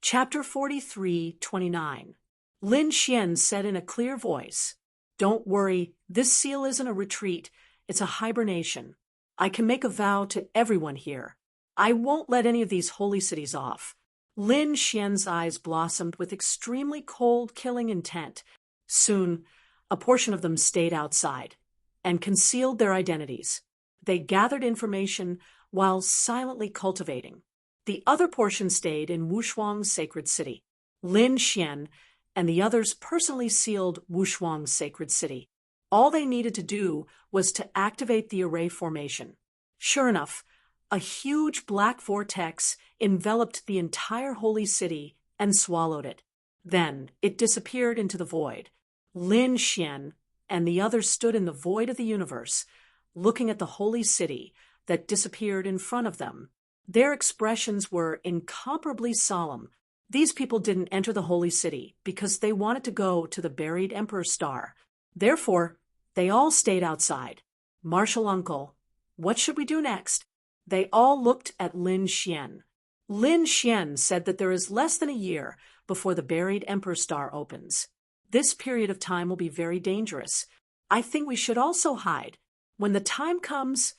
Chapter 43:29. Lin Xian said in a clear voice, "Don't worry, this seal isn't a retreat, it's a hibernation. I can make a vow to everyone here. I won't let any of these holy cities off." Lin Xian's eyes blossomed with extremely cold, killing intent. Soon, a portion of them stayed outside and concealed their identities. They gathered information while silently cultivating. The other portion stayed in Wushuang's sacred city. Lin Xian and the others personally sealed Wushuang's sacred city. All they needed to do was to activate the array formation. Sure enough, a huge black vortex enveloped the entire holy city and swallowed it. Then it disappeared into the void. Lin Xian and the others stood in the void of the universe, looking at the holy city that disappeared in front of them. Their expressions were incomparably solemn. These people didn't enter the holy city because they wanted to go to the buried emperor's star. Therefore, they all stayed outside. "Martial uncle, what should we do next?" They all looked at Lin Xian. Lin Xian said that there is less than a year before the buried emperor's star opens. This period of time will be very dangerous. I think we should also hide. When the time comes,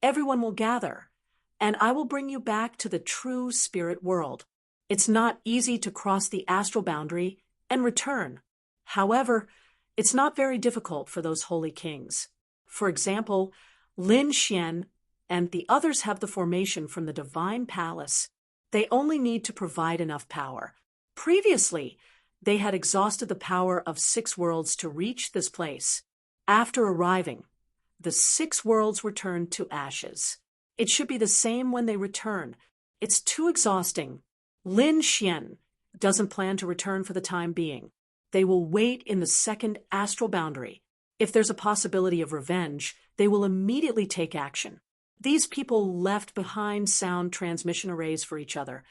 everyone will gather, and I will bring you back to the true spirit world. It's not easy to cross the astral boundary and return. However, it's not very difficult for those holy kings. For example, Lin Xian and the others have the formation from the divine palace. They only need to provide enough power. Previously, they had exhausted the power of 6 worlds to reach this place. After arriving, the 6 worlds were turned to ashes. It should be the same when they return. It's too exhausting. Lin Xian doesn't plan to return for the time being. They will wait in the second astral boundary. If there's a possibility of revenge, they will immediately take action. These people left behind sound transmission arrays for each other,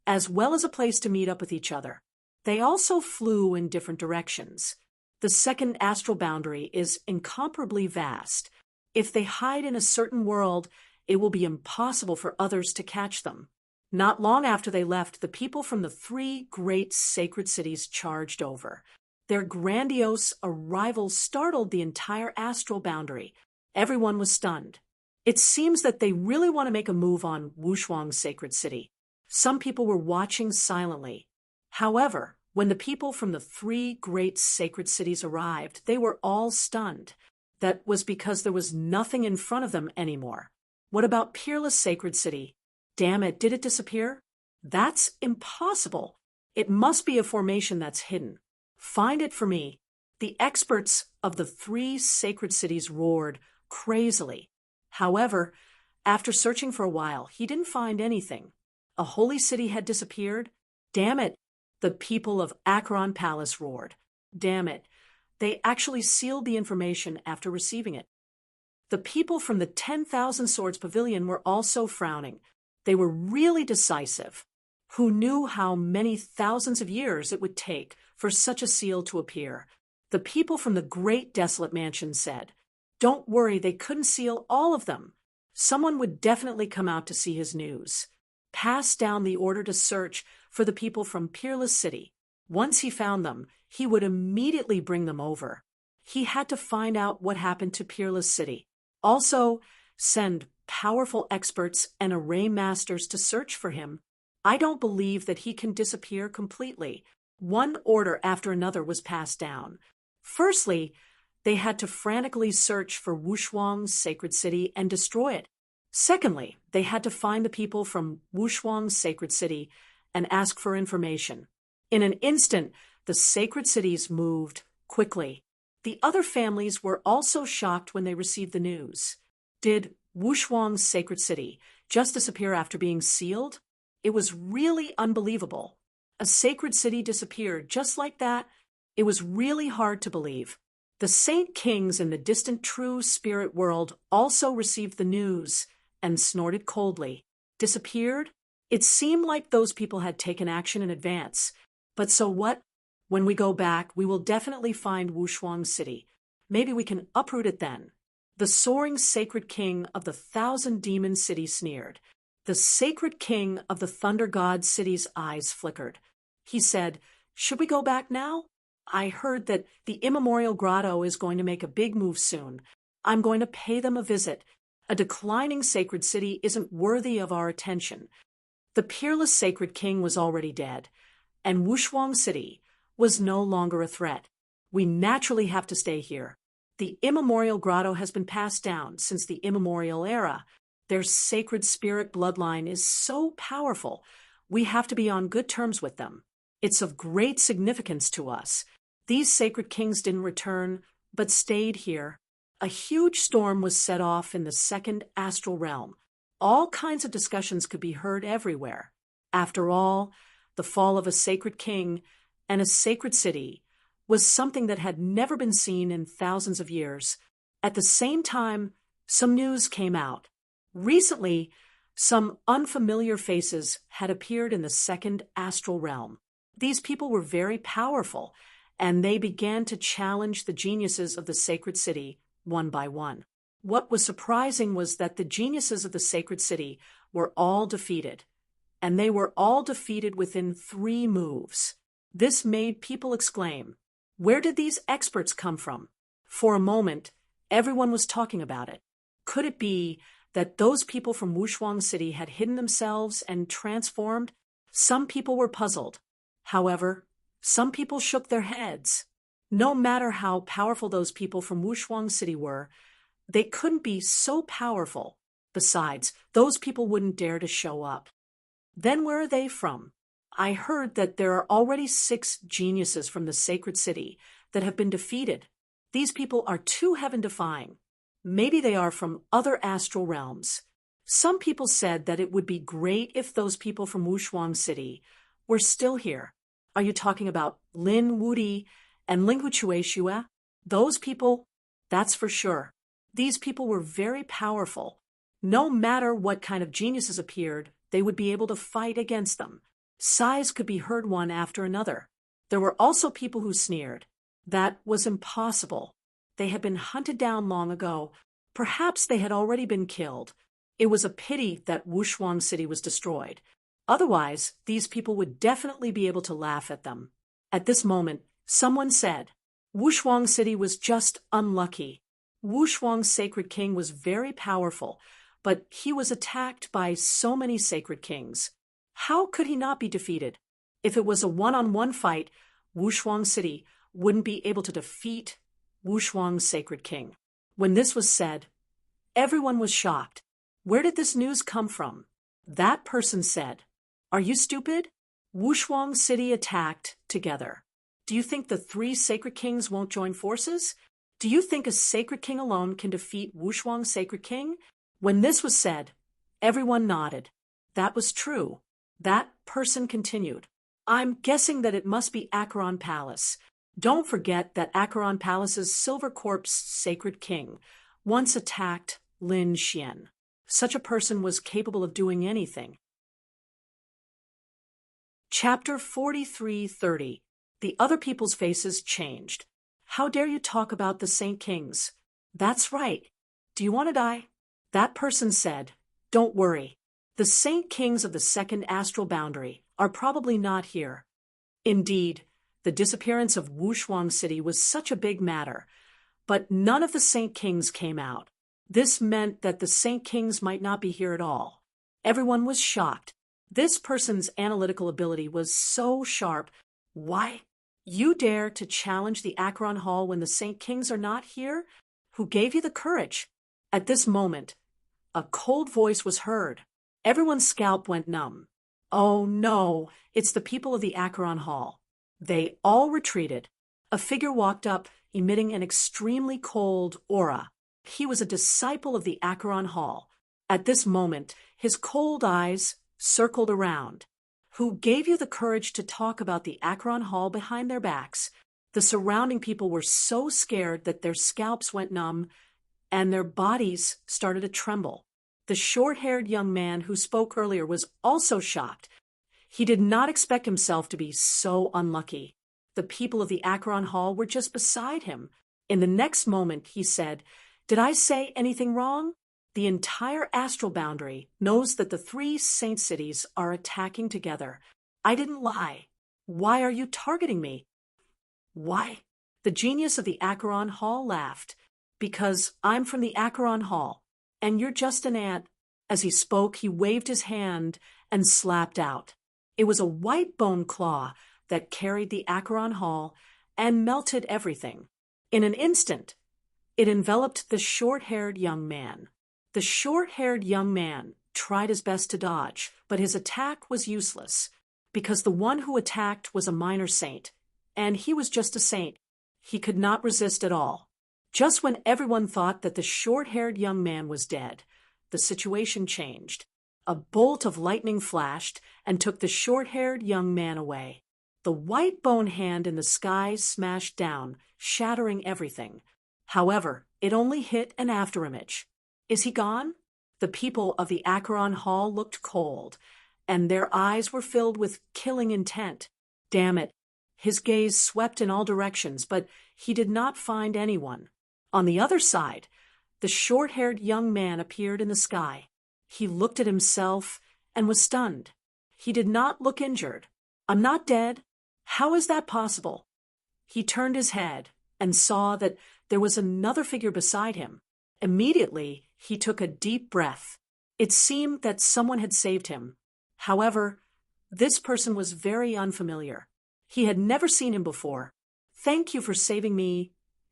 as well as a place to meet up with each other. They also flew in different directions. The second astral boundary is incomparably vast. If they hide in a certain world, it will be impossible for others to catch them. Not long after they left, the people from the 3 great sacred cities charged over. Their grandiose arrival startled the entire astral boundary. Everyone was stunned. It seems that they really want to make a move on Wushuang's sacred city. Some people were watching silently. However, when the people from the 3 great sacred cities arrived, they were all stunned. That was because there was nothing in front of them anymore. What about Peerless Sacred City? Damn it, did it disappear? That's impossible. It must be a formation that's hidden. Find it for me. The experts of the 3 sacred cities roared crazily. However, after searching for a while, he didn't find anything. A holy city had disappeared? Damn it, the people of Acheron Palace roared. Damn it, they actually sealed the information after receiving it. The people from the 10,000 Swords Pavilion were also frowning. They were really decisive. Who knew how many thousands of years it would take for such a seal to appear? The people from the Great Desolate Mansion said, "Don't worry, they couldn't seal all of them. Someone would definitely come out to see his news." Pass down the order to search for the people from Peerless City. Once he found them, he would immediately bring them over. He had to find out what happened to Peerless City. Also, send powerful experts and array masters to search for him. I don't believe that he can disappear completely. One order after another was passed down. Firstly, they had to frantically search for Wushuang's sacred city and destroy it. Secondly, they had to find the people from Wushuang's sacred city and ask for information. In an instant, the sacred cities moved quickly. The other families were also shocked when they received the news. Did Wushuang's sacred city just disappear after being sealed? It was really unbelievable. A sacred city disappeared just like that. It was really hard to believe. The Saint Kings in the distant true spirit world also received the news and snorted coldly. Disappeared? It seemed like those people had taken action in advance. But so what? When we go back, we will definitely find Wushuang City. Maybe we can uproot it then. The soaring sacred king of the 1,000 demon city sneered. The sacred king of the Thunder God city's eyes flickered. He said, "Should we go back now? I heard that the immemorial grotto is going to make a big move soon. I'm going to pay them a visit. A declining sacred city isn't worthy of our attention." The peerless sacred king was already dead, and Wushuang City was no longer a threat. "We naturally have to stay here. The immemorial grotto has been passed down since the immemorial era. Their sacred spirit bloodline is so powerful. We have to be on good terms with them. It's of great significance to us. These sacred kings didn't return, but stayed here." A huge storm was set off in the second astral realm. All kinds of discussions could be heard everywhere. After all, the fall of a sacred king and a sacred city was something that had never been seen in thousands of years. At the same time, some news came out. Recently, some unfamiliar faces had appeared in the second astral realm. These people were very powerful, and they began to challenge the geniuses of the sacred city one by one. What was surprising was that the geniuses of the sacred city were all defeated, and they were all defeated within 3 moves. This made people exclaim, "Where did these experts come from?" For a moment, everyone was talking about it. Could it be that those people from Wushuang City had hidden themselves and transformed? Some people were puzzled. However, some people shook their heads. No matter how powerful those people from Wushuang City were, they couldn't be so powerful. Besides, those people wouldn't dare to show up. Then where are they from? I heard that there are already 6 geniuses from the sacred city that have been defeated. These people are too heaven-defying. Maybe they are from other astral realms. Some people said that it would be great if those people from Wushuang City were still here. Are you talking about Lin Wudi and Ling Shue? Those people? That's for sure. These people were very powerful. No matter what kind of geniuses appeared, they would be able to fight against them. Sighs could be heard one after another. There were also people who sneered. That was impossible. They had been hunted down long ago. Perhaps they had already been killed. It was a pity that Wushuang City was destroyed. Otherwise, these people would definitely be able to laugh at them. At this moment, someone said, "Wushuang City was just unlucky. Wushuang's sacred king was very powerful, but he was attacked by so many sacred kings. How could he not be defeated? If it was a one-on-one fight, Wushuang City wouldn't be able to defeat Wushuang's sacred king." When this was said, everyone was shocked. Where did this news come from? That person said, "Are you stupid? Wushuang City attacked together. Do you think the 3 sacred kings won't join forces? Do you think a sacred king alone can defeat Wushuang's sacred king?" When this was said, everyone nodded. That was true. That person continued, "I'm guessing that it must be Acheron Palace. Don't forget that Acheron Palace's Silver Corpse sacred king once attacked Lin Xian. Such a person was capable of doing anything." Chapter 43:30. The other people's faces changed. "How dare you talk about the Saint Kings? That's right. Do you want to die?" That person said, "Don't worry. The Saint Kings of the second astral boundary are probably not here." Indeed, the disappearance of Wushuang City was such a big matter, but none of the Saint Kings came out. This meant that the Saint Kings might not be here at all. Everyone was shocked. This person's analytical ability was so sharp. "Why? You dare to challenge the Acheron Hall when the Saint Kings are not here? Who gave you the courage?" At this moment, a cold voice was heard. Everyone's scalp went numb. Oh no, it's the people of the Acheron Hall. They all retreated. A figure walked up, emitting an extremely cold aura. He was a disciple of the Acheron Hall. At this moment, his cold eyes circled around. "Who gave you the courage to talk about the Acheron Hall behind their backs?" The surrounding people were so scared that their scalps went numb and their bodies started to tremble. The short-haired young man who spoke earlier was also shocked. He did not expect himself to be so unlucky. The people of the Acheron Hall were just beside him. In the next moment, he said, "Did I say anything wrong?" The entire astral boundary knows that the three saint cities are attacking together. I didn't lie. Why are you targeting me? Why? The genius of the Acheron Hall laughed. Because I'm from the Acheron Hall, and you're just an ant. As he spoke, he waved his hand and slapped out. It was a white bone claw that carried the Acheron Hall and melted everything. In an instant, it enveloped the short-haired young man. The short-haired young man tried his best to dodge, but his attack was useless, because the one who attacked was a minor saint, and he was just a saint. He could not resist at all. Just when everyone thought that the short-haired young man was dead, the situation changed. A bolt of lightning flashed and took the short-haired young man away. The white bone hand in the sky smashed down, shattering everything. However, it only hit an afterimage. Is he gone? The people of the Acheron Hall looked cold, and their eyes were filled with killing intent. Damn it. His gaze swept in all directions, but he did not find anyone. On the other side, the short-haired young man appeared in the sky. He looked at himself and was stunned. He did not look injured. I'm not dead. How is that possible? He turned his head and saw that there was another figure beside him. Immediately, he took a deep breath. It seemed that someone had saved him. However, this person was very unfamiliar. He had never seen him before. Thank you for saving me,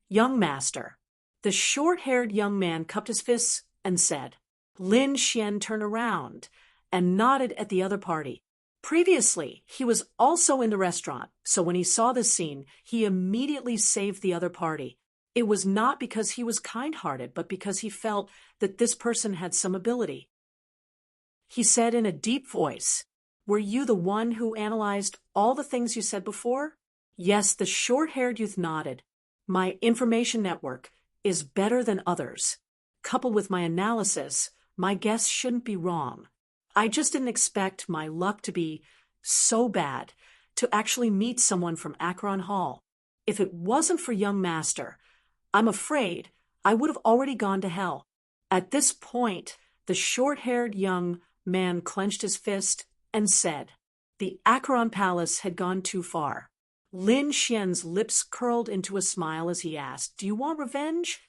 young master. The short-haired young man cupped his fists and said. Lin Xian turned around and nodded at the other party. Previously, he was also in the restaurant, so when he saw this scene, he immediately saved the other party. It was not because he was kind-hearted, but because he felt that this person had some ability. He said in a deep voice, Were you the one who analyzed all the things you said before? Yes, the short-haired youth nodded. My information network is better than others. Coupled with my analysis, my guess shouldn't be wrong. I just didn't expect my luck to be so bad to actually meet someone from Acheron Hall. If it wasn't for young master, I'm afraid I would have already gone to hell. At this point, the short-haired young man clenched his fist and said, The Acheron Palace had gone too far. Lin Xian's lips curled into a smile as he asked, Do you want revenge?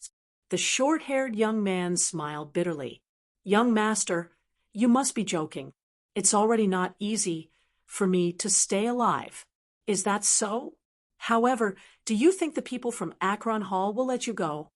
The short-haired young man smiled bitterly. Young master, you must be joking. It's already not easy for me to stay alive. Is that so? However, do you think the people from Acheron Hall will let you go?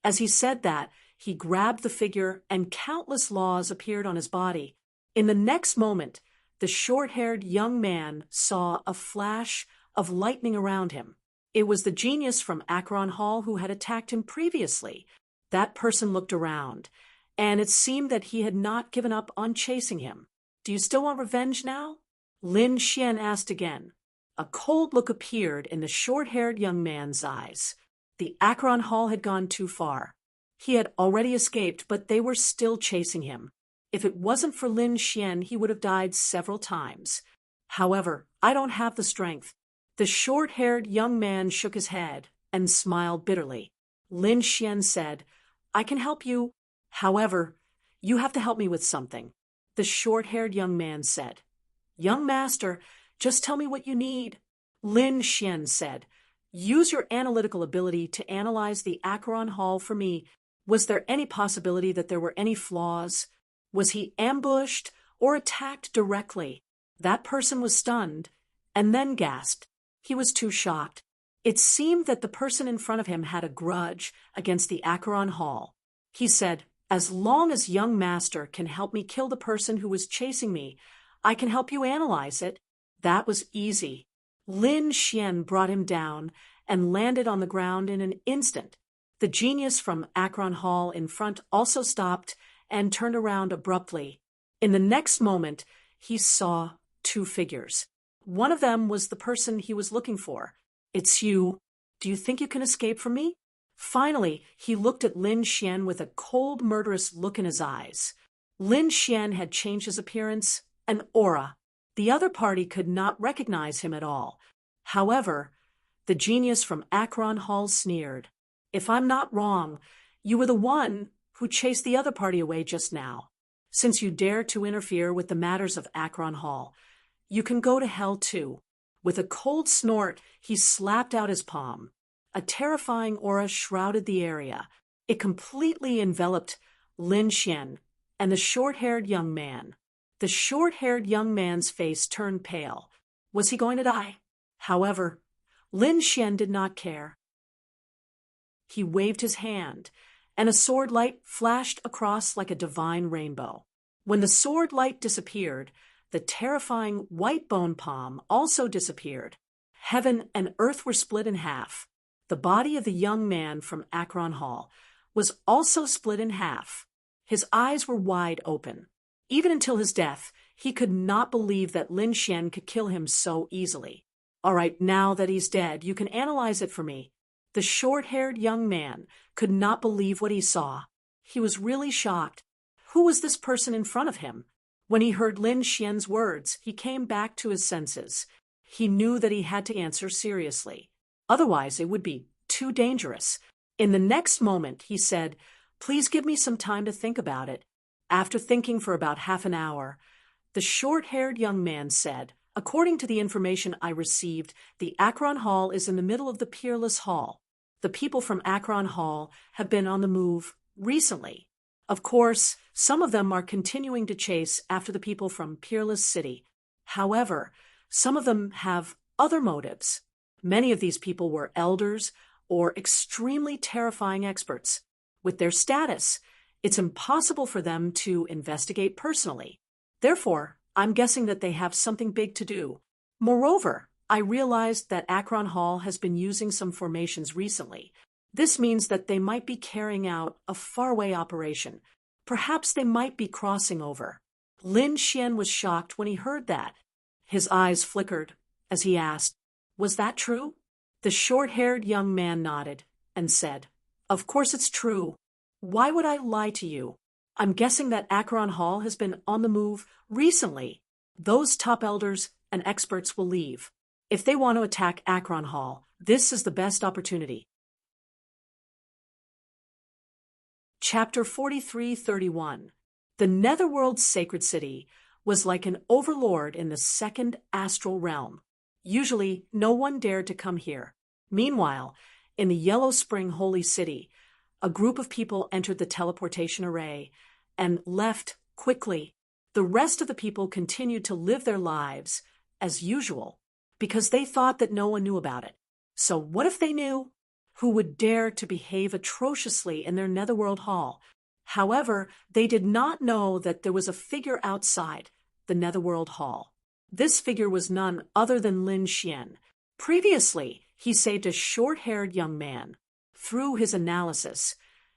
As he said that, he grabbed the figure and countless laws appeared on his body. In the next moment, the short-haired young man saw a flash of lightning around him. It was the genius from Acheron Hall who had attacked him previously. That person looked around, and it seemed that he had not given up on chasing him. Do you still want revenge now? Lin Xian asked again. A cold look appeared in the short-haired young man's eyes. The Acheron Hall had gone too far. He had already escaped, but they were still chasing him. If it wasn't for Lin Xian, he would have died several times. However, I don't have the strength. The short-haired young man shook his head and smiled bitterly. Lin Xian said, I can help you. However, you have to help me with something. The short-haired young man said, Young master, just tell me what you need. Lin Xian said, Use your analytical ability to analyze the Acheron Hall for me. Was there any possibility that there were any flaws? Was he ambushed or attacked directly? That person was stunned and then gasped. He was too shocked. It seemed that the person in front of him had a grudge against the Acheron Hall. He said, As long as young master can help me kill the person who was chasing me, I can help you analyze it. That was easy. Lin Xian brought him down and landed on the ground in an instant. The genius from Acheron Hall in front also stopped and turned around abruptly. In the next moment, he saw two figures. One of them was the person he was looking for. It's you. Do you think you can escape from me? Finally, he looked at Lin Xian with a cold, murderous look in his eyes. Lin Xian had changed his appearance, an aura. The other party could not recognize him at all. However, the genius from Acheron Hall sneered. If I'm not wrong, you were the one who chased the other party away just now. Since you dare to interfere with the matters of Akron Hall, you can go to hell too." With a cold snort, he slapped out his palm. A terrifying aura shrouded the area. It completely enveloped Lin Xian and the short-haired young man. The short-haired young man's face turned pale. Was he going to die? However, Lin Xian did not care. He waved his hand, and a sword light flashed across like a divine rainbow. When the sword light disappeared, the terrifying white bone palm also disappeared. Heaven and earth were split in half. The body of the young man from Akron Hall was also split in half. His eyes were wide open. Even until his death, he could not believe that Lin Xian could kill him so easily. "All right, now that he's dead, you can analyze it for me." The short-haired young man could not believe what he saw. He was really shocked. Who was this person in front of him? When he heard Lin Xian's words, he came back to his senses. He knew that he had to answer seriously. Otherwise, it would be too dangerous. In the next moment, he said, "Please give me some time to think about it." After thinking for about half an hour, the short-haired young man said, "According to the information I received, the Akron Hall is in the middle of the Peerless Hall. The people from Akron Hall have been on the move recently. Of course, some of them are continuing to chase after the people from Peerless City. However, some of them have other motives. Many of these people were elders or extremely terrifying experts. With their status, it's impossible for them to investigate personally. Therefore, I'm guessing that they have something big to do. Moreover, I realized that Akron Hall has been using some formations recently. This means that they might be carrying out a faraway operation. Perhaps they might be crossing over." Lin Xian was shocked when he heard that. His eyes flickered as he asked, "Was that true?" The short-haired young man nodded and said, "Of course it's true. Why would I lie to you? I'm guessing that Akron Hall has been on the move recently. Those top elders and experts will leave. If they want to attack Akron Hall, this is the best opportunity." Chapter 43:31. The Netherworld's sacred city was like an overlord in the second astral realm. Usually, no one dared to come here. Meanwhile, in the Yellow Spring Holy City, a group of people entered the teleportation array and left quickly. The rest of the people continued to live their lives as usual because they thought that no one knew about it. So what if they knew? Who would dare to behave atrociously in their Netherworld Hall? However, they did not know that there was a figure outside the Netherworld Hall. This figure was none other than Lin Xian. Previously, he saved a short-haired young man. Through his analysis,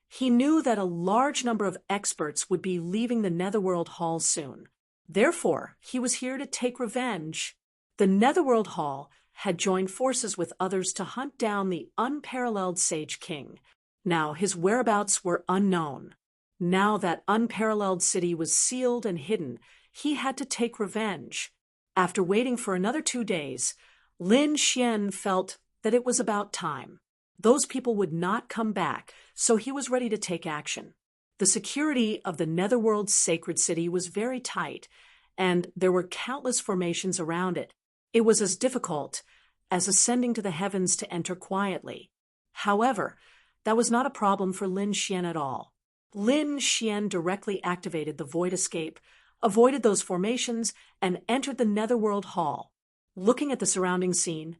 he knew that a large number of experts would be leaving the Netherworld Hall soon. Therefore, he was here to take revenge. The Netherworld Hall had joined forces with others to hunt down the unparalleled Sage King. Now his whereabouts were unknown. Now that unparalleled city was sealed and hidden, he had to take revenge. After waiting for another 2 days, Lin Xian felt that it was about time. Those people would not come back, so he was ready to take action. The security of the Netherworld's sacred city was very tight, and there were countless formations around it. It was as difficult as ascending to the heavens to enter quietly. However, that was not a problem for Lin Xian at all. Lin Xian directly activated the Void Escape, avoided those formations, and entered the Netherworld Hall. Looking at the surrounding scene,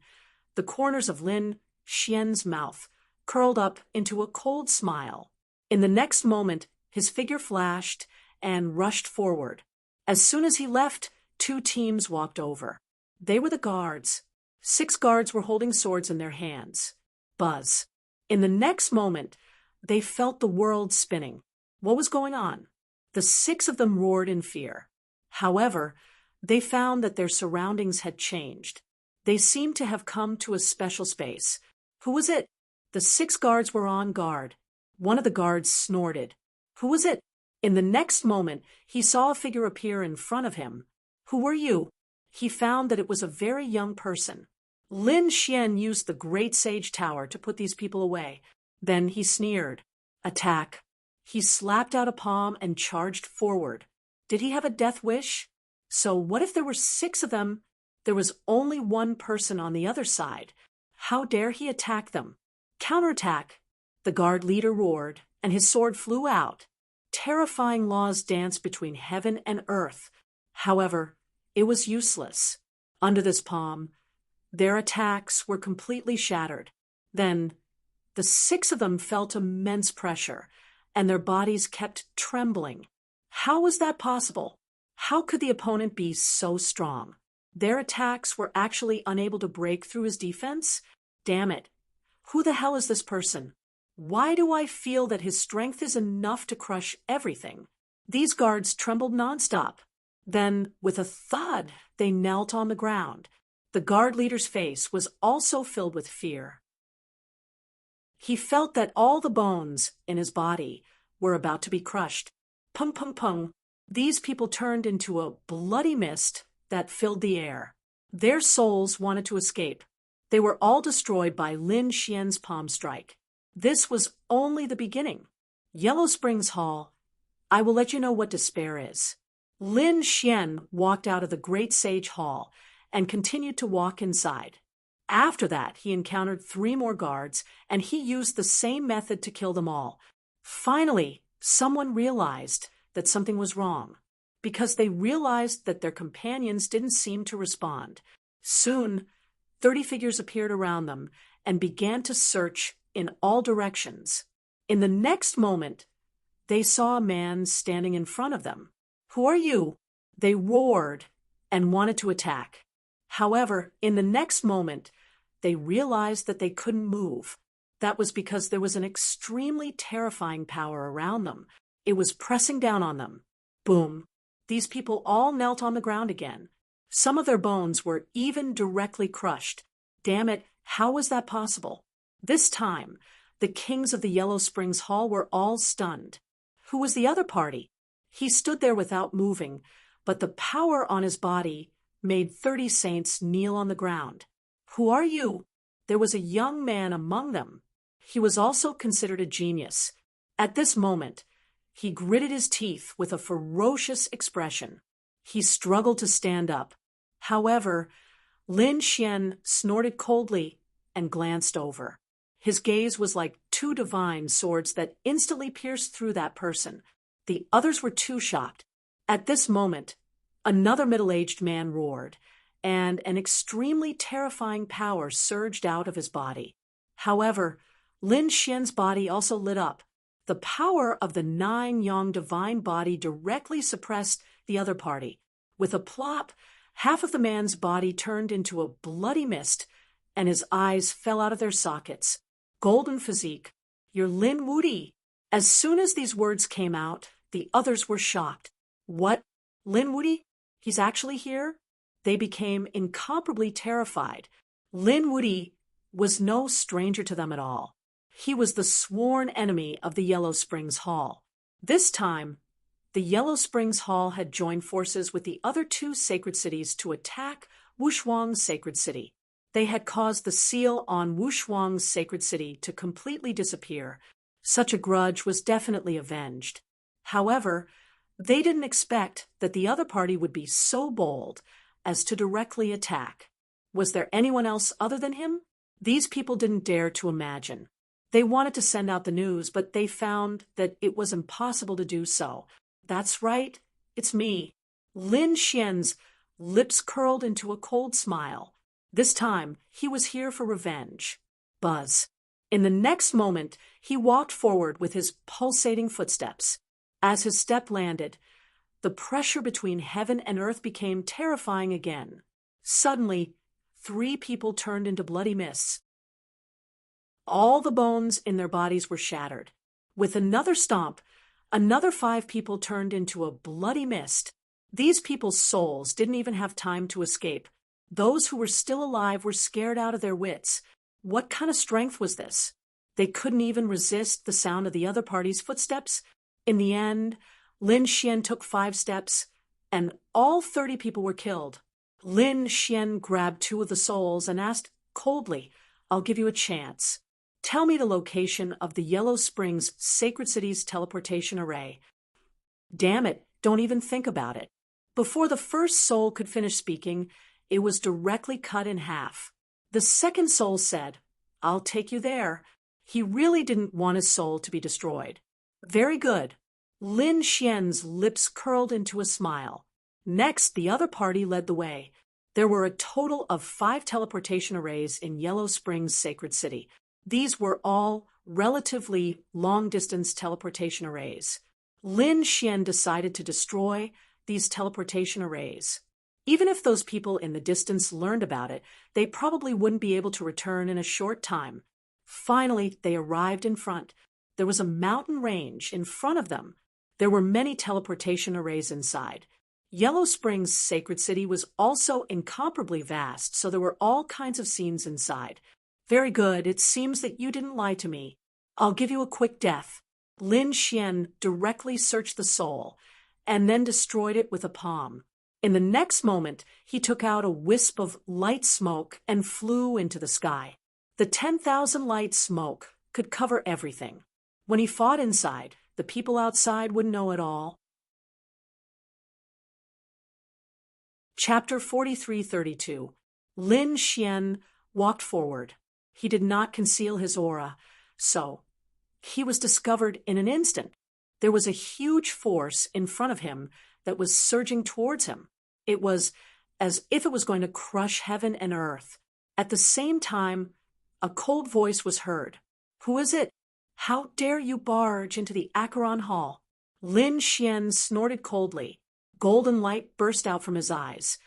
the corners of Lin Xian's mouth curled up into a cold smile. In the next moment, his figure flashed and rushed forward. As soon as he left, 2 teams walked over. They were the guards. 6 guards were holding swords in their hands. Buzz. In the next moment, they felt the world spinning. What was going on? The 6 of them roared in fear. However, they found that their surroundings had changed. They seemed to have come to a special space. Who was it? The 6 guards were on guard. One of the guards snorted. Who was it? In the next moment, he saw a figure appear in front of him. Who were you? He found that it was a very young person. Lin Xian used the Great Sage Tower to put these people away. Then he sneered. Attack. He slapped out a palm and charged forward. Did he have a death wish? So what if there were 6 of them? There was only one person on the other side. How dare he attack them? Counterattack! The guard leader roared, and his sword flew out. Terrifying laws danced between heaven and earth. However, it was useless. Under this palm, their attacks were completely shattered. Then, the 6 of them felt immense pressure, and their bodies kept trembling. How was that possible? How could the opponent be so strong? Their attacks were actually unable to break through his defense? Damn it. Who the hell is this person? Why do I feel that his strength is enough to crush everything? These guards trembled nonstop. Then, with a thud, they knelt on the ground. The guard leader's face was also filled with fear. He felt that all the bones in his body were about to be crushed. Pung, pung, pung. These people turned into a bloody mist that filled the air. Their souls wanted to escape. They were all destroyed by Lin Xian's palm strike. This was only the beginning. Yellow Springs Hall. I will let you know what despair is. Lin Xian walked out of the Great Sage Hall and continued to walk inside. After that, he encountered 3 more guards, and he used the same method to kill them all. Finally, someone realized that something was wrong, because they realized that their companions didn't seem to respond. Soon, 30 figures appeared around them and began to search in all directions. In the next moment, they saw a man standing in front of them. "Who are you?" They roared and wanted to attack. However, in the next moment, they realized that they couldn't move. That was because there was an extremely terrifying power around them. It was pressing down on them. Boom. These people all knelt on the ground again. Some of their bones were even directly crushed. Damn it, how was that possible? This time, the kings of the Yellow Springs Hall were all stunned. Who was the other party? He stood there without moving, but the power on his body made 30 saints kneel on the ground. "Who are you?" There was a young man among them. He was also considered a genius. At this moment, he gritted his teeth with a ferocious expression. He struggled to stand up. However, Lin Xian snorted coldly and glanced over. His gaze was like 2 divine swords that instantly pierced through that person. The others were too shocked. At this moment, another middle-aged man roared, and an extremely terrifying power surged out of his body. However, Lin Xian's body also lit up. The power of the 9-yang divine body directly suppressed the other party. With a plop, half of the man's body turned into a bloody mist, and his eyes fell out of their sockets. "Golden physique, you're Lin Wudi." As soon as these words came out, the others were shocked. "What? Lin Wudi? He's actually here?" They became incomparably terrified. Lin Wudi was no stranger to them at all. He was the sworn enemy of the Yellow Springs Hall. This time, the Yellow Springs Hall had joined forces with the other 2 sacred cities to attack Wushuang's sacred city. They had caused the seal on Wushuang's sacred city to completely disappear. Such a grudge was definitely avenged. However, they didn't expect that the other party would be so bold as to directly attack. Was there anyone else other than him? These people didn't dare to imagine. They wanted to send out the news, but they found that it was impossible to do so. "That's right, it's me." Lin Xian's lips curled into a cold smile. This time, he was here for revenge. Buzz. In the next moment, he walked forward with his pulsating footsteps. As his step landed, the pressure between heaven and earth became terrifying again. Suddenly, 3 people turned into bloody mists. All the bones in their bodies were shattered. With another stomp, another 5 people turned into a bloody mist. These people's souls didn't even have time to escape. Those who were still alive were scared out of their wits. What kind of strength was this? They couldn't even resist the sound of the other party's footsteps. In the end, Lin Xian took 5 steps, and all 30 people were killed. Lin Xian grabbed 2 of the souls and asked coldly, "I'll give you a chance. Tell me the location of the Yellow Springs Sacred City's teleportation array. Damn it, don't even think about it. Before the first soul could finish speaking, it was directly cut in half. The second soul said, I'll take you there. He really didn't want his soul to be destroyed. Very good. Lin Xian's lips curled into a smile. Next, the other party led the way. There were a total of 5 teleportation arrays in Yellow Springs Sacred City. These were all relatively long-distance teleportation arrays. Lin Xian decided to destroy these teleportation arrays. Even if those people in the distance learned about it, they probably wouldn't be able to return in a short time. Finally, they arrived in front. There was a mountain range in front of them. There were many teleportation arrays inside. Yellow Springs Sacred City was also incomparably vast, so there were all kinds of scenes inside. Very good, it seems that you didn't lie to me. I'll give you a quick death. Lin Xian directly searched the soul, and then destroyed it with a palm. In the next moment, he took out a wisp of light smoke and flew into the sky. The 10,000 light smoke could cover everything. When he fought inside, the people outside wouldn't know at all. Chapter 43:32. Lin Xian walked forward. He did not conceal his aura, so he was discovered in an instant. There was a huge force in front of him that was surging towards him. It was as if it was going to crush heaven and earth. At the same time, a cold voice was heard. Who is it? How dare you barge into the Acheron Hall? Lin Xian snorted coldly. Golden light burst out from his eyes,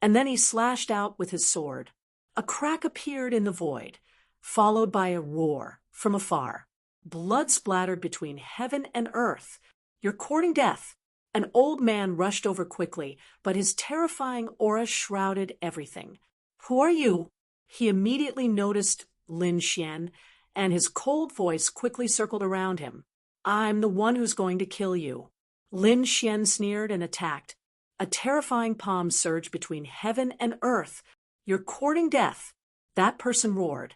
and then he slashed out with his sword. A crack appeared in the void, followed by a roar from afar. Blood splattered between heaven and earth. You're courting death. An old man rushed over quickly, but his terrifying aura shrouded everything. Who are you? He immediately noticed Lin Xian, and his cold voice quickly circled around him. I'm the one who's going to kill you. Lin Xian sneered and attacked. A terrifying palm surged between heaven and earth. You're courting death. That person roared.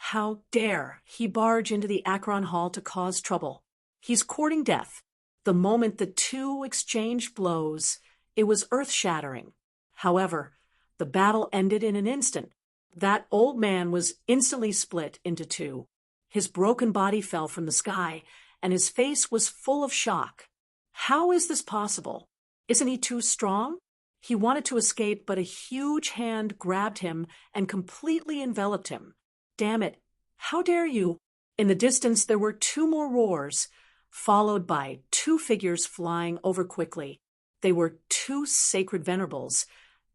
How dare he barge into the Acheron Hall to cause trouble? He's courting death. The moment the two exchanged blows, it was earth-shattering. However, the battle ended in an instant. That old man was instantly split into 2. His broken body fell from the sky, and his face was full of shock. How is this possible? Isn't he too strong? He wanted to escape, but a huge hand grabbed him and completely enveloped him. Damn it, how dare you? In the distance there were 2 more roars, followed by 2 figures flying over quickly. They were 2 sacred venerables,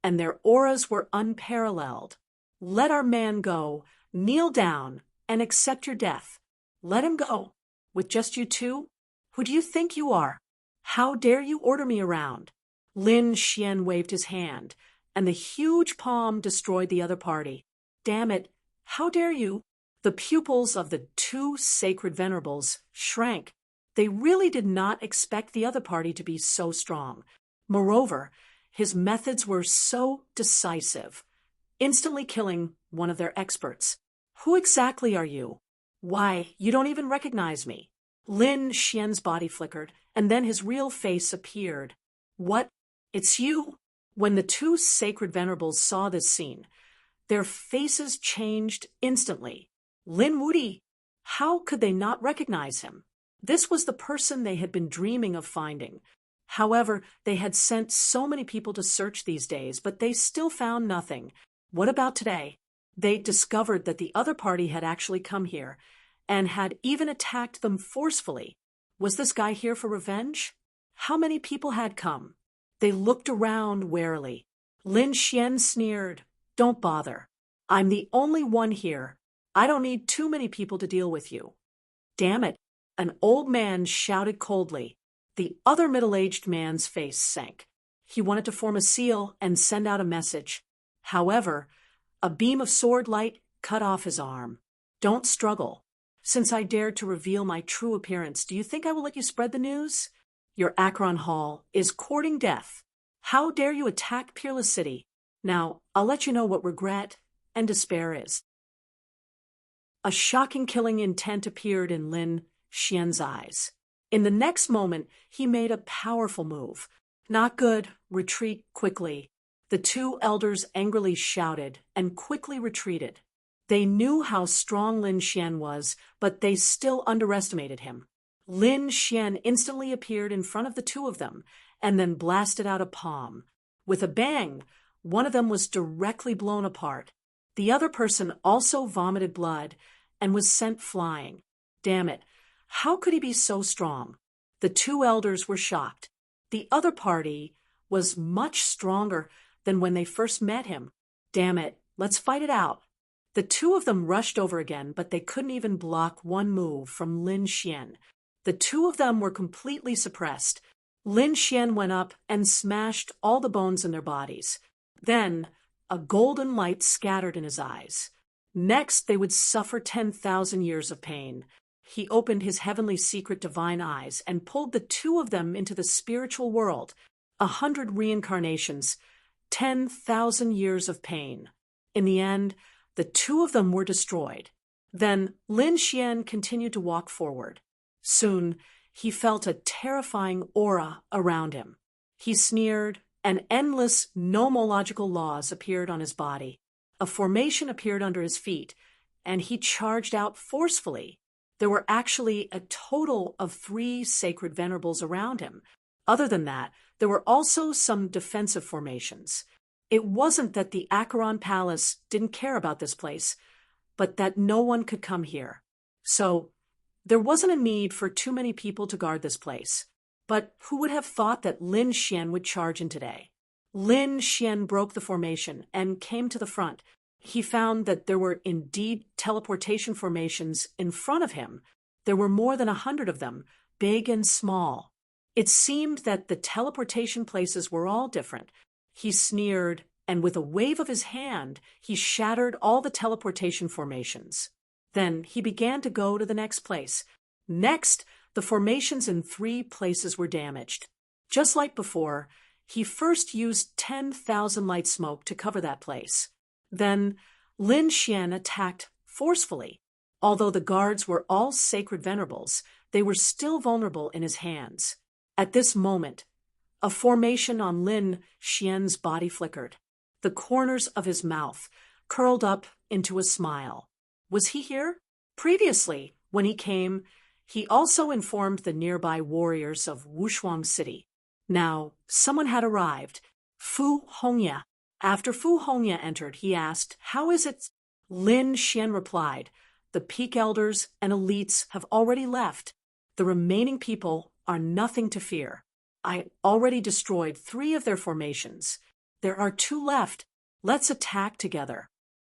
and their auras were unparalleled. Let our man go, kneel down, and accept your death. Let him go. With just you 2? Who do you think you are? How dare you order me around? Lin Xian waved his hand, and the huge palm destroyed the other party. Damn it, how dare you? The pupils of the 2 sacred venerables shrank. They really did not expect the other party to be so strong. Moreover, his methods were so decisive, instantly killing one of their experts. Who exactly are you? Why, you don't even recognize me. Lin Xian's body flickered, and then his real face appeared. What? It's you? When the 2 sacred venerables saw this scene, their faces changed instantly. Lin Wudi! How could they not recognize him? This was the person they had been dreaming of finding. However, they had sent so many people to search these days, but they still found nothing. What about today? They discovered that the other party had actually come here, and had even attacked them forcefully. Was this guy here for revenge? How many people had come? They looked around warily. Lin Xian sneered. Don't bother. I'm the only one here. I don't need too many people to deal with you. Damn it, an old man shouted coldly. The other middle-aged man's face sank. He wanted to form a seal and send out a message. However, a beam of sword light cut off his arm. Don't struggle. Since I dared to reveal my true appearance, do you think I will let you spread the news? Your Acheron Hall is courting death. How dare you attack Peerless City? Now, I'll let you know what regret and despair is. A shocking killing intent appeared in Lin Xian's eyes. In the next moment, he made a powerful move. Not good, retreat quickly. The two elders angrily shouted and quickly retreated. They knew how strong Lin Xian was, but they still underestimated him. Lin Xian instantly appeared in front of the two of them and then blasted out a palm. With a bang, one of them was directly blown apart. The other person also vomited blood and was sent flying. Damn it, how could he be so strong? The two elders were shocked. The other party was much stronger than when they first met him. Damn it, let's fight it out. The two of them rushed over again, but they couldn't even block one move from Lin Xian. The two of them were completely suppressed. Lin Xian went up and smashed all the bones in their bodies. Then, a golden light scattered in his eyes. Next, they would suffer 10,000 years of pain. He opened his heavenly secret divine eyes and pulled the two of them into the spiritual world. 100 reincarnations, 10,000 years of pain. In the end, the two of them were destroyed. Then Lin Xian continued to walk forward. Soon, he felt a terrifying aura around him. He sneered, and endless nomological laws appeared on his body. A formation appeared under his feet, and he charged out forcefully. There were actually a total of 3 sacred venerables around him. Other than that, there were also some defensive formations. It wasn't that the Acheron Palace didn't care about this place, but that no one could come here. So, there wasn't a need for too many people to guard this place. But who would have thought that Lin Xian would charge in today? Lin Xian broke the formation and came to the front. He found that there were indeed teleportation formations in front of him. There were more than 100 of them, big and small. It seemed that the teleportation places were all different. He sneered, and with a wave of his hand, he shattered all the teleportation formations. Then he began to go to the next place. Next, the formations in 3 places were damaged. Just like before, he first used 10,000 light smoke to cover that place. Then, Lin Xian attacked forcefully. Although the guards were all sacred venerables, they were still vulnerable in his hands. At this moment, a formation on Lin Xian's body flickered. The corners of his mouth curled up into a smile. Was he here? Previously, when he came, he also informed the nearby warriors of Wushuang City. Now, someone had arrived. Fu Hongya. After Fu Hongya entered, he asked, "How is it?" Lin Xian replied, "The peak elders and elites have already left. The remaining people are nothing to fear. I already destroyed 3 of their formations. There are 2 left. Let's attack together."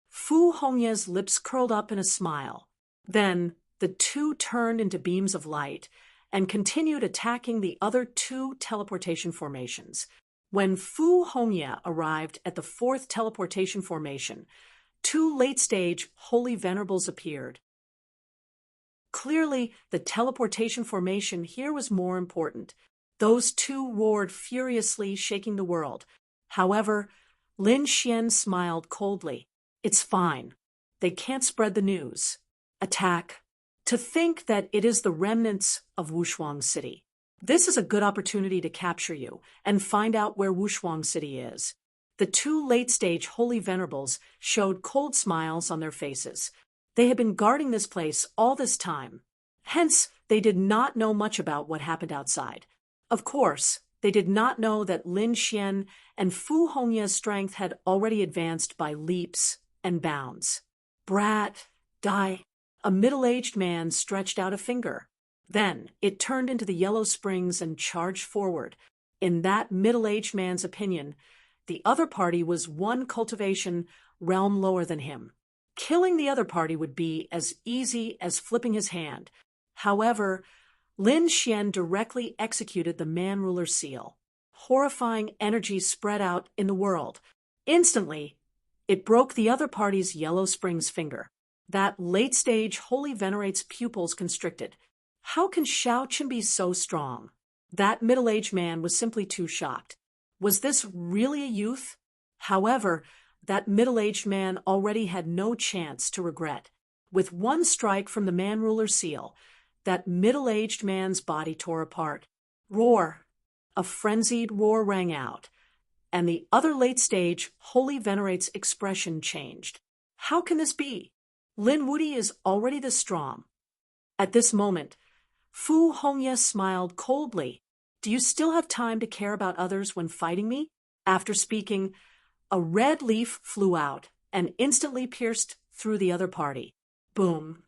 Fu Hongya's lips curled up in a smile. Then the 2 turned into beams of light and continued attacking the other 2 teleportation formations. When Fu Hongya arrived at the 4th teleportation formation, 2 late-stage holy venerables appeared. Clearly, the teleportation formation here was more important. Those 2 roared furiously, shaking the world. However, Lin Xian smiled coldly. "It's fine. They can't spread the news. Attack. To think that it is the remnants of Wushuang City. This is a good opportunity to capture you and find out where Wushuang City is." The 2 late-stage holy venerables showed cold smiles on their faces. They had been guarding this place all this time. Hence, they did not know much about what happened outside. Of course, they did not know that Lin Xian and Fu Hongya's strength had already advanced by leaps and bounds. "Brat, die." A middle-aged man stretched out a finger. Then it turned into the yellow springs and charged forward. In that middle-aged man's opinion, the other party was 1 cultivation realm lower than him. Killing the other party would be as easy as flipping his hand. However, Lin Xian directly executed the man-ruler seal. Horrifying energy spread out in the world. Instantly, it broke the other party's yellow springs finger. That late-stage holy venerate's pupils constricted. How can Shaoqun be so strong? That middle-aged man was simply too shocked. Was this really a youth? However, that middle-aged man already had no chance to regret. With one strike from the man-ruler seal, that middle-aged man's body tore apart. Roar! A frenzied roar rang out, and the other late-stage Holy Venerate's expression changed. How can this be? Lin Wuyi is already this strong. At this moment, Fu Hongye smiled coldly. Do you still have time to care about others when fighting me? After speaking, a red leaf flew out and instantly pierced through the other party. Boom!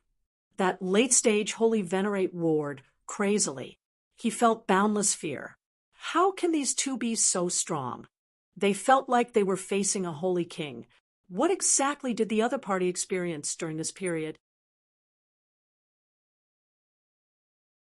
That late-stage Holy Venerate roared crazily. He felt boundless fear. How can these two be so strong? They felt like they were facing a holy king. What exactly did the other party experience during this period?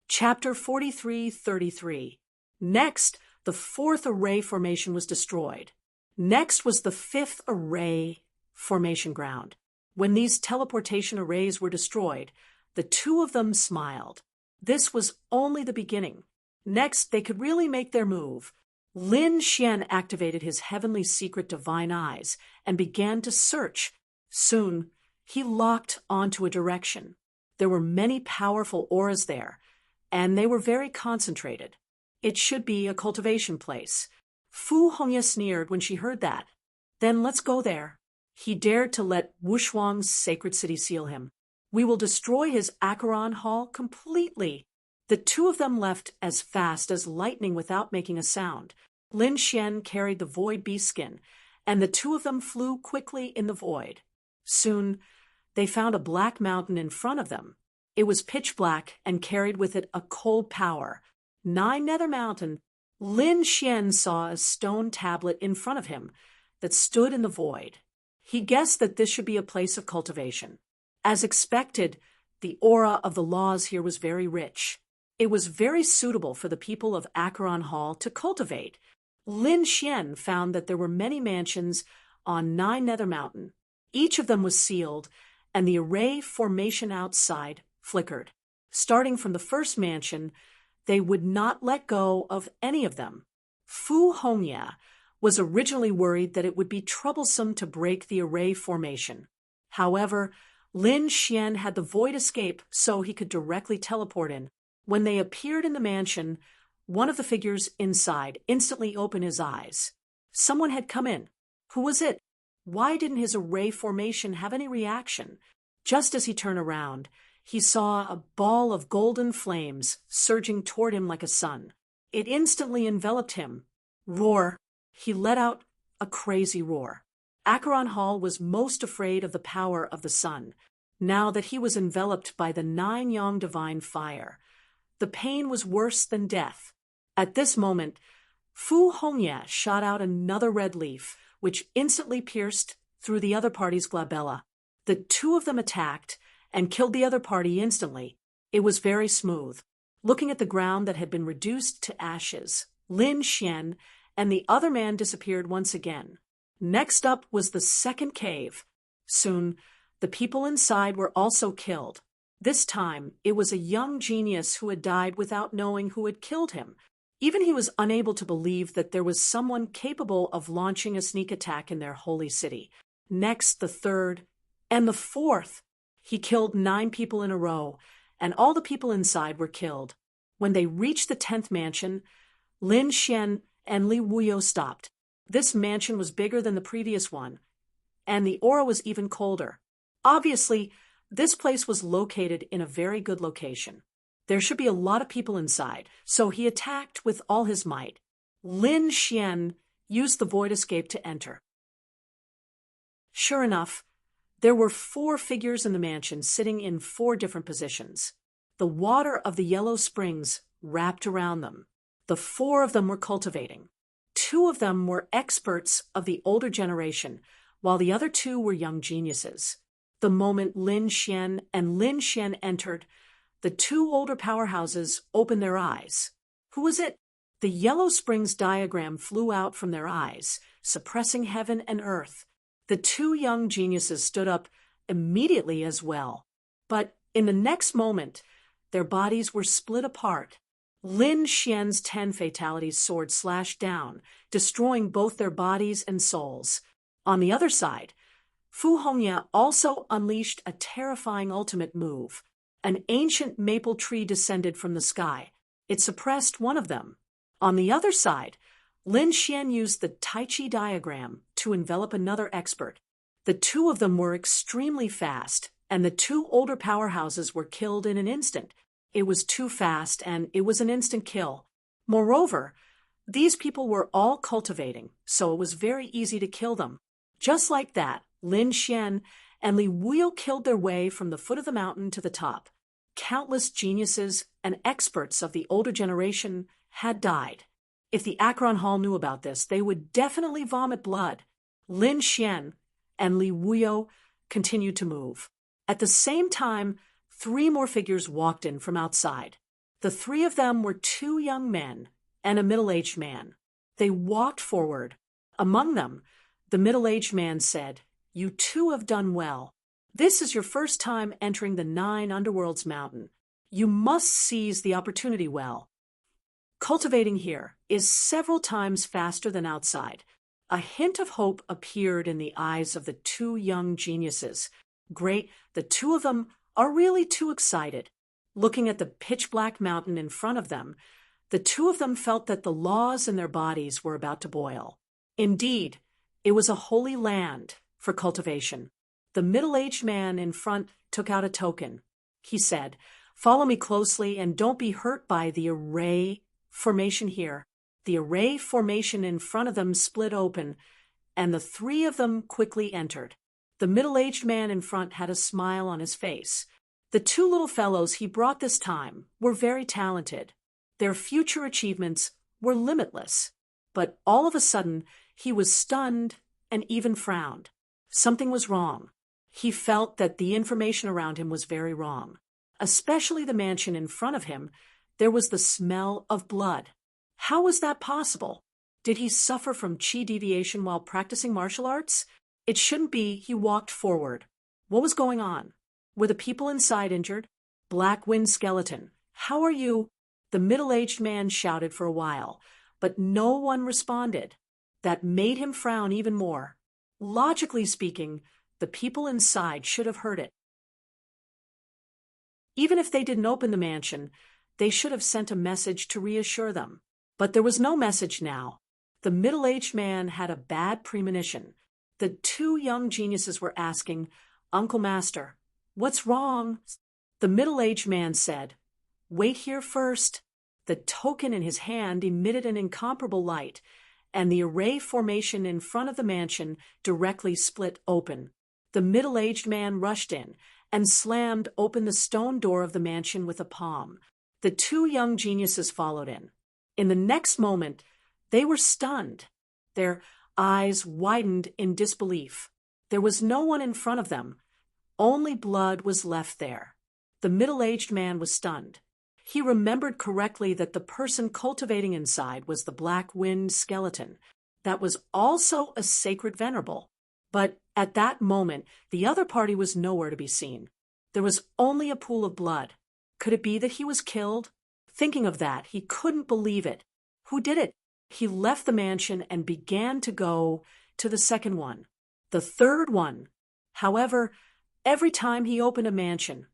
Chapter 43:33. Next, the fourth array formation was destroyed. Next was the fifth array formation ground. When these teleportation arrays were destroyed, the two of them smiled. This was only the beginning. Next, they could really make their move. Lin Xian activated his heavenly secret divine eyes and began to search. Soon, he locked onto a direction. There were many powerful auras there, and they were very concentrated. It should be a cultivation place. Fu Hongye sneered when she heard that. Then let's go there. He dared to let Wushuang's sacred city seal him. We will destroy his Acheron hall completely. The two of them left as fast as lightning without making a sound. Lin Xian carried the void beast skin, and the two of them flew quickly in the void. Soon, they found a black mountain in front of them. It was pitch black and carried with it a cold power. 9 Nether Mountain. Lin Xian saw a stone tablet in front of him that stood in the void. He guessed that this should be a place of cultivation. As expected, the aura of the laws here was very rich. It was very suitable for the people of Acheron Hall to cultivate. Lin Xian found that there were many mansions on 9 Nether Mountain. Each of them was sealed, and the array formation outside flickered. Starting from the first mansion, they would not let go of any of them. Fu Hongye was originally worried that it would be troublesome to break the array formation. However, Lin Xian had the void escape so he could directly teleport in. When they appeared in the mansion, one of the figures inside instantly opened his eyes. Someone had come in. Who was it? Why didn't his array formation have any reaction? Just as he turned around, he saw a ball of golden flames surging toward him like a sun. It instantly enveloped him. Roar! He let out a crazy roar. Acheron Hall was most afraid of the power of the sun, now that he was enveloped by the 9 Yang divine fire. The pain was worse than death. At this moment, Fu Hongye shot out another red leaf, which instantly pierced through the other party's glabella. The two of them attacked and killed the other party instantly. It was very smooth. Looking at the ground that had been reduced to ashes, Lin Xian and the other man disappeared once again. Next up was the second cave. Soon, the people inside were also killed. This time, it was a young genius who had died without knowing who had killed him. Even he was unable to believe that there was someone capable of launching a sneak attack in their holy city. Next, the third, and the fourth. He killed 9 people in a row, and all the people inside were killed. When they reached the 10th mansion, Lin Xian and Li Wuyo stopped. This mansion was bigger than the previous one, and the aura was even colder. Obviously, this place was located in a very good location. There should be a lot of people inside, so he attacked with all his might. Lin Xian used the void escape to enter. Sure enough, there were 4 figures in the mansion sitting in 4 different positions. The water of the yellow springs wrapped around them. The 4 of them were cultivating. 2 of them were experts of the older generation, while the other 2 were young geniuses. The moment Lin Xian and Lin Xian entered, the 2 older powerhouses opened their eyes. Who was it? The yellow springs diagram flew out from their eyes, suppressing heaven and earth. The 2 young geniuses stood up immediately as well. But in the next moment, their bodies were split apart. Lin Xian's 10 fatalities sword slashed down, destroying both their bodies and souls. On the other side, Fu Hongya also unleashed a terrifying ultimate move. An ancient maple tree descended from the sky. It suppressed one of them. On the other side, Lin Xian used the Tai Chi diagram to envelop another expert. The two of them were extremely fast, and the two older powerhouses were killed in an instant. It was too fast, and it was an instant kill. Moreover, these people were all cultivating, so it was very easy to kill them. Just like that, Lin Xian and Li Wuyo killed their way from the foot of the mountain to the top. Countless geniuses and experts of the older generation had died. If the Akron Hall knew about this, they would definitely vomit blood. Lin Xian and Li Wuyo continued to move. At the same time, 3 more figures walked in from outside. The 3 of them were 2 young men and a middle-aged man. They walked forward. Among them, the middle-aged man said, "You 2 have done well. This is your first time entering the 9 Underworlds mountain. You must seize the opportunity well. Cultivating here is several times faster than outside." A hint of hope appeared in the eyes of the 2 young geniuses. Great, the 2 of them are really too excited. Looking at the pitch-black mountain in front of them, the 2 of them felt that the laws in their bodies were about to boil. Indeed, it was a holy land for cultivation. The middle-aged man in front took out a token. He said, "Follow me closely and don't be hurt by the array formation here." The array formation in front of them split open, and the 3 of them quickly entered. The middle-aged man in front had a smile on his face. The 2 little fellows he brought this time were very talented. Their future achievements were limitless. But all of a sudden, he was stunned and even frowned. Something was wrong. He felt that the information around him was very wrong. Especially the mansion in front of him, there was the smell of blood. How was that possible? Did he suffer from chi deviation while practicing martial arts? It shouldn't be. He walked forward. What was going on? Were the people inside injured? Black Wind Skeleton, how are you? The middle-aged man shouted for a while, but no one responded. That made him frown even more. Logically speaking, the people inside should have heard it. Even if they didn't open the mansion, they should have sent a message to reassure them. But there was no message now. The middle-aged man had a bad premonition. The 2 young geniuses were asking, "Uncle Master, what's wrong?" The middle-aged man said, "Wait here first." The token in his hand emitted an incomparable light, and the array formation in front of the mansion directly split open. The middle-aged man rushed in and slammed open the stone door of the mansion with a palm. The 2 young geniuses followed in. In the next moment, they were stunned. Their eyes widened in disbelief. There was no one in front of them. Only blood was left there. The middle-aged man was stunned. He remembered correctly that the person cultivating inside was the Black Wind Skeleton. That was also a sacred venerable. But at that moment, the other party was nowhere to be seen. There was only a pool of blood. Could it be that he was killed? Thinking of that, he couldn't believe it. Who did it? He left the mansion and began to go to the second one, the third one. However, every time he opened a mansion,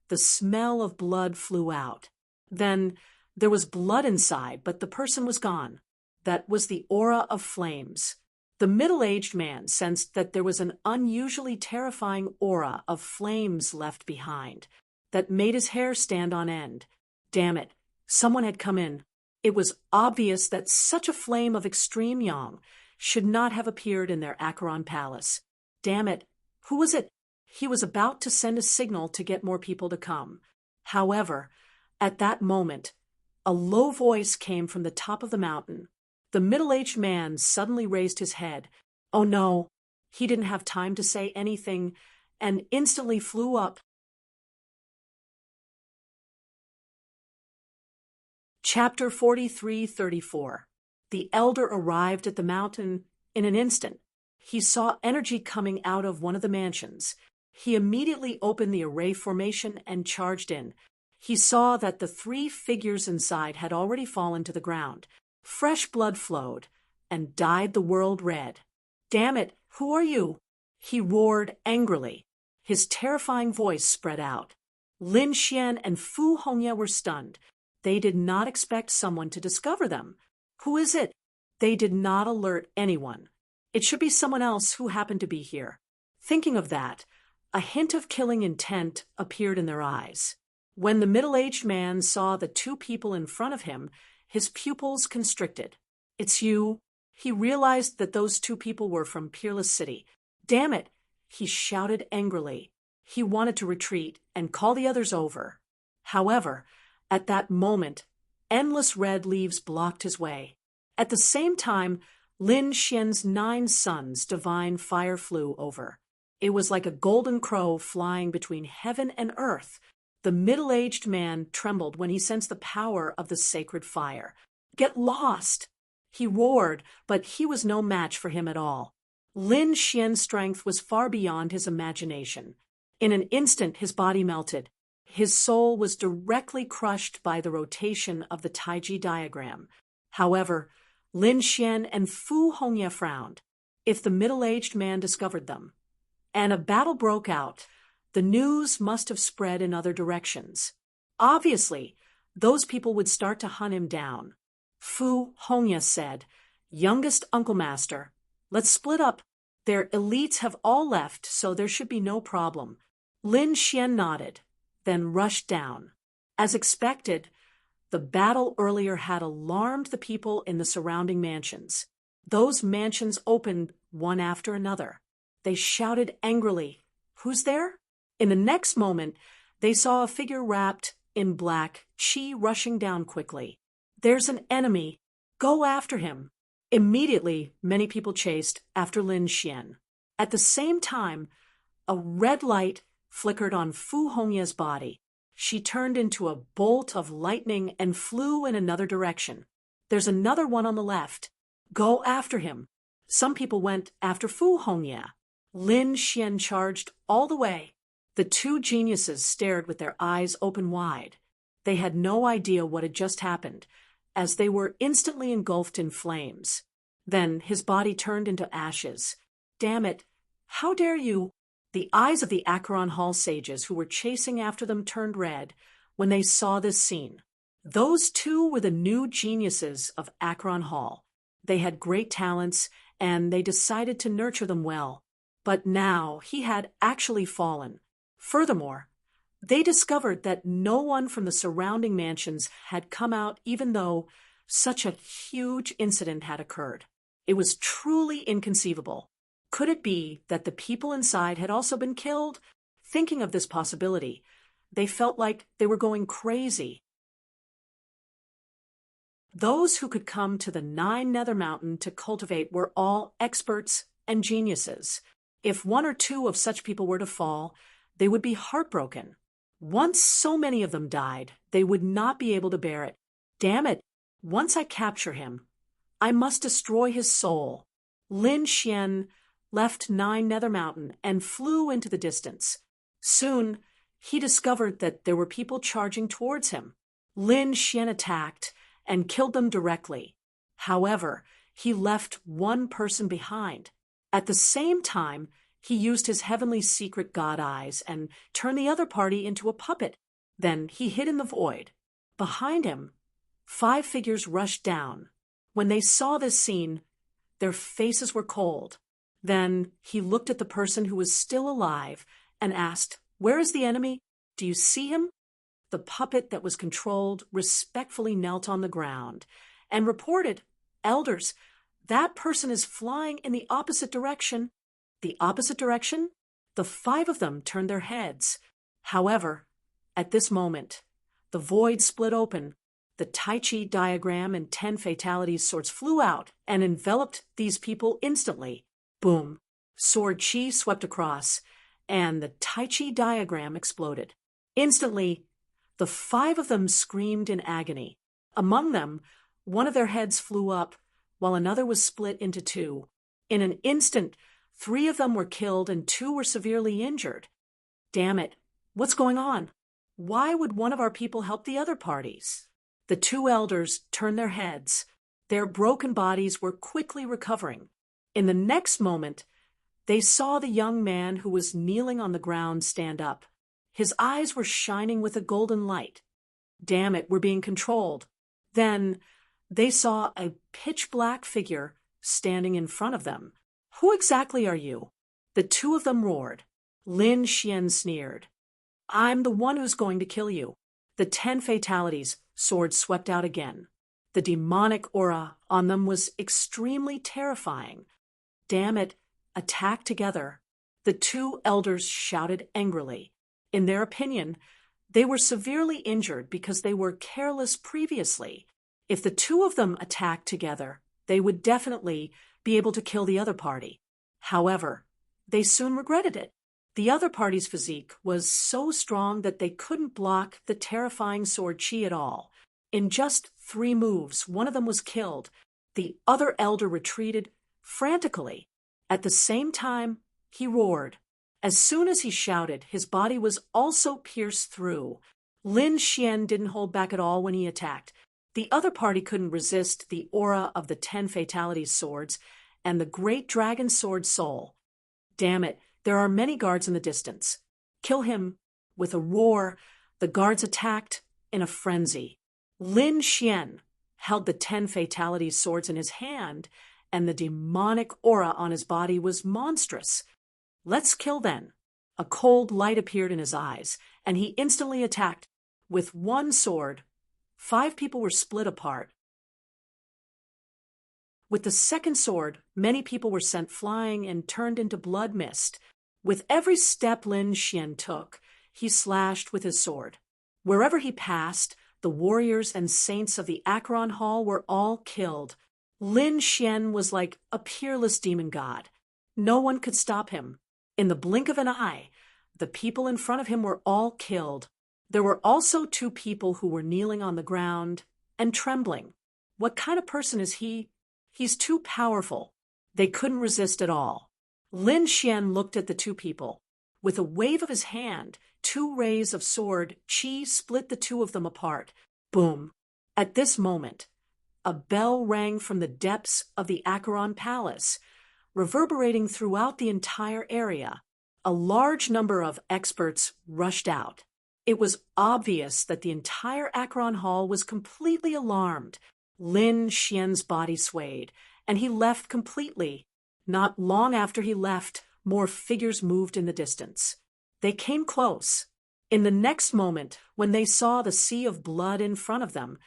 the smell of blood flew out. Then there was blood inside, but the person was gone. That was the aura of flames. The middle-aged man sensed that there was an unusually terrifying aura of flames left behind that made his hair stand on end. Damn it. Someone had come in. It was obvious that such a flame of extreme yang should not have appeared in their Acheron palace. Damn it. Who was it? He was about to send a signal to get more people to come. However, at that moment, a low voice came from the top of the mountain. The middle-aged man suddenly raised his head. Oh no! He didn't have time to say anything and instantly flew up. Chapter 43-34. The elder arrived at the mountain in an instant. He saw energy coming out of one of the mansions. He immediately opened the array formation and charged in. He saw that the 3 figures inside had already fallen to the ground. Fresh blood flowed and dyed the world red. Damn it, who are you? He roared angrily. His terrifying voice spread out. Lin Xian and Fu Hongye were stunned. They did not expect someone to discover them. Who is it? They did not alert anyone. It should be someone else who happened to be here. Thinking of that, a hint of killing intent appeared in their eyes. When the middle-aged man saw the two people in front of him, his pupils constricted. It's you. He realized that those two people were from Peerless City. Damn it! He shouted angrily. He wanted to retreat and call the others over. However, at that moment, endless red leaves blocked his way. At the same time, Lin Xian's 9 sons' divine fire flew over. It was like a golden crow flying between heaven and earth. The middle-aged man trembled when he sensed the power of the sacred fire. Get lost! He roared, but he was no match for him at all. Lin Xian's strength was far beyond his imagination. In an instant, his body melted. His soul was directly crushed by the rotation of the Taiji diagram. However, Lin Xian and Fu Hongye frowned. If the middle-aged man discovered them, and a battle broke out, the news must have spread in other directions. Obviously, those people would start to hunt him down. Fu Hongye said, "Youngest Uncle Master, let's split up. Their elites have all left, so there should be no problem." Lin Xian nodded, then rushed down. As expected, the battle earlier had alarmed the people in the surrounding mansions. Those mansions opened one after another. They shouted angrily, "Who's there?" In the next moment, they saw a figure wrapped in black, qi rushing down quickly. "There's an enemy. Go after him." Immediately, many people chased after Lin Xian. At the same time, a red light flickered on Fu Hongye's body. She turned into a bolt of lightning and flew in another direction. "There's another one on the left. Go after him." Some people went after Fu Hongye. Lin Xian charged all the way. The two geniuses stared with their eyes open wide. They had no idea what had just happened, as they were instantly engulfed in flames. Then his body turned into ashes. "Damn it! How dare you!" The eyes of the Acheron Hall sages who were chasing after them turned red when they saw this scene. Those two were the new geniuses of Acheron Hall. They had great talents, and they decided to nurture them well. But now he had actually fallen. Furthermore, they discovered that no one from the surrounding mansions had come out even though such a huge incident had occurred. It was truly inconceivable. Could it be that the people inside had also been killed? Thinking of this possibility, they felt like they were going crazy. Those who could come to the 9 Nether Mountain to cultivate were all experts and geniuses. If 1 or 2 of such people were to fall, they would be heartbroken. Once so many of them died, they would not be able to bear it. Damn it! Once I capture him, I must destroy his soul. Lin Xian left 9 Nether Mountain and flew into the distance. Soon, he discovered that there were people charging towards him. Lin Xian attacked and killed them directly. However, he left 1 person behind. At the same time, he used his heavenly secret god eyes and turned the other party into a puppet. Then he hid in the void. Behind him, 5 figures rushed down. When they saw this scene, their faces were cold. Then he looked at the person who was still alive and asked, "Where is the enemy? Do you see him?" The puppet that was controlled respectfully knelt on the ground and reported, "Elders, that person is flying in the opposite direction." The opposite direction? The 5 of them turned their heads. However, at this moment, the void split open. The Tai Chi diagram and 10 fatalities swords flew out and enveloped these people instantly. Boom! Sword Chi swept across, and the Tai Chi diagram exploded. Instantly, the 5 of them screamed in agony. Among them, one of their heads flew up, while another was split into 2. In an instant, 3 of them were killed and 2 were severely injured. Damn it! What's going on? Why would one of our people help the other parties? The 2 elders turned their heads. Their broken bodies were quickly recovering. In the next moment, They saw the young man who was kneeling on the ground stand up. His eyes were shining with a golden light. Damn it, we're being controlled. Then they saw a pitch-black figure standing in front of them. Who exactly are you? The two of them roared. Lin Xian sneered. I'm the one who's going to kill you. The 10 fatalities, swords swept out again. The demonic aura on them was extremely terrifying. Damn it, attack together. The two elders shouted angrily. In their opinion, they were severely injured because they were careless previously. If the two of them attacked together, they would definitely be able to kill the other party. However, they soon regretted it. The other party's physique was so strong that they couldn't block the terrifying sword chi at all. In just 3 moves, one of them was killed. The other elder retreated frantically. At the same time, he roared. As soon as he shouted, his body was also pierced through. Lin Xian didn't hold back at all when he attacked. The other party couldn't resist the aura of the 10 fatalities swords and the great dragon sword soul. Damn it, there are many guards in the distance. Kill him. With a roar, the guards attacked in a frenzy. Lin Xian held the 10 fatalities swords in his hand, and the demonic aura on his body was monstrous. Let's kill then. A cold light appeared in his eyes, and he instantly attacked. With one sword, 5 people were split apart. With the second sword, many people were sent flying and turned into blood mist. With every step Lin Xian took, he slashed with his sword. Wherever he passed, the warriors and saints of the Acheron Hall were all killed. Lin Xian was like a peerless demon god. No one could stop him. In the blink of an eye, the people in front of him were all killed. There were also 2 people who were kneeling on the ground and trembling. What kind of person is he? He's too powerful. They couldn't resist at all. Lin Xian looked at the 2 people. With a wave of his hand, 2 rays of sword chi split the 2 of them apart. Boom. At this moment, a bell rang from the depths of the Acheron Palace, reverberating throughout the entire area. A large number of experts rushed out. It was obvious that the entire Acheron Hall was completely alarmed. Lin Xian's body swayed, and he left completely. Not long after he left, more figures moved in the distance. They came close. In the next moment, when they saw the sea of blood in front of them,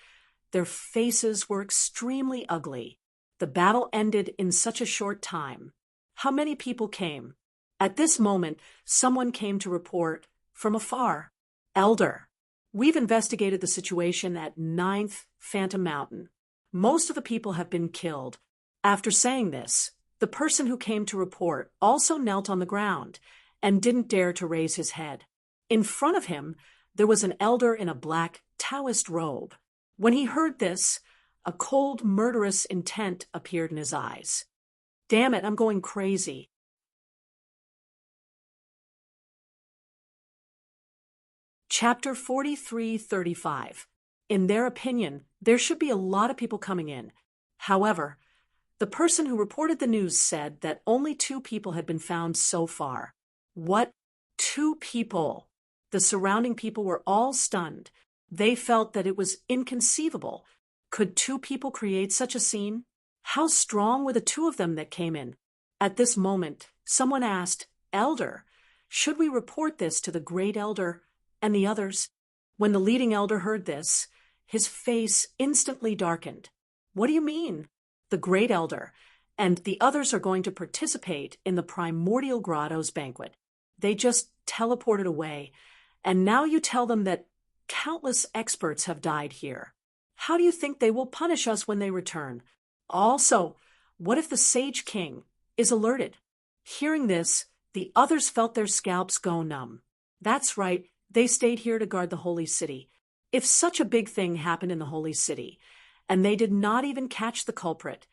their faces were extremely ugly. The battle ended in such a short time. How many people came? At this moment, someone came to report from afar. Elder, we've investigated the situation at 9th Phantom Mountain. Most of the people have been killed. After saying this, the person who came to report also knelt on the ground and didn't dare to raise his head. In front of him, there was an elder in a black Taoist robe. When he heard this, a cold, murderous intent appeared in his eyes. Damn it, I'm going crazy. Chapter 43:35. In their opinion, there should be a lot of people coming in. However, the person who reported the news said that only 2 people had been found so far. What? 2 people? The surrounding people were all stunned. They felt that it was inconceivable. Could 2 people create such a scene? How strong were the 2 of them that came in? At this moment, someone asked, Elder, should we report this to the great elder and the others? When the leading elder heard this, his face instantly darkened. What do you mean? The great elder and the others are going to participate in the Primordial Grotto's banquet. They just teleported away, and now you tell them that countless experts have died here. How do you think they will punish us when they return? Also, what if the Sage King is alerted? Hearing this, the others felt their scalps go numb. That's right, they stayed here to guard the holy city. If such a big thing happened in the holy city, and they did not even catch the culprit,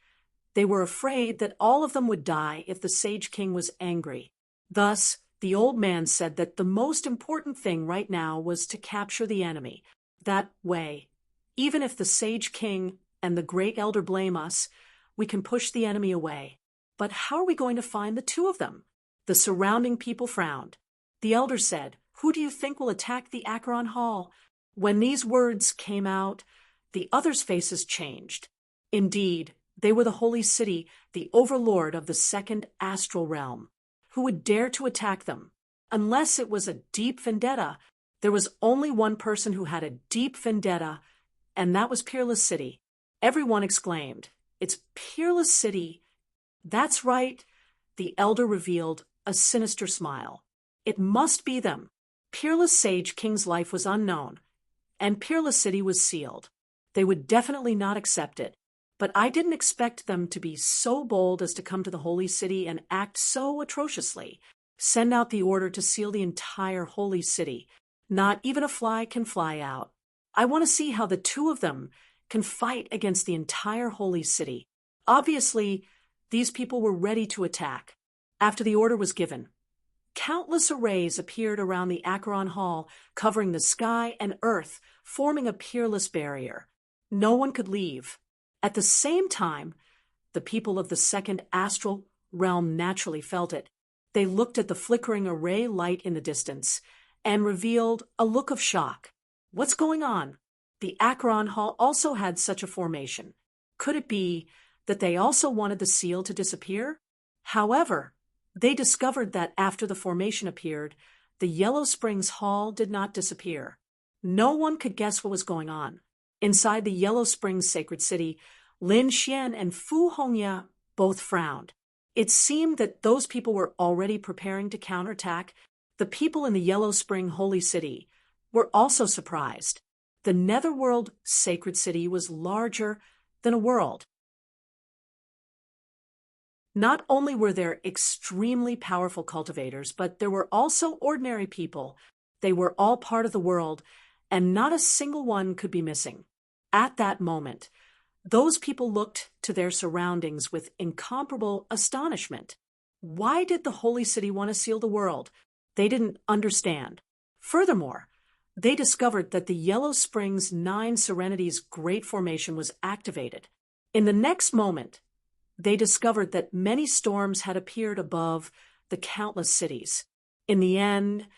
they were afraid that all of them would die if the Sage King was angry. Thus, the old man said that the most important thing right now was to capture the enemy. That way, even if the Sage King and the Great Elder blame us, we can push the enemy away. But how are we going to find the 2 of them? The surrounding people frowned. The elder said, "Who do you think will attack the Acheron Hall?" When these words came out, the others' faces changed. Indeed, they were the holy city, the overlord of the second astral realm. Who would dare to attack them? Unless it was a deep vendetta, there was only one person who had a deep vendetta, and that was Peerless City. Everyone exclaimed, "It's Peerless City." "That's right," the elder revealed, a sinister smile. "It must be them." Peerless Sage King's life was unknown, and Peerless City was sealed. They would definitely not accept it. But I didn't expect them to be so bold as to come to the Holy City and act so atrociously. Send out the order to seal the entire Holy City. Not even a fly can fly out. I want to see how the two of them can fight against the entire Holy City. Obviously, these people were ready to attack. After the order was given, countless arrays appeared around the Acheron Hall, covering the sky and earth, forming a peerless barrier. No one could leave. At the same time, the people of the second astral realm naturally felt it. They looked at the flickering array light in the distance and revealed a look of shock. What's going on? The Acheron Hall also had such a formation. Could it be that they also wanted the seal to disappear? However, they discovered that after the formation appeared, the Yellow Springs Hall did not disappear. No one could guess what was going on. Inside the Yellow Springs sacred city, Lin Xian and Fu Hongya both frowned. It seemed that those people were already preparing to counterattack. The people in the Yellow Spring Holy City were also surprised. The Netherworld sacred city was larger than a world. Not only were there extremely powerful cultivators, but there were also ordinary people. They were all part of the world, and not a single one could be missing. At that moment, those people looked to their surroundings with incomparable astonishment. Why did the Holy City want to seal the world? They didn't understand. Furthermore, they discovered that the Yellow Springs 9 Serenities Great Formation was activated. In the next moment, they discovered that many storms had appeared above the countless cities. In the end,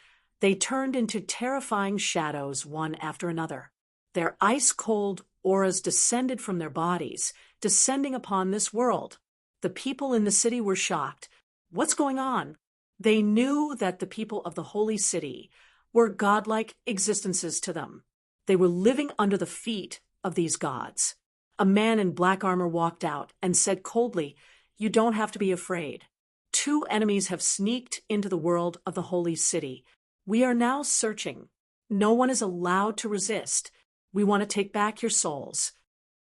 they turned into terrifying shadows one after another. Their ice-cold auras descended from their bodies, descending upon this world. The people in the city were shocked. What's going on? They knew that the people of the Holy City were godlike existences to them. They were living under the feet of these gods. A man in black armor walked out and said coldly, "You don't have to be afraid. 2 enemies have sneaked into the world of the Holy City. We are now searching. No one is allowed to resist. We want to take back your souls."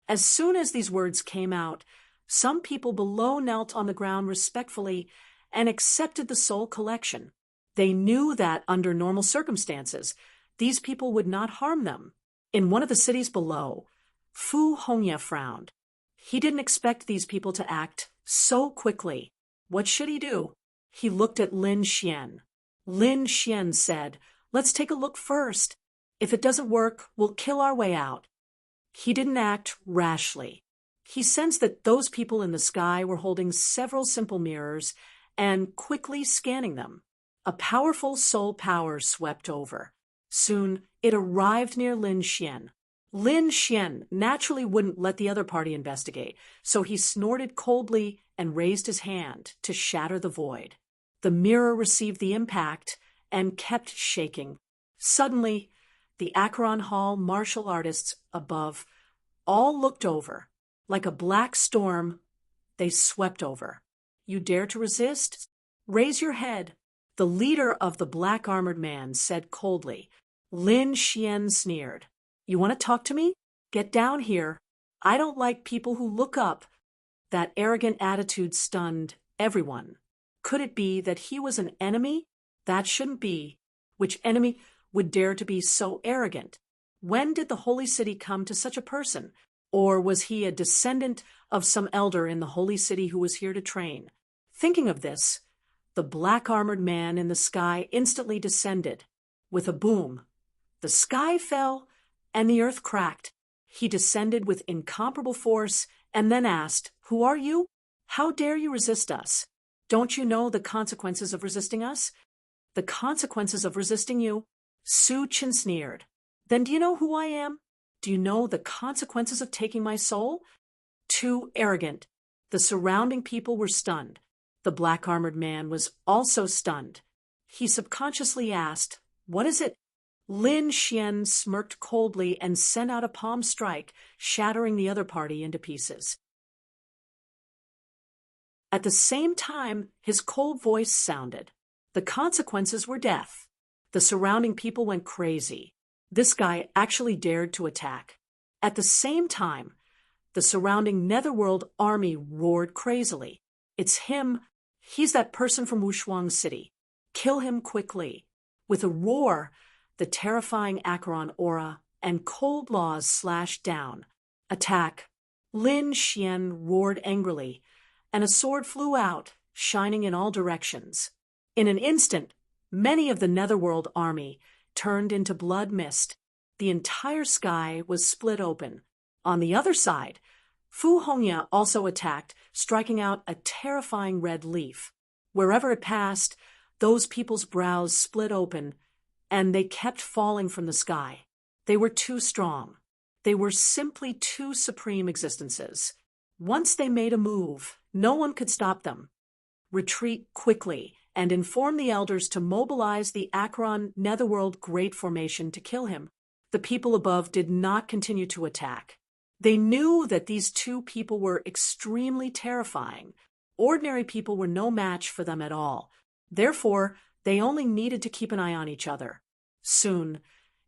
As soon as these words came out, some people below knelt on the ground respectfully and accepted the soul collection. They knew that under normal circumstances, these people would not harm them. In one of the cities below, Fu Hongya frowned. He didn't expect these people to act so quickly. What should he do? He looked at Lin Xian. Lin Xian said, "Let's take a look first. If it doesn't work, we'll kill our way out." He didn't act rashly. He sensed that those people in the sky were holding several simple mirrors and quickly scanning them. A powerful soul power swept over. Soon, it arrived near Lin Xian. Lin Xian naturally wouldn't let the other party investigate, so he snorted coldly and raised his hand to shatter the void. The mirror received the impact and kept shaking. Suddenly, the Acheron Hall martial artists above all looked over. Like a black storm, they swept over. "You dare to resist? Raise your head." The leader of the black-armored man said coldly. Lin Xian sneered. "You want to talk to me? Get down here. I don't like people who look up." That arrogant attitude stunned everyone. Could it be that he was an enemy? That shouldn't be. Which enemy would dare to be so arrogant? When did the Holy City come to such a person? Or was he a descendant of some elder in the Holy City who was here to train? Thinking of this, the black-armored man in the sky instantly descended. With a boom, the sky fell and the earth cracked. He descended with incomparable force and then asked, "Who are you? How dare you resist us?" Don't you know the consequences of resisting us? The consequences of resisting you? Su Chen sneered. Then do you know who I am? Do you know the consequences of taking my soul? Too arrogant. The surrounding people were stunned. The black-armored man was also stunned. He subconsciously asked, "What is it?" Lin Xian smirked coldly and sent out a palm strike, shattering the other party into pieces. At the same time, his cold voice sounded. The consequences were death. The surrounding people went crazy. This guy actually dared to attack. At the same time, the surrounding Netherworld army roared crazily. "It's him. He's that person from Wushuang City. Kill him quickly." With a roar, the terrifying Acheron aura and cold laws slashed down. "Attack!" Lin Xian roared angrily, and a sword flew out, shining in all directions. In an instant, many of the Netherworld army turned into blood mist. The entire sky was split open. On the other side, Fu Hongya also attacked, striking out a terrifying red leaf. Wherever it passed, those people's brows split open, and they kept falling from the sky. They were too strong. They were simply two supreme existences. Once they made a move, no one could stop them. Retreat quickly and inform the elders to mobilize the Acheron Netherworld Great Formation to kill him. The people above did not continue to attack. They knew that these two people were extremely terrifying. Ordinary people were no match for them at all. Therefore, they only needed to keep an eye on each other. Soon,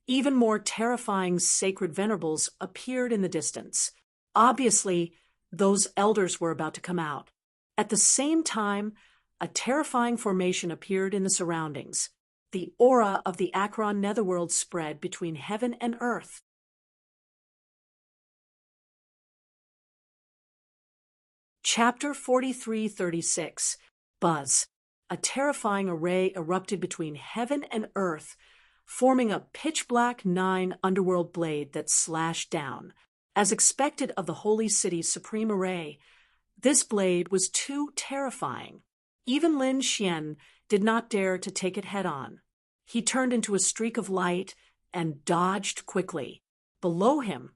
even more terrifying sacred venerables appeared in the distance. Obviously, those elders were about to come out. At the same time, a terrifying formation appeared in the surroundings. The aura of the Acheron Netherworld spread between heaven and earth. Chapter 43-36. Buzz. A terrifying array erupted between heaven and earth, forming a pitch-black 9 underworld blade that slashed down. As expected of the Holy City's supreme array, this blade was too terrifying. Even Lin Xian did not dare to take it head-on. He turned into a streak of light and dodged quickly. Below him,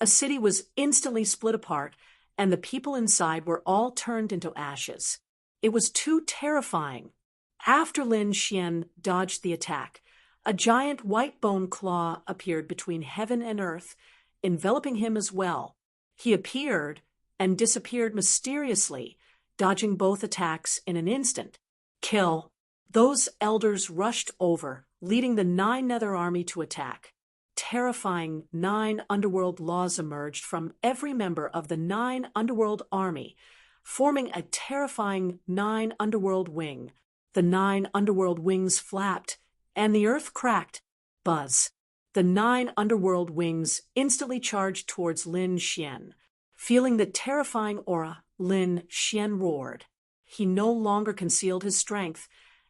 a city was instantly split apart, and the people inside were all turned into ashes. It was too terrifying. After Lin Xian dodged the attack, a giant white bone claw appeared between heaven and earth, enveloping him as well. He appeared and disappeared mysteriously, dodging both attacks in an instant. Kill. Those elders rushed over, leading the 9 Nether army to attack. Terrifying 9 underworld laws emerged from every member of the 9 underworld army, forming a terrifying 9 underworld wing. The 9 underworld wings flapped, and the earth cracked. Buzz. The 9 underworld wings instantly charged towards Lin Xian. Feeling the terrifying aura, Lin Xian roared. He no longer concealed his strength,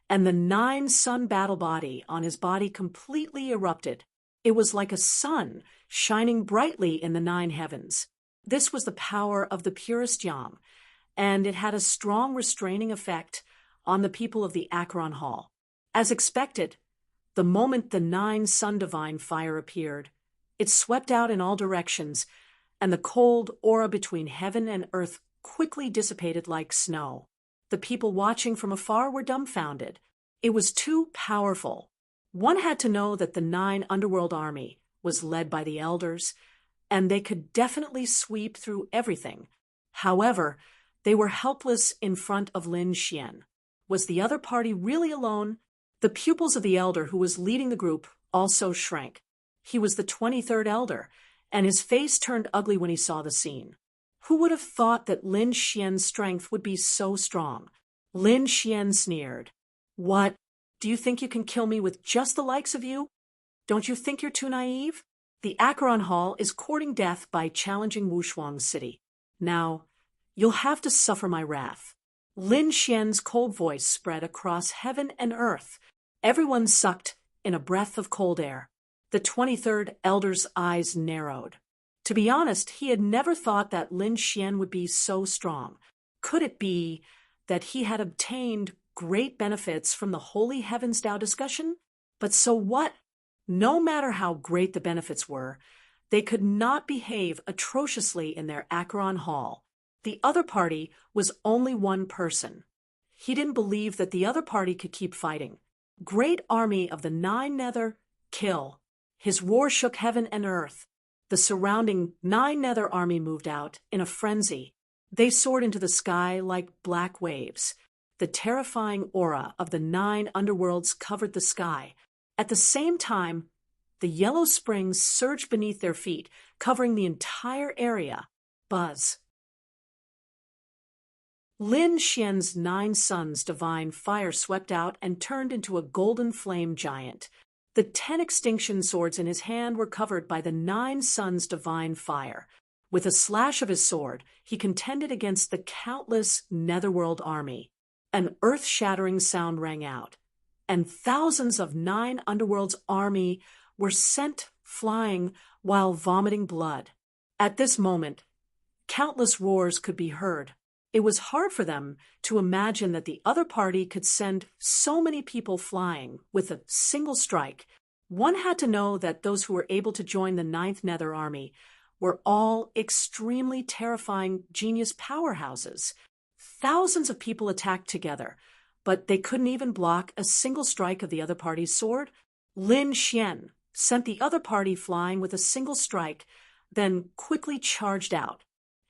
and the 9 sun battle body on his body completely erupted. It was like a sun shining brightly in the 9 heavens. This was the power of the purest Yang, and it had a strong restraining effect on the people of the Acheron Hall. As expected, the moment the 9 sun divine fire appeared, it swept out in all directions, and the cold aura between heaven and earth quickly dissipated like snow. The people watching from afar were dumbfounded. It was too powerful. One had to know that the 9 underworld army was led by the elders, and they could definitely sweep through everything. However, they were helpless in front of Lin Xian. Was the other party really alone? The pupils of the elder who was leading the group also shrank. He was the 23rd elder, and his face turned ugly when he saw the scene. Who would have thought that Lin Xian's strength would be so strong? Lin Xian sneered. "What? Do you think you can kill me with just the likes of you? Don't you think you're too naive? The Acheron Hall is courting death by challenging Wushuang City. Now, you'll have to suffer my wrath." Lin Xian's cold voice spread across heaven and earth. Everyone sucked in a breath of cold air. The 23rd elder's eyes narrowed. To be honest, he had never thought that Lin Xian would be so strong. Could it be that he had obtained great benefits from the Holy Heavens Tao discussion. But so what? No matter how great the benefits were, they could not behave atrociously in their Acheron Hall. The other party was only one person. He didn't believe that the other party could keep fighting. Great army of the Nine Nether, kill. His roar shook heaven and earth. The surrounding Nine Nether army moved out in a frenzy. They soared into the sky like black waves. The terrifying aura of the 9 underworlds covered the sky. At the same time, the yellow springs surged beneath their feet, covering the entire area. Buzz. Lin Xian's 9 sons' divine fire swept out and turned into a golden flame giant. The 10 extinction swords in his hand were covered by the 9 sons' divine fire. With a slash of his sword, he contended against the countless netherworld army. An earth-shattering sound rang out, and thousands of 9 underworld's army were sent flying while vomiting blood. At this moment, countless roars could be heard. It was hard for them to imagine that the other party could send so many people flying with a single strike. One had to know that those who were able to join the 9th Nether Army were all extremely terrifying genius powerhouses. Thousands of people attacked together, but they couldn't even block a single strike of the other party's sword. Lin Xian sent the other party flying with a single strike, then quickly charged out.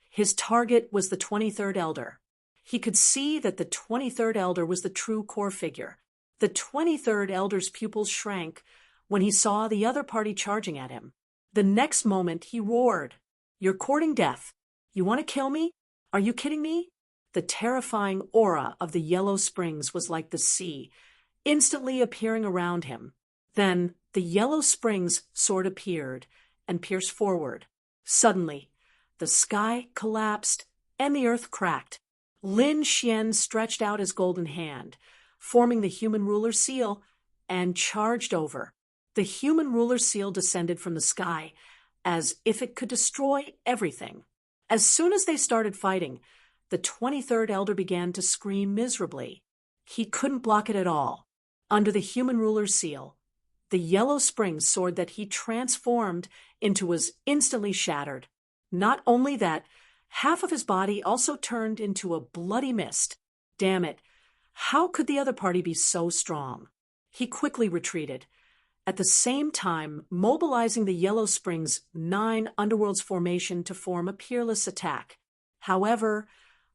His target was the 23rd Elder. He could see that the 23rd Elder was the true core figure. The 23rd Elder's pupils shrank when he saw the other party charging at him. The next moment, he roared, "You're courting death. You want to kill me? Are you kidding me?" The terrifying aura of the yellow springs was like the sea, instantly appearing around him. Then the yellow springs sword appeared and pierced forward. Suddenly, the sky collapsed and the earth cracked. Lin Xian stretched out his golden hand, forming the human ruler's seal, and charged over. The human ruler's seal descended from the sky as if it could destroy everything. As soon as they started fighting, the 23rd Elder began to scream miserably. He couldn't block it at all. Under the human ruler's seal, the yellow spring sword that he transformed into was instantly shattered. Not only that, half of his body also turned into a bloody mist. Damn it, how could the other party be so strong? He quickly retreated, at the same time mobilizing the Yellow Springs 9 Underworlds formation to form a peerless attack. However,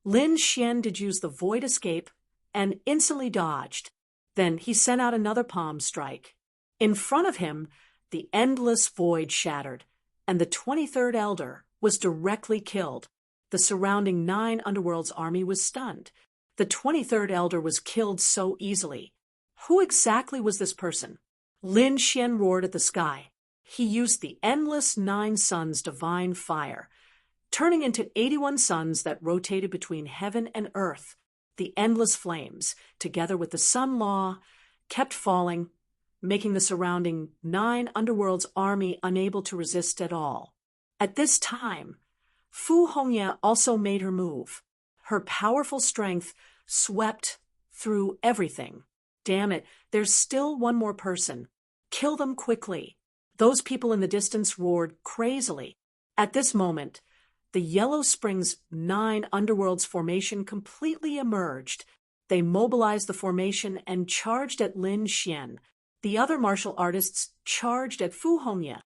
Lin Xian did use the Void Escape and instantly dodged. Then he sent out another palm strike. In front of him, the endless void shattered, and the 23rd Elder was directly killed. The surrounding 9 Underworlds army was stunned. The 23rd Elder was killed so easily. Who exactly was this person? Lin Xian roared at the sky. He used the endless 9 suns' divine fire, turning into 81 suns that rotated between heaven and earth. The endless flames, together with the sun law, kept falling, making the surrounding 9 Underworlds army unable to resist at all. At this time, Fu Hongya also made her move. Her powerful strength swept through everything. Damn it, there's still one more person. Kill them quickly. Those people in the distance roared crazily. At this moment, the Yellow Springs 9 Underworlds formation completely emerged. They mobilized the formation and charged at Lin Xian. The other martial artists charged at Fu Hongya.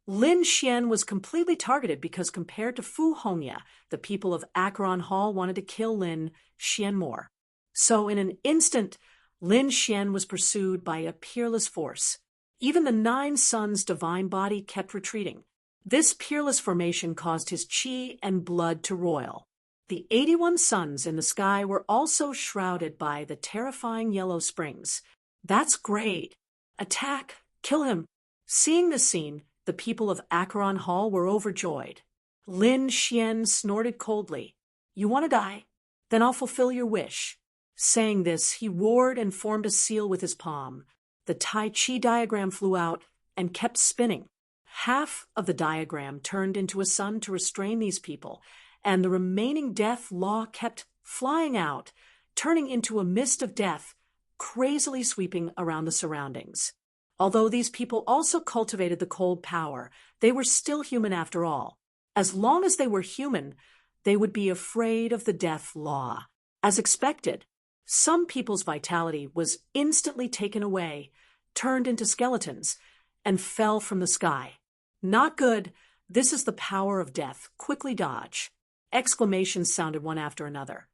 Lin Xian was completely targeted because compared to Fu Hongya, the people of Acheron Hall wanted to kill Lin Xian more. So in an instant, Lin Xian was pursued by a peerless force. Even the 9 suns' divine body kept retreating. This peerless formation caused his chi and blood to roil. The 81 suns in the sky were also shrouded by the terrifying yellow springs. That's great. Attack! Kill him! Seeing this scene, the people of Acheron Hall were overjoyed. Lin Xian snorted coldly. "You want to die? Then I'll fulfill your wish." Saying this, he roared and formed a seal with his palm. The Tai Chi diagram flew out and kept spinning. Half of the diagram turned into a sun to restrain these people, and the remaining death law kept flying out, turning into a mist of death, crazily sweeping around the surroundings. Although these people also cultivated the cold power, they were still human after all. As long as they were human, they would be afraid of the death law. As expected, some people's vitality was instantly taken away, turned into skeletons, and fell from the sky. Not good. This is the power of death. Quickly dodge. Exclamations sounded one after another.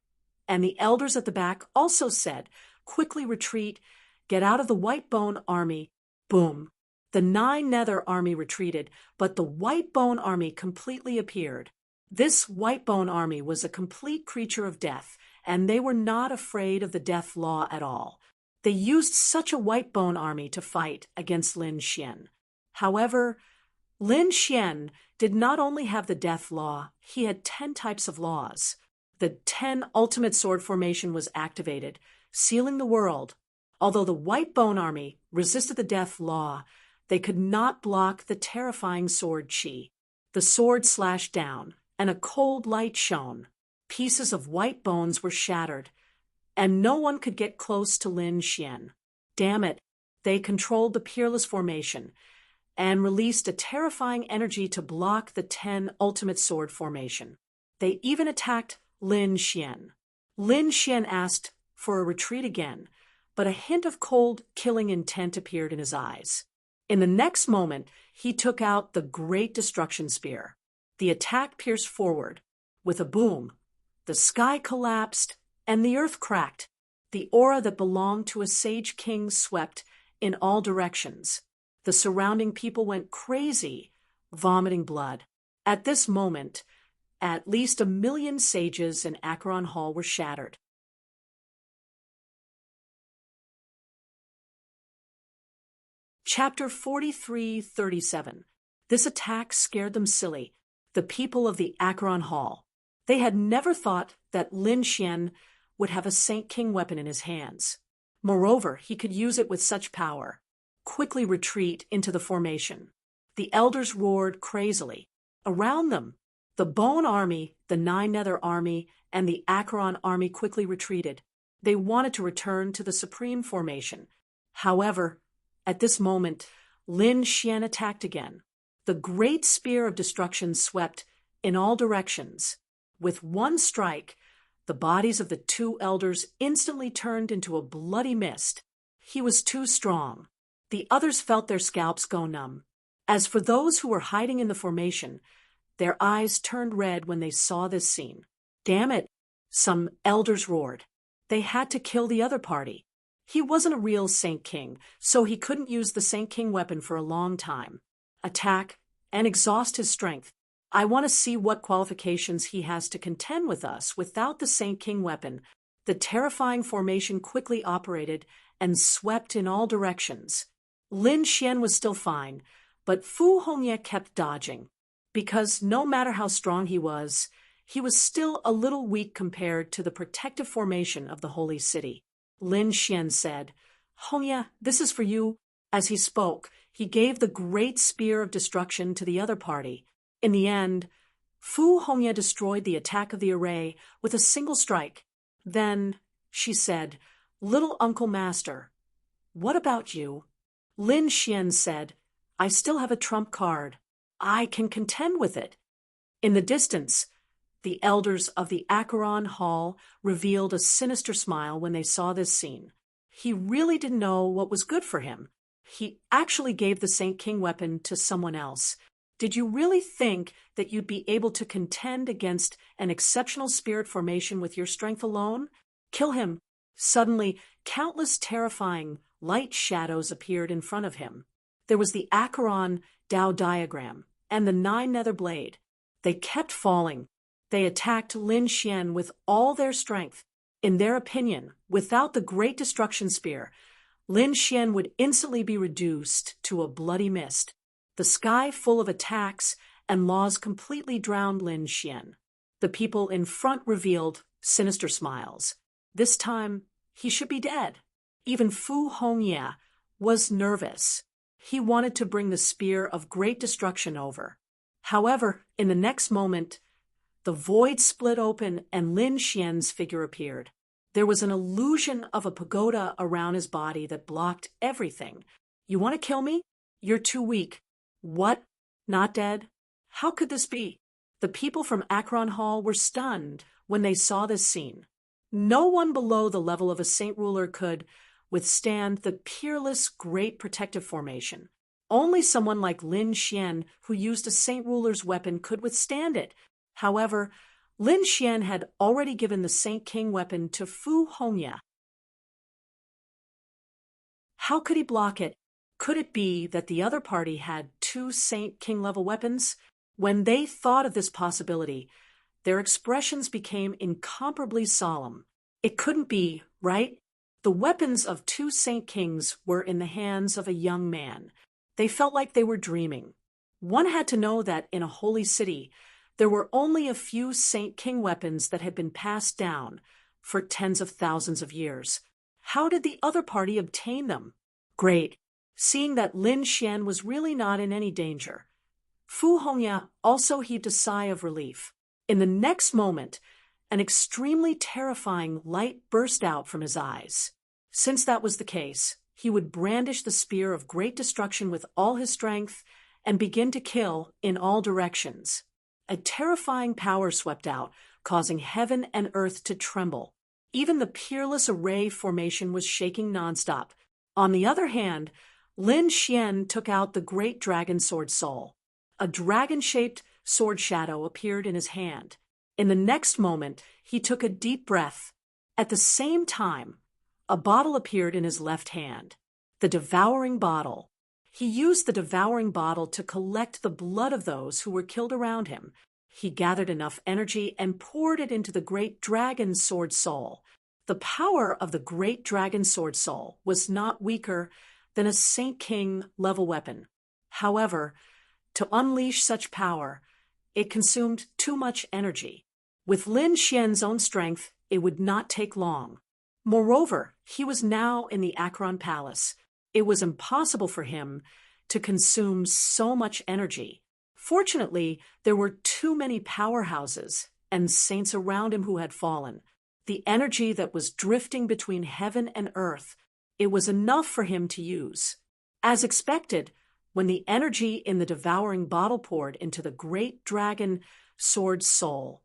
And the elders at the back also said, quickly retreat, get out of the White Bone Army. Boom. The 9 Nether Army retreated, but the White Bone Army completely appeared. This White Bone Army was a complete creature of death, and they were not afraid of the death law at all. They used such a White Bone Army to fight against Lin Xian. However, Lin Xian did not only have the death law, he had 10 types of laws. The 10 ultimate sword formation was activated, sealing the world. Although the White Bone Army resisted the death law, they could not block the terrifying sword chi. The sword slashed down, and a cold light shone. Pieces of white bones were shattered, and no one could get close to Lin Xian. Damn it, they controlled the Peerless Formation, and released a terrifying energy to block the 10 ultimate sword formation. They even attacked Lin Xian. Lin Xian asked for a retreat again, but a hint of cold, killing intent appeared in his eyes. In the next moment, he took out the Great Destruction Spear. The attack pierced forward. With a boom, the sky collapsed and the earth cracked. The aura that belonged to a sage king swept in all directions. The surrounding people went crazy, vomiting blood. At this moment, at least 1 million sages in Acheron Hall were shattered. Chapter 43:37. This attack scared them silly, the people of the Acheron Hall. They had never thought that Lin Xian would have a Saint King weapon in his hands. Moreover, he could use it with such power. Quickly retreat into the formation. The elders roared crazily. Around them, the Bone Army, the 9 Nether Army, and the Acheron Army quickly retreated. They wanted to return to the Supreme Formation. However, at this moment, Lin Xian attacked again. The Great Spear of Destruction swept in all directions. With one strike, the bodies of the 2 elders instantly turned into a bloody mist. He was too strong. The others felt their scalps go numb. As for those who were hiding in the formation, their eyes turned red when they saw this scene. Damn it, some elders roared. They had to kill the other party. He wasn't a real Saint King, so he couldn't use the Saint King weapon for a long time. Attack and exhaust his strength. I want to see what qualifications he has to contend with us without the Saint King weapon. The terrifying formation quickly operated and swept in all directions. Lin Xian was still fine, but Fu Hongye kept dodging. Because no matter how strong he was still a little weak compared to the protective formation of the holy city. Lin Xian said, Hongye, this is for you. As he spoke, he gave the Great Spear of Destruction to the other party. In the end, Fu Hongye destroyed the attack of the array with a single strike. Then, she said, Little Uncle Master, what about you? Lin Xian said, I still have a trump card. I can contend with it. In the distance, the elders of the Acheron Hall revealed a sinister smile when they saw this scene. He really didn't know what was good for him. He actually gave the Saint King weapon to someone else. Did you really think that you'd be able to contend against an exceptional spirit formation with your strength alone? Kill him. Suddenly, countless terrifying light shadows appeared in front of him. There was the Acheron Tao diagram and the 9 Nether Blade. They kept falling. They attacked Lin Xian with all their strength. In their opinion, without the Great Destruction Spear, Lin Xian would instantly be reduced to a bloody mist. The sky full of attacks and laws completely drowned Lin Xian. The people in front revealed sinister smiles. This time, he should be dead. Even Fu Hongye was nervous. He wanted to bring the Spear of Great Destruction over. However, in the next moment, The void split open and Lin Xian's figure appeared. There was an illusion of a pagoda around his body that blocked everything. You want to kill me? You're too weak. What? Not dead? How could this be? The people from Akron Hall were stunned when they saw this scene. No one below the level of a saint ruler could withstand the peerless great protective formation. Only someone like Lin Xian, who used a saint ruler's weapon, could withstand it. However, Lin Xian had already given the Saint King weapon to Fu Hongya. How could he block it? Could it be that the other party had two Saint King level weapons? When they thought of this possibility, their expressions became incomparably solemn. It couldn't be, right? The weapons of two Saint Kings were in the hands of a young man. They felt like they were dreaming. One had to know that in a holy city, there were only a few Saint King weapons that had been passed down for tens of thousands of years. How did the other party obtain them? Great. Seeing that Lin Xian was really not in any danger, Fu Hongya also heaved a sigh of relief. In the next moment, an extremely terrifying light burst out from his eyes. Since that was the case, he would brandish the spear of great destruction with all his strength and begin to kill in all directions. A terrifying power swept out, causing heaven and earth to tremble. Even the peerless array formation was shaking nonstop. On the other hand, Lin Xian took out the great dragon sword soul. A dragon-shaped sword shadow appeared in his hand. In the next moment, he took a deep breath. At the same time, a bottle appeared in his left hand. The devouring bottle. He used the devouring bottle to collect the blood of those who were killed around him. He gathered enough energy and poured it into the great dragon sword soul. The power of the great dragon sword soul was not weaker than a Saint King level weapon. However, to unleash such power, it consumed too much energy. With Lin Xian's own strength, it would not take long. Moreover, he was now in the Akron Palace. It was impossible for him to consume so much energy. Fortunately, there were too many powerhouses and saints around him who had fallen. The energy that was drifting between heaven and earth, it was enough for him to use. As expected, when the energy in the devouring bottle poured into the great dragon sword soul,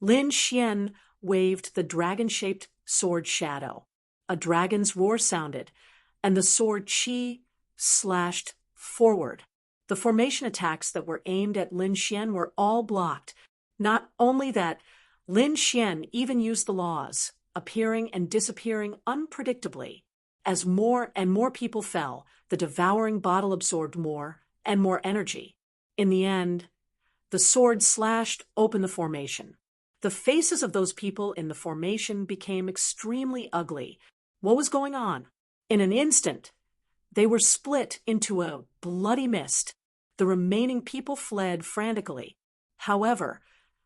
Lin Xian waved the dragon-shaped sword shadow. A dragon's roar sounded, and the sword Qi slashed forward. The formation attacks that were aimed at Lin Xian were all blocked. Not only that, Lin Xian even used the laws, appearing and disappearing unpredictably. As more and more people fell, the devouring bottle absorbed more and more energy. In the end, the sword slashed open the formation. The faces of those people in the formation became extremely ugly. What was going on? In an instant, they were split into a bloody mist. The remaining people fled frantically. However,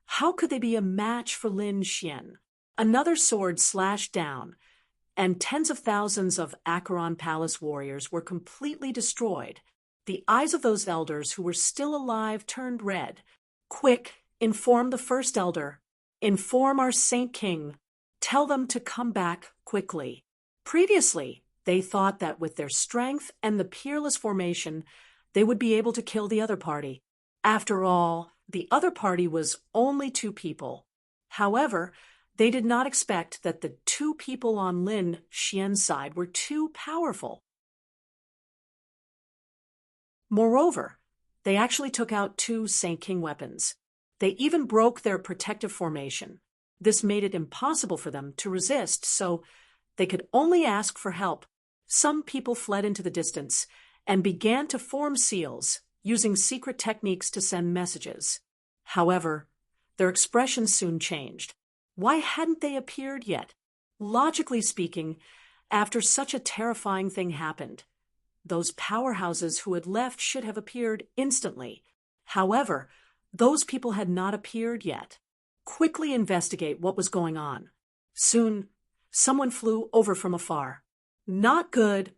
how could they be a match for Lin Xian? Another sword slashed down, and tens of thousands of Akron Palace warriors were completely destroyed. The eyes of those elders who were still alive turned red. Quick, inform the first elder. Inform our Saint King. Tell them to come back quickly. Previously, they thought that with their strength and the peerless formation, they would be able to kill the other party. After all, the other party was only two people. However, they did not expect that the two people on Lin Xian's side were too powerful. Moreover, they actually took out two Saint King weapons. They even broke their protective formation. This made it impossible for them to resist, so they could only ask for help. Some people fled into the distance and began to form seals, using secret techniques to send messages. However, their expressions soon changed. Why hadn't they appeared yet? Logically speaking, after such a terrifying thing happened, those powerhouses who had left should have appeared instantly. However, those people had not appeared yet. Quickly investigate what was going on. Soon, someone flew over from afar. Not good.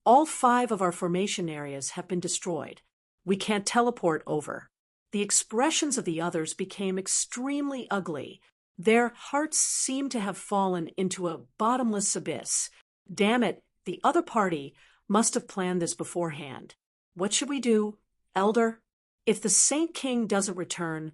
All 5 of our formation areas have been destroyed. We can't teleport over. the expressions of the others became extremely ugly. Their hearts seemed to have fallen into a bottomless abyss. Damn it, the other party must have planned this beforehand. What should we do, Elder? If the Saint King doesn't return,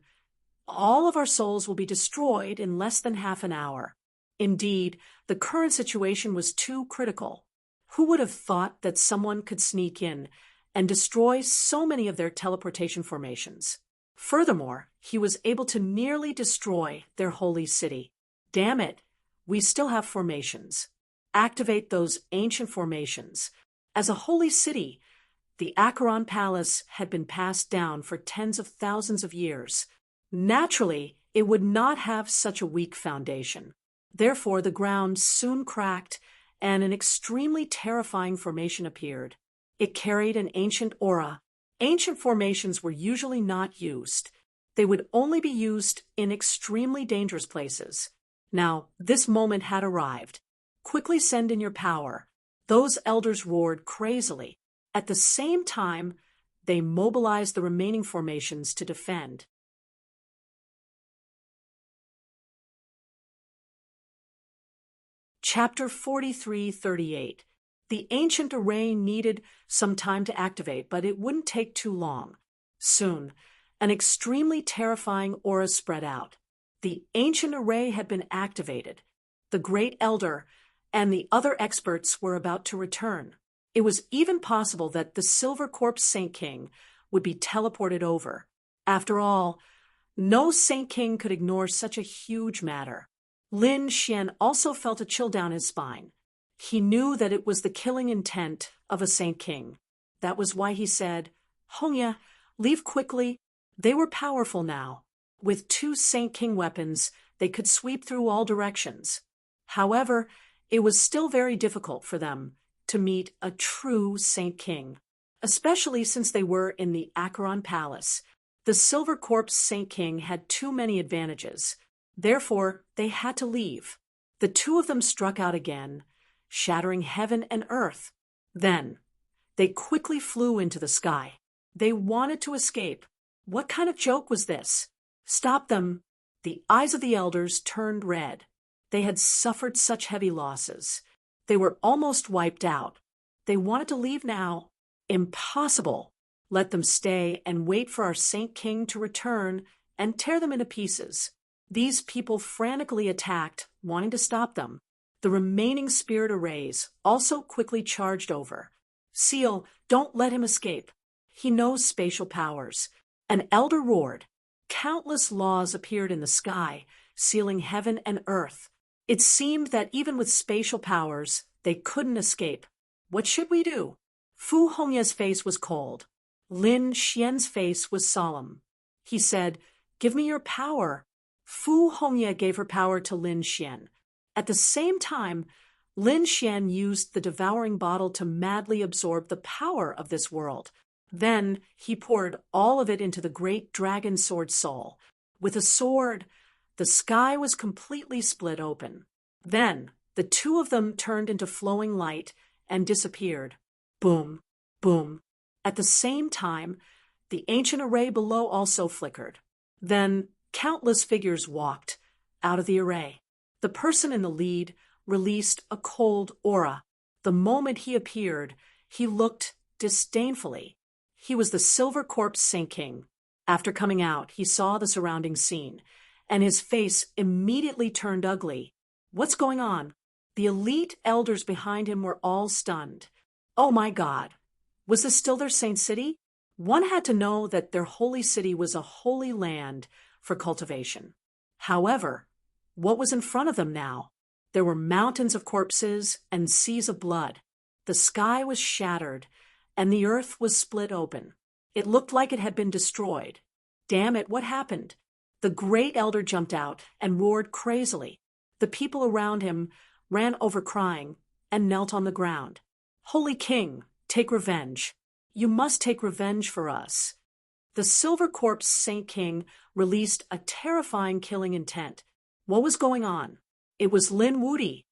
all of our souls will be destroyed in less than half an hour. Indeed, the current situation was too critical. Who would have thought that someone could sneak in and destroy so many of their teleportation formations? Furthermore, he was able to nearly destroy their holy city. Damn it, we still have formations. Activate those ancient formations. As a holy city, the Acheron Palace had been passed down for tens of thousands of years. Naturally, it would not have such a weak foundation. Therefore, the ground soon cracked, and an extremely terrifying formation appeared. It carried an ancient aura. Ancient formations were usually not used. They would only be used in extremely dangerous places. Now, this moment had arrived. Quickly send in your power. Those elders roared crazily. At the same time, they mobilized the remaining formations to defend. Chapter 43:38. The ancient array needed some time to activate, but it wouldn't take too long. Soon, an extremely terrifying aura spread out. The ancient array had been activated. The Great Elder and the other experts were about to return. It was even possible that the Silver Corpse Saint King would be teleported over. After all, no Saint King could ignore such a huge matter. Lin Xian also felt a chill down his spine. He knew that it was the killing intent of a Saint King. That was why he said, "Hongya, leave quickly." They were powerful now. With 2 Saint King weapons, they could sweep through all directions. However, it was still very difficult for them to meet a true Saint King, especially since they were in the Acheron Palace. The Silver Corpse Saint King had too many advantages. Therefore, they had to leave. The 2 of them struck out again, shattering heaven and earth. Then, they quickly flew into the sky. They wanted to escape. What kind of joke was this? Stop them. The eyes of the elders turned red. They had suffered such heavy losses. They were almost wiped out. They wanted to leave now. Impossible. Let them stay and wait for our Saint King to return and tear them into pieces. These people frantically attacked, wanting to stop them. The remaining spirit arrays also quickly charged over. Seal, don't let him escape. He knows spatial powers. An elder roared. Countless laws appeared in the sky, sealing heaven and earth. It seemed that even with spatial powers, they couldn't escape. What should we do? Fu Hongya's face was cold. Lin Xian's face was solemn. He said, "Give me your power." Fu Hongya gave her power to Lin Xian. At the same time, Lin Xian used the devouring bottle to madly absorb the power of this world. Then he poured all of it into the great dragon sword soul. With a sword, the sky was completely split open. Then the 2 of them turned into flowing light and disappeared. Boom, boom. At the same time, the ancient array below also flickered. Then countless figures walked out of the array. The person in the lead released a cold aura. The moment he appeared, he looked disdainfully. He was the Silver Corpse Saint King. After coming out, he saw the surrounding scene, and his face immediately turned ugly. What's going on? The elite elders behind him were all stunned. Oh my God! Was this still their saint city? One had to know that their holy city was a holy land for cultivation. However, what was in front of them now? There were mountains of corpses and seas of blood. The sky was shattered, and the earth was split open. It looked like it had been destroyed. Damn it, what happened? The great elder jumped out and roared crazily. The people around him ran over crying and knelt on the ground. Holy King, take revenge. You must take revenge for us. The Silver Corpse Saint King released a terrifying killing intent. What was going on? It was Lin Wudi.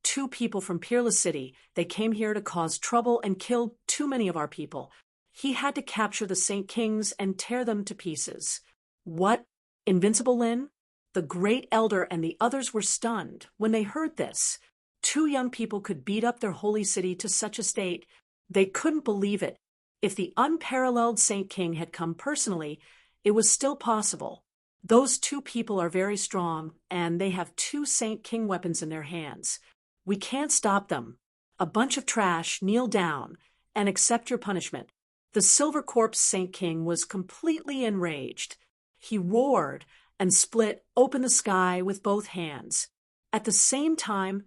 2 people from Peerless City. They came here to cause trouble and killed too many of our people. He had to capture the Saint Kings and tear them to pieces. What? Invincible Lin? The great elder and the others were stunned when they heard this. Two young people could beat up their holy city to such a state. They couldn't believe it. If the unparalleled Saint King had come personally, it was still possible. Those two people are very strong, and they have two Saint King weapons in their hands. We can't stop them. A bunch of trash, kneel down and accept your punishment. The Silver Corpse Saint King was completely enraged. He roared and split open the sky with both hands. At the same time,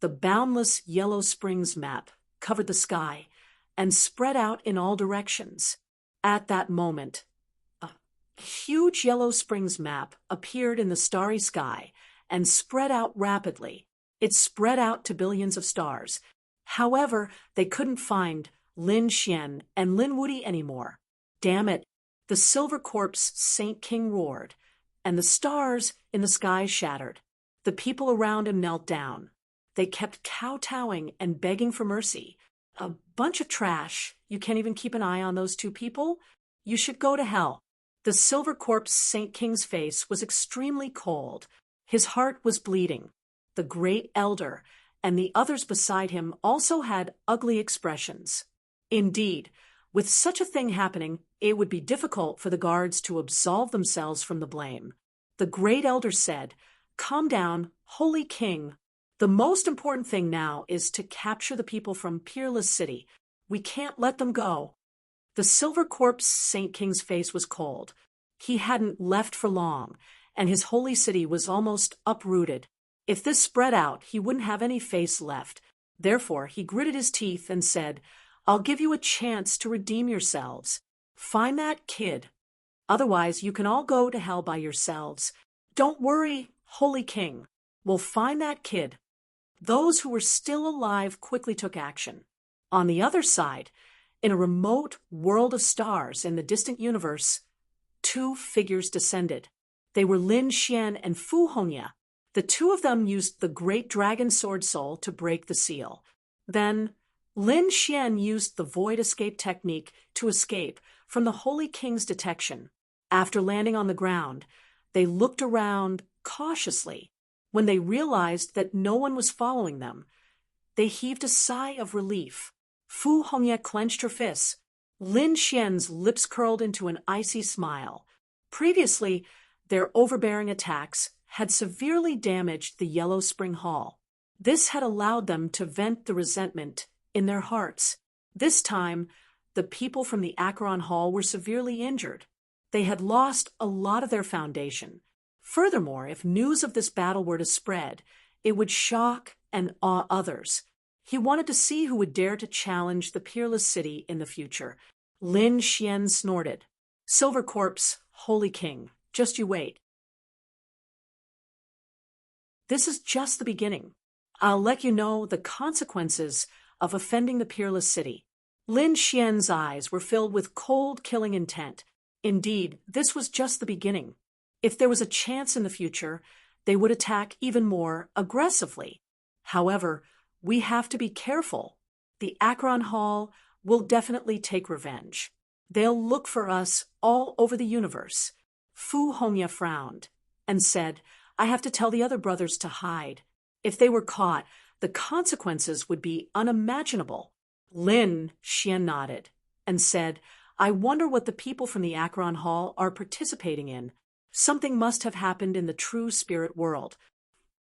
the boundless Yellow Springs map covered the sky and spread out in all directions. At that moment, a huge Yellow Springs map appeared in the starry sky and spread out rapidly. It spread out to billions of stars. However, they couldn't find Lin Xian and Lin Wudy anymore. Damn it! The Silver Corpse Saint King roared, and the stars in the sky shattered. The people around him knelt down. They kept kowtowing and begging for mercy. A bunch of trash. You can't even keep an eye on those two people? You should go to hell. The Silver Corpse Saint King's face was extremely cold. His heart was bleeding. The great elder and the others beside him also had ugly expressions. Indeed, with such a thing happening, it would be difficult for the guards to absolve themselves from the blame. The great elder said, "Calm down, Holy King. The most important thing now is to capture the people from Peerless City. We can't let them go." The Silver Corpse Saint King's face was cold. He hadn't left for long, and his holy city was almost uprooted. If this spread out, he wouldn't have any face left. Therefore, he gritted his teeth and said, "I'll give you a chance to redeem yourselves. Find that kid. Otherwise, you can all go to hell by yourselves. Don't worry, Holy King. We'll find that kid." Those who were still alive quickly took action. On the other side, in a remote world of stars in the distant universe, two figures descended. They were Lin Xian and Fu Hongya. The two of them used the great dragon sword soul to break the seal. Then, Lin Xian used the void escape technique to escape from the Holy King's detection. After landing on the ground, they looked around cautiously. When they realized that no one was following them, they heaved a sigh of relief. Fu Hongya clenched her fists. Lin Xian's lips curled into an icy smile. Previously, their overbearing attacks had severely damaged the Yellow Spring Hall. This had allowed them to vent the resentment in their hearts. This time, the people from the Acheron Hall were severely injured. They had lost a lot of their foundation. Furthermore, if news of this battle were to spread, it would shock and awe others. He wanted to see who would dare to challenge the Peerless City in the future. Lin Xian snorted. "Silver Corpse, Holy King, just you wait. This is just the beginning. I'll let you know the consequences of offending the Peerless City." Lin Xian's eyes were filled with cold, killing intent. Indeed, this was just the beginning. If there was a chance in the future, they would attack even more aggressively. However, we have to be careful. The Acheron Hall will definitely take revenge. They'll look for us all over the universe. Fu Hongya frowned and said, "I have to tell the other brothers to hide. If they were caught, the consequences would be unimaginable." Lin Xian nodded and said, "I wonder what the people from the Acheron Hall are participating in. Something must have happened in the true spirit world.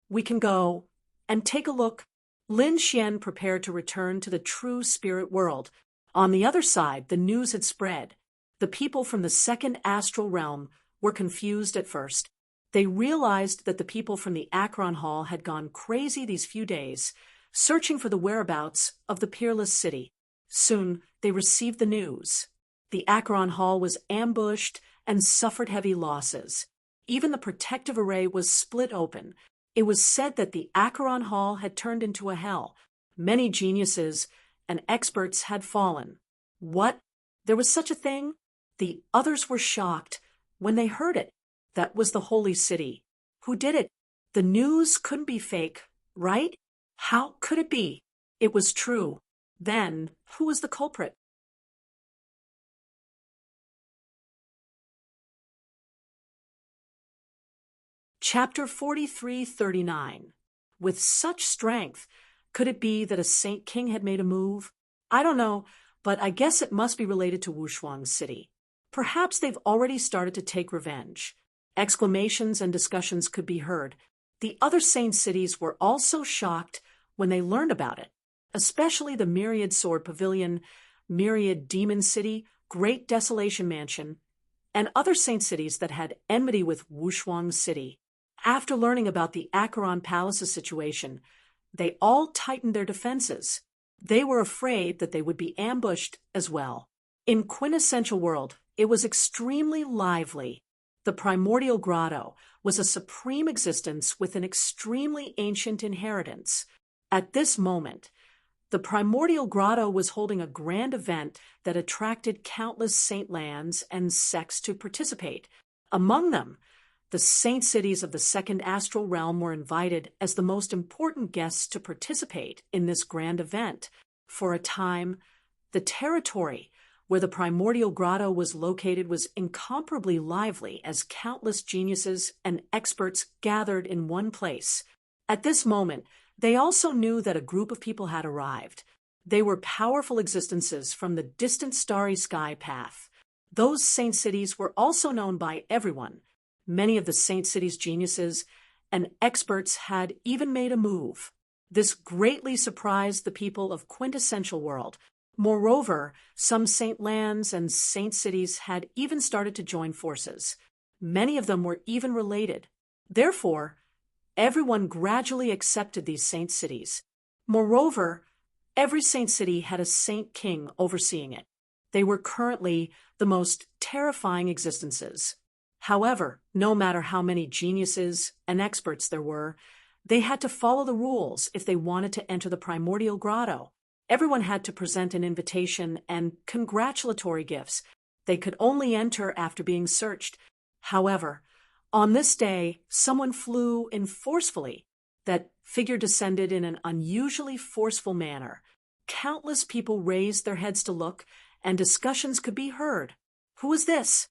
We can go and take a look." Lin Xian prepared to return to the true spirit world. On the other side, the news had spread. The people from the second astral realm were confused at first. They realized that the people from the Acheron Hall had gone crazy these few days, searching for the whereabouts of the Peerless City. Soon, they received the news. The Acheron Hall was ambushed and suffered heavy losses. Even the protective array was split open. It was said that the Acheron Hall had turned into a hell. Many geniuses and experts had fallen. What? There was such a thing? The others were shocked when they heard it. That was the Holy City. Who did it? The news couldn't be fake, right? How could it be? It was true. Then, who was the culprit? Chapter 43:39. With such strength, could it be that a Saint King had made a move? I don't know, but I guess it must be related to Wushuang City. Perhaps they've already started to take revenge. Exclamations and discussions could be heard. The other Saint cities were also shocked when they learned about it, especially the Myriad Sword Pavilion, Myriad Demon City, Great Desolation Mansion, and other Saint cities that had enmity with Wushuang City. After learning about the Acheron Palace's situation, they all tightened their defenses. They were afraid that they would be ambushed as well. In Quintessential World, it was extremely lively. The primordial grotto was a supreme existence with an extremely ancient inheritance. At this moment, the primordial grotto was holding a grand event that attracted countless saint lands and sects to participate. Among them, the saint cities of the second astral realm were invited as the most important guests to participate in this grand event. For a time, the territory where the primordial grotto was located was incomparably lively as countless geniuses and experts gathered in one place. At this moment, they also knew that a group of people had arrived. They were powerful existences from the distant starry sky path. Those saint cities were also known by everyone. Many of the saint cities' geniuses and experts had even made a move. This greatly surprised the people of Quintessential World. Moreover, some saint lands and saint cities had even started to join forces. Many of them were even related. Therefore, everyone gradually accepted these saint cities. Moreover, every saint city had a saint king overseeing it. They were currently the most terrifying existences. However, no matter how many geniuses and experts there were, they had to follow the rules if they wanted to enter the primordial grotto. Everyone had to present an invitation and congratulatory gifts. They could only enter after being searched. However, on this day, someone flew in forcefully. That figure descended in an unusually forceful manner. Countless people raised their heads to look, and discussions could be heard. Who was this?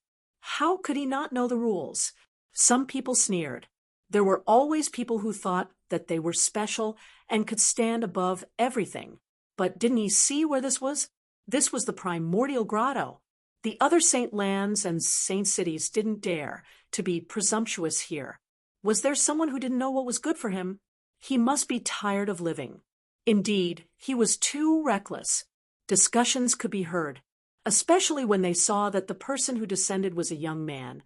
How could he not know the rules? Some people sneered. There were always people who thought that they were special and could stand above everything. But didn't he see where this was? This was the primordial grotto. The other saint lands and saint cities didn't dare to be presumptuous here. Was there someone who didn't know what was good for him? He must be tired of living. Indeed, he was too reckless. Discussions could be heard, especially when they saw that the person who descended was a young man.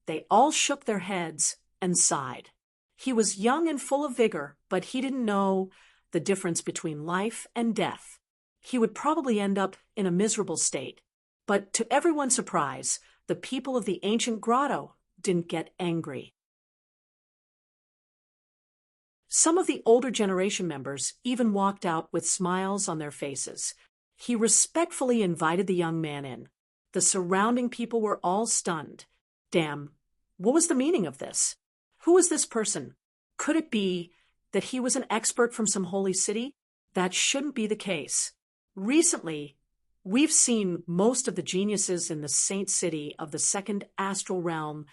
They all shook their heads and sighed. He was young and full of vigor, but he didn't know the difference between life and death. He would probably end up in a miserable state. But to everyone's surprise, the people of the ancient grotto didn't get angry. Some of the older generation members even walked out with smiles on their faces. He respectfully invited the young man in. The surrounding people were all stunned. Damn, what was the meaning of this? Who was this person? Could it be that he was an expert from some holy city? That shouldn't be the case. Recently, we've seen most of the geniuses in the saint city of the second astral realm,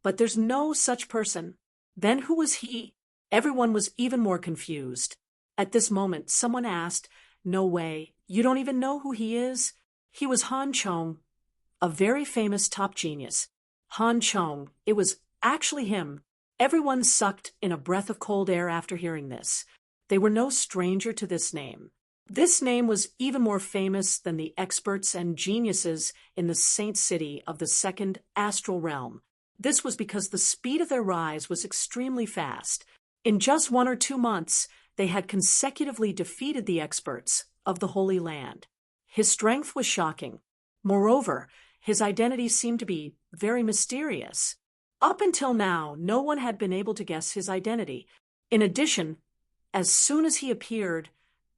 but there's no such person. Then who was he? Everyone was even more confused. At this moment, someone asked, "No way, you don't even know who he is?" He was Han Chong, a very famous top genius. Han Chong, it was actually him. Everyone sucked in a breath of cold air after hearing this. They were no stranger to this name. This name was even more famous than the experts and geniuses in the saint city of the second astral realm. This was because the speed of their rise was extremely fast. In just 1 or 2 months, they had consecutively defeated the experts of the Holy Land. His strength was shocking. Moreover, his identity seemed to be very mysterious. Up until now, no one had been able to guess his identity. In addition, as soon as he appeared,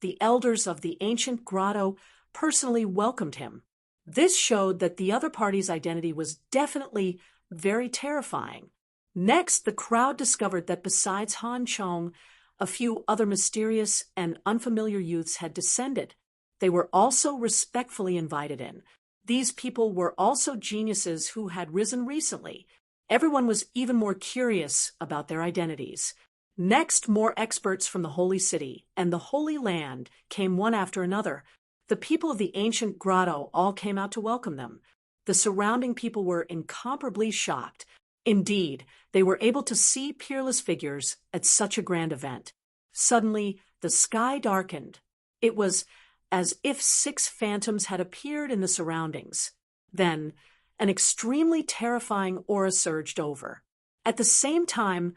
the elders of the ancient grotto personally welcomed him. This showed that the other party's identity was definitely very terrifying. Next, the crowd discovered that besides Han Chong, a few other mysterious and unfamiliar youths had descended. They were also respectfully invited in. These people were also geniuses who had risen recently. Everyone was even more curious about their identities. Next, more experts from the Holy City and the Holy Land came one after another. The people of the ancient grotto all came out to welcome them. The surrounding people were incomparably shocked. Indeed, they were able to see peerless figures at such a grand event. Suddenly, the sky darkened. It was as if 6 phantoms had appeared in the surroundings. Then, an extremely terrifying aura surged over. At the same time,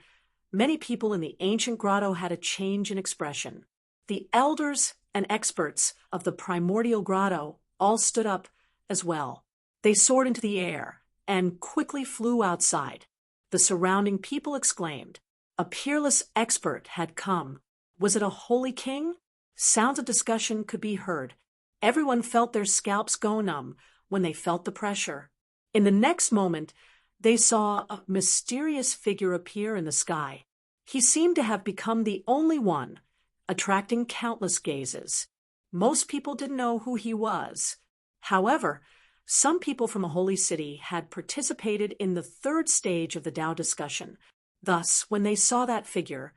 many people in the ancient grotto had a change in expression. The elders and experts of the primordial grotto all stood up as well. They soared into the air and quickly flew outside. The surrounding people exclaimed, "A peerless expert had come. Was it a holy king?" Sounds of discussion could be heard. Everyone felt their scalps go numb when they felt the pressure. In the next moment, they saw a mysterious figure appear in the sky. He seemed to have become the only one, attracting countless gazes. Most people didn't know who he was. However, some people from the Holy City had participated in the 3rd stage of the Tao discussion. Thus, when they saw that figure,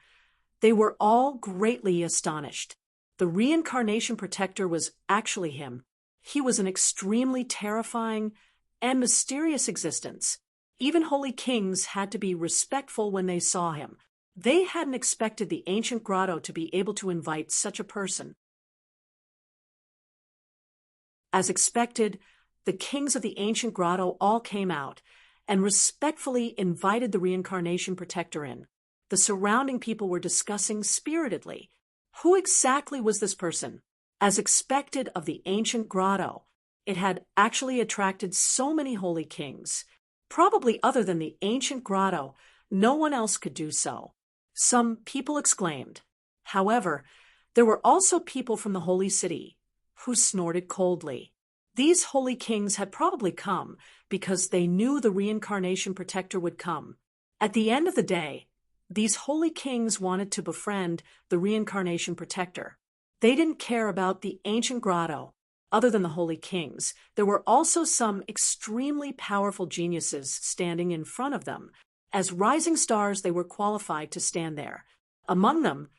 they were all greatly astonished. The reincarnation protector was actually him. He was an extremely terrifying and mysterious existence. Even holy kings had to be respectful when they saw him. They hadn't expected the ancient grotto to be able to invite such a person. As expected, the kings of the ancient grotto all came out and respectfully invited the reincarnation protector in. The surrounding people were discussing spiritedly. Who exactly was this person? As expected of the ancient grotto, it had actually attracted so many holy kings. Probably other than the ancient grotto, no one else could do so. Some people exclaimed. However, there were also people from the Holy City who snorted coldly. These holy kings had probably come because they knew the reincarnation protector would come. At the end of the day, these holy kings wanted to befriend the reincarnation protector. They didn't care about the ancient grotto. Other than the holy kings, there were also some extremely powerful geniuses standing in front of them. As rising stars, they were qualified to stand there. Among them,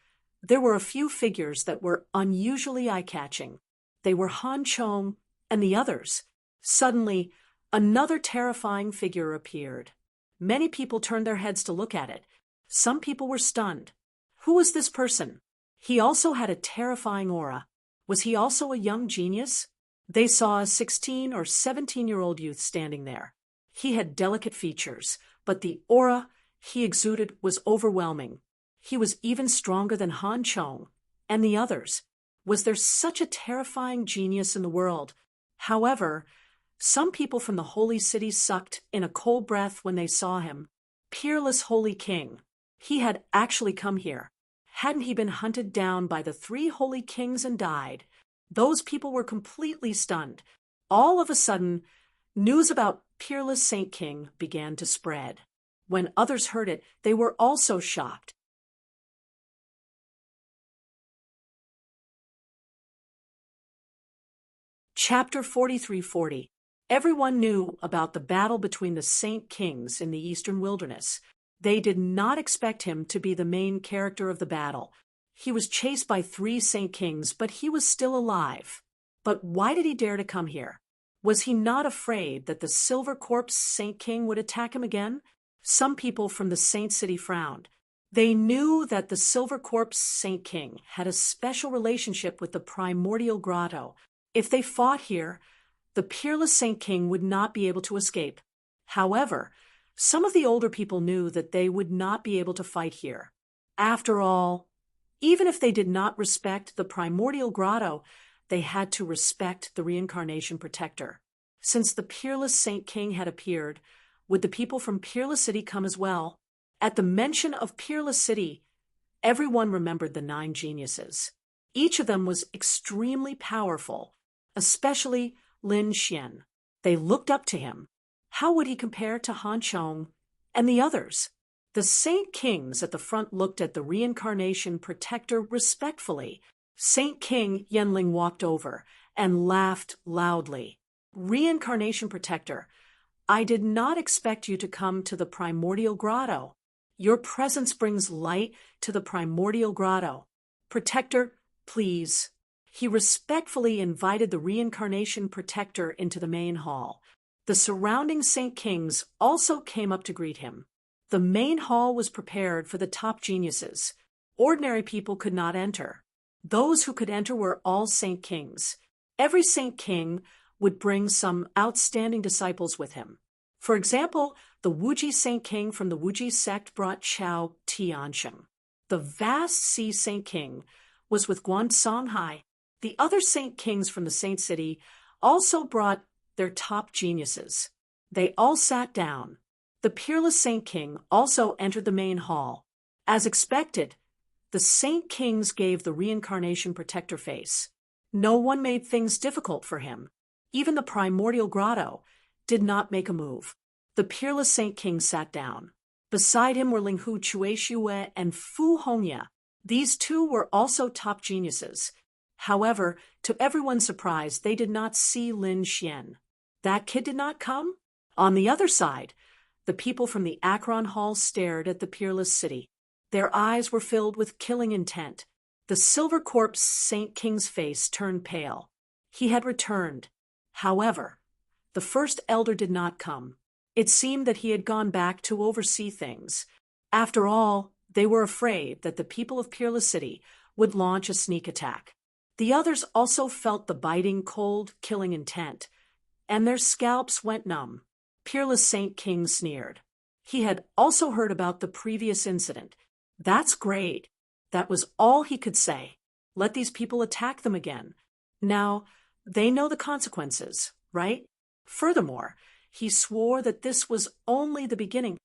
there were a few figures that were unusually eye-catching. They were Han Chong and the others. Suddenly, another terrifying figure appeared. Many people turned their heads to look at it. Some people were stunned. Who was this person? He also had a terrifying aura. Was he also a young genius? They saw a 16 or 17-year-old youth standing there. He had delicate features, but the aura he exuded was overwhelming. He was even stronger than Han Chong and the others. Was there such a terrifying genius in the world? However, some people from the Holy City sucked in a cold breath when they saw him. Peerless Holy King. He had actually come here. Hadn't he been hunted down by the 3 holy kings and died? Those people were completely stunned. All of a sudden, news about Peerless Saint King began to spread. When others heard it, they were also shocked. Chapter 4340. Everyone knew about the battle between the Saint Kings in the Eastern Wilderness. They did not expect him to be the main character of the battle. He was chased by 3 Saint Kings, but he was still alive. But why did he dare to come here? Was he not afraid that the Silver Corpse Saint King would attack him again? Some people from the Saint City frowned. They knew that the Silver Corpse Saint King had a special relationship with the primordial grotto. If they fought here, the Peerless Saint King would not be able to escape. However, some of the older people knew that they would not be able to fight here. After all, even if they did not respect the primordial grotto, they had to respect the reincarnation protector. Since the Peerless Saint King had appeared, would the people from Peerless City come as well? At the mention of Peerless City, everyone remembered the 9 geniuses. Each of them was extremely powerful, especially Lin Xian. They looked up to him. How would he compare to Han Chong and the others? The Saint Kings at the front looked at the reincarnation protector respectfully. Saint King Yenling walked over and laughed loudly. Reincarnation protector, I did not expect you to come to the primordial grotto. Your presence brings light to the primordial grotto. Protector, please." He respectfully invited the reincarnation protector into the main hall. The surrounding Saint Kings also came up to greet him. The main hall was prepared for the top geniuses. Ordinary people could not enter. Those who could enter were all Saint Kings. Every Saint King would bring some outstanding disciples with him. For example, the Wuji Saint King from the Wuji sect brought Chao Tiansheng. The vast Sea Saint King was with Guan Songhai. The other Saint Kings from the Saint City also brought their top geniuses. They all sat down. The peerless Saint King also entered the main hall. As expected, the Saint Kings gave the reincarnation protector face. No one made things difficult for him. Even the primordial grotto did not make a move. The peerless Saint King sat down. Beside him were Linghu Chuexue and Fu Hongya. These two were also top geniuses. However, to everyone's surprise, they did not see Lin Xian. That kid did not come? On the other side, the people from the Akron Hall stared at the peerless city. Their eyes were filled with killing intent. The silver corpse Saint King's face turned pale. He had returned. However, the first elder did not come. It seemed that he had gone back to oversee things. After all, they were afraid that the people of Peerless City would launch a sneak attack. The others also felt the biting, cold, killing intent, and their scalps went numb. Peerless Saint King sneered. He had also heard about the previous incident. "That's great." That was all he could say. Let these people attack them again. Now, they know the consequences, right? Furthermore, he swore that this was only the beginning.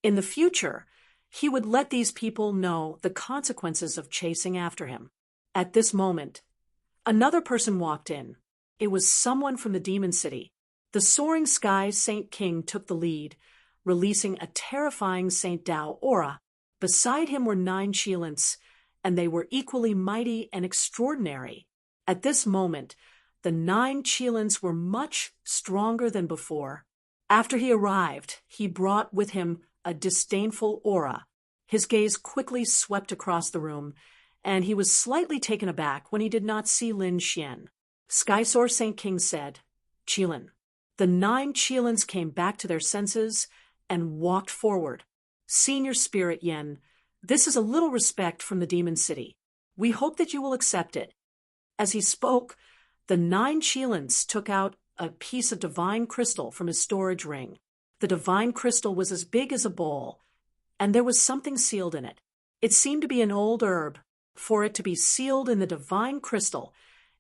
In the future, he would let these people know the consequences of chasing after him. At this moment, another person walked in. It was someone from the Demon City. The soaring sky Saint King took the lead, releasing a terrifying Saint Dao aura. Beside him were 9 Qilins, and they were equally mighty and extraordinary. At this moment, the 9 Qilins were much stronger than before. After he arrived, he brought with him a disdainful aura. His gaze quickly swept across the room, and he was slightly taken aback when he did not see Lin Xian. Skysoar Saint King said, "Qilin." The 9 Qilins came back to their senses and walked forward. "Senior Spirit Yen, this is a little respect from the Demon City. We hope that you will accept it." As he spoke, the 9 Qilins took out a piece of divine crystal from his storage ring. The divine crystal was as big as a bowl, and there was something sealed in it. It seemed to be an old herb. For it to be sealed in the divine crystal,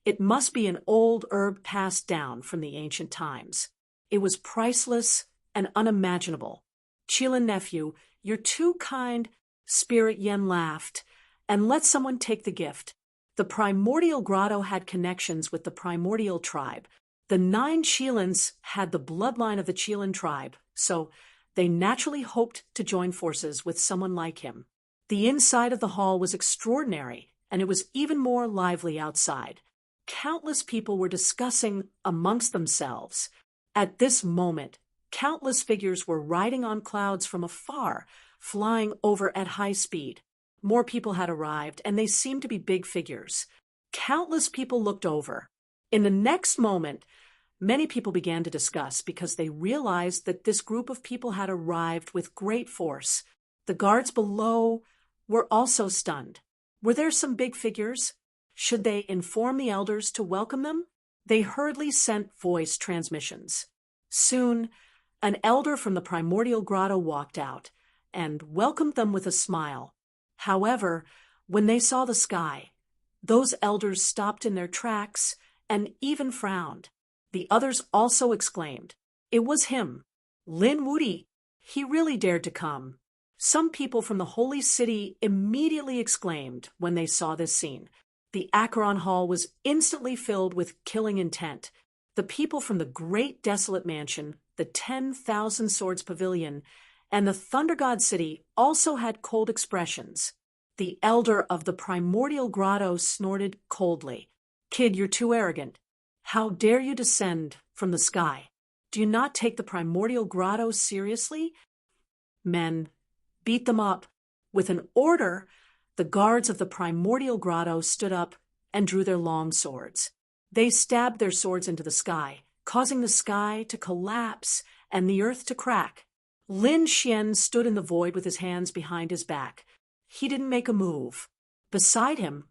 it must be an old herb passed down from the ancient times. It was priceless and unimaginable. "Qilin nephew, you're too kind," Spirit Yen laughed, "and let someone take the gift." The primordial grotto had connections with the primordial tribe. The 9 Qilins had the bloodline of the Qilin tribe, so they naturally hoped to join forces with someone like him. The inside of the hall was extraordinary, and it was even more lively outside. Countless people were discussing amongst themselves. At this moment, countless figures were riding on clouds from afar, flying over at high speed. More people had arrived, and they seemed to be big figures. Countless people looked over. In the next moment, many people began to discuss because they realized that this group of people had arrived with great force. The guards below were also stunned. Were there some big figures? Should they inform the elders to welcome them? They hurriedly sent voice transmissions. Soon, an elder from the primordial grotto walked out and welcomed them with a smile. However, when they saw the sky, those elders stopped in their tracks and even frowned. The others also exclaimed, "It was him, Lin Wudi. He really dared to come." Some people from the holy city immediately exclaimed when they saw this scene. The Akron Hall was instantly filled with killing intent. The people from the great desolate mansion, the 10,000 Swords Pavilion, and the Thunder God City also had cold expressions. The elder of the primordial grotto snorted coldly. "Kid, you're too arrogant. How dare you descend from the sky? Do you not take the primordial grotto seriously? Men, beat them up. With an order, the guards of the primordial grotto stood up and drew their long swords. They stabbed their swords into the sky, causing the sky to collapse and the earth to crack. Lin Xian stood in the void with his hands behind his back. He didn't make a move. Beside him,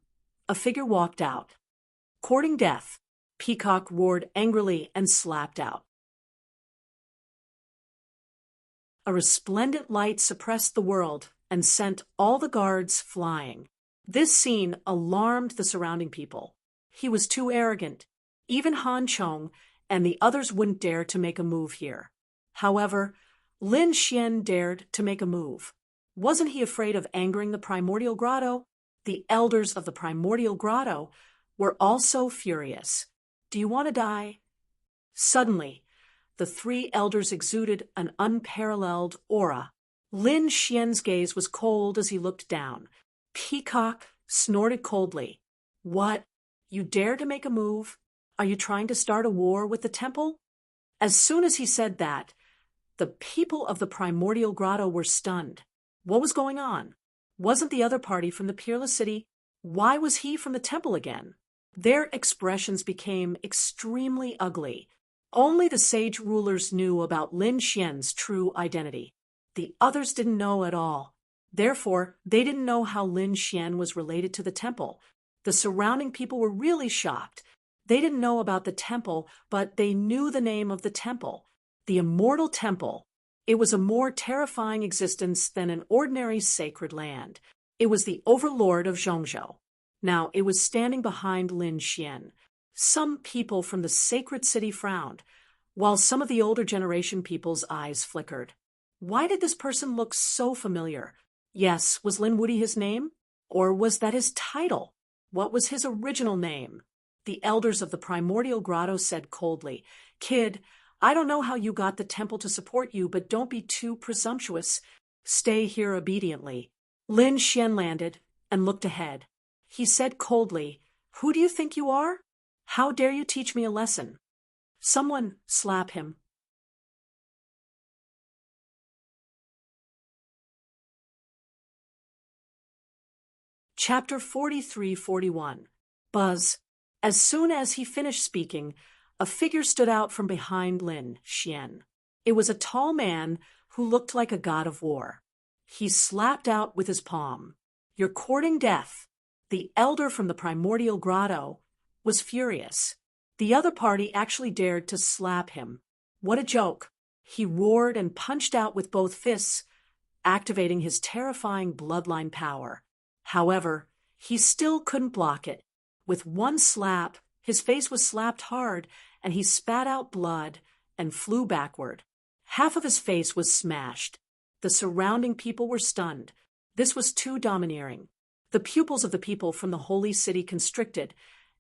a figure walked out. Courting death, Peacock roared angrily and slapped out. A resplendent light suppressed the world and sent all the guards flying. This scene alarmed the surrounding people. He was too arrogant. Even Han Chong and the others wouldn't dare to make a move here. However, Lin Xian dared to make a move. Wasn't he afraid of angering the primordial grotto? The elders of the primordial grotto were also furious. Do you want to die? Suddenly, the three elders exuded an unparalleled aura. Lin Xian's gaze was cold as he looked down. Peacock snorted coldly. What? You dare to make a move? Are you trying to start a war with the temple? As soon as he said that, the people of the primordial grotto were stunned. What was going on? Wasn't the other party from the Peerless City? Why was he from the temple again? Their expressions became extremely ugly. Only the sage rulers knew about Lin Xian's true identity. The others didn't know at all. Therefore, they didn't know how Lin Xian was related to the temple. The surrounding people were really shocked. They didn't know about the temple, but they knew the name of the temple. The immortal temple. It was a more terrifying existence than an ordinary sacred land. It was the overlord of Zhongzhou. Now, it was standing behind Lin Xian. Some people from the sacred city frowned, while some of the older generation people's eyes flickered. Why did this person look so familiar? Yes, was Lin Wuyi his name? Or was that his title? What was his original name? The elders of the primordial grotto said coldly, Kid, I don't know how you got the temple to support you, but don't be too presumptuous. Stay here obediently. Lin Xian landed and looked ahead. He said coldly, Who do you think you are? How dare you teach me a lesson? Someone slap him. Chapter 43-41. Buzz. As soon as he finished speaking, a figure stood out from behind Lin Xian. It was a tall man who looked like a god of war. He slapped out with his palm. You're courting death. The elder from the primordial grotto was furious. The other party actually dared to slap him. What a joke. He roared and punched out with both fists, activating his terrifying bloodline power. However, he still couldn't block it. With one slap, his face was slapped hard, and he spat out blood and flew backward. Half of his face was smashed. The surrounding people were stunned. This was too domineering. The pupils of the people from the holy city constricted,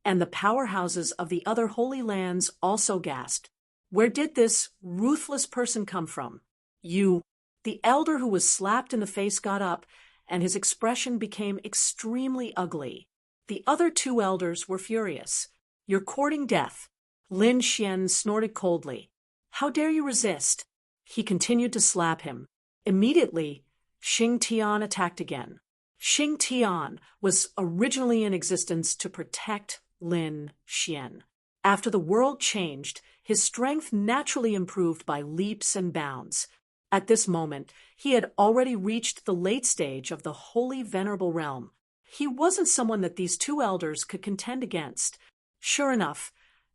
and the powerhouses of the other holy lands also gasped. Where did this ruthless person come from? You. The elder who was slapped in the face got up, and his expression became extremely ugly. The other two elders were furious. You're courting death. Lin Xian snorted coldly. How dare you resist? He continued to slap him. Immediately, Xing Tian attacked again. Xing Tian was originally in existence to protect Lin Xian. After the world changed, his strength naturally improved by leaps and bounds. At this moment, he had already reached the late stage of the holy venerable realm. He wasn't someone that these two elders could contend against. Sure enough,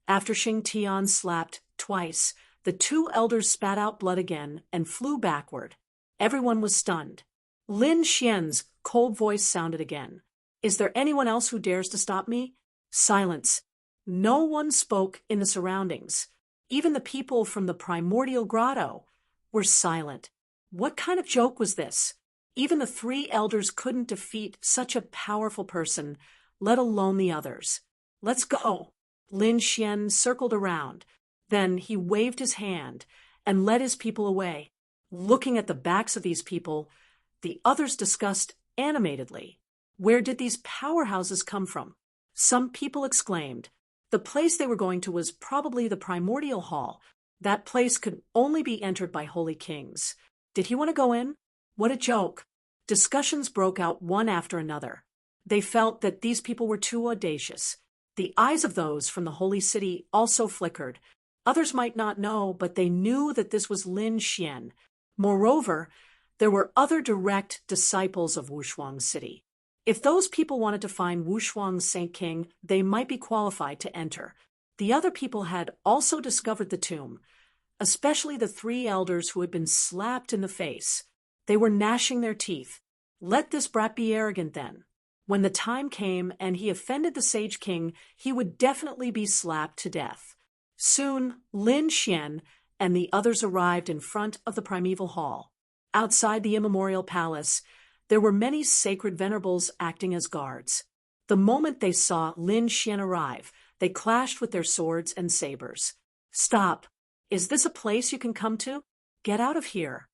after Xing Tian slapped twice, the two elders spat out blood again and flew backward. Everyone was stunned. Lin Xian's cold voice sounded again. Is there anyone else who dares to stop me? Silence. No one spoke in the surroundings. Even the people from the primordial grotto were silent. What kind of joke was this? Even the three elders couldn't defeat such a powerful person, let alone the others. Let's go. Lin Xian circled around. Then he waved his hand and led his people away. Looking at the backs of these people, the others discussed animatedly. Where did these powerhouses come from? Some people exclaimed, The place they were going to was probably the primordial hall. That place could only be entered by holy kings. Did he want to go in? What a joke. Discussions broke out one after another. They felt that these people were too audacious. The eyes of those from the holy city also flickered. Others might not know, but they knew that this was Lin Xian. Moreover, there were other direct disciples of Wushuang City. If those people wanted to find Wushuang's Saint King, they might be qualified to enter. The other people had also discovered the tomb, especially the 3 elders who had been slapped in the face. They were gnashing their teeth. Let this brat be arrogant then. When the time came and he offended the Sage King, he would definitely be slapped to death. Soon, Lin Xian and the others arrived in front of the primeval hall. Outside the immemorial palace, there were many sacred venerables acting as guards. The moment they saw Lin Xian arrive, they clashed with their swords and sabers. Stop! Is this a place you can come to? Get out of here!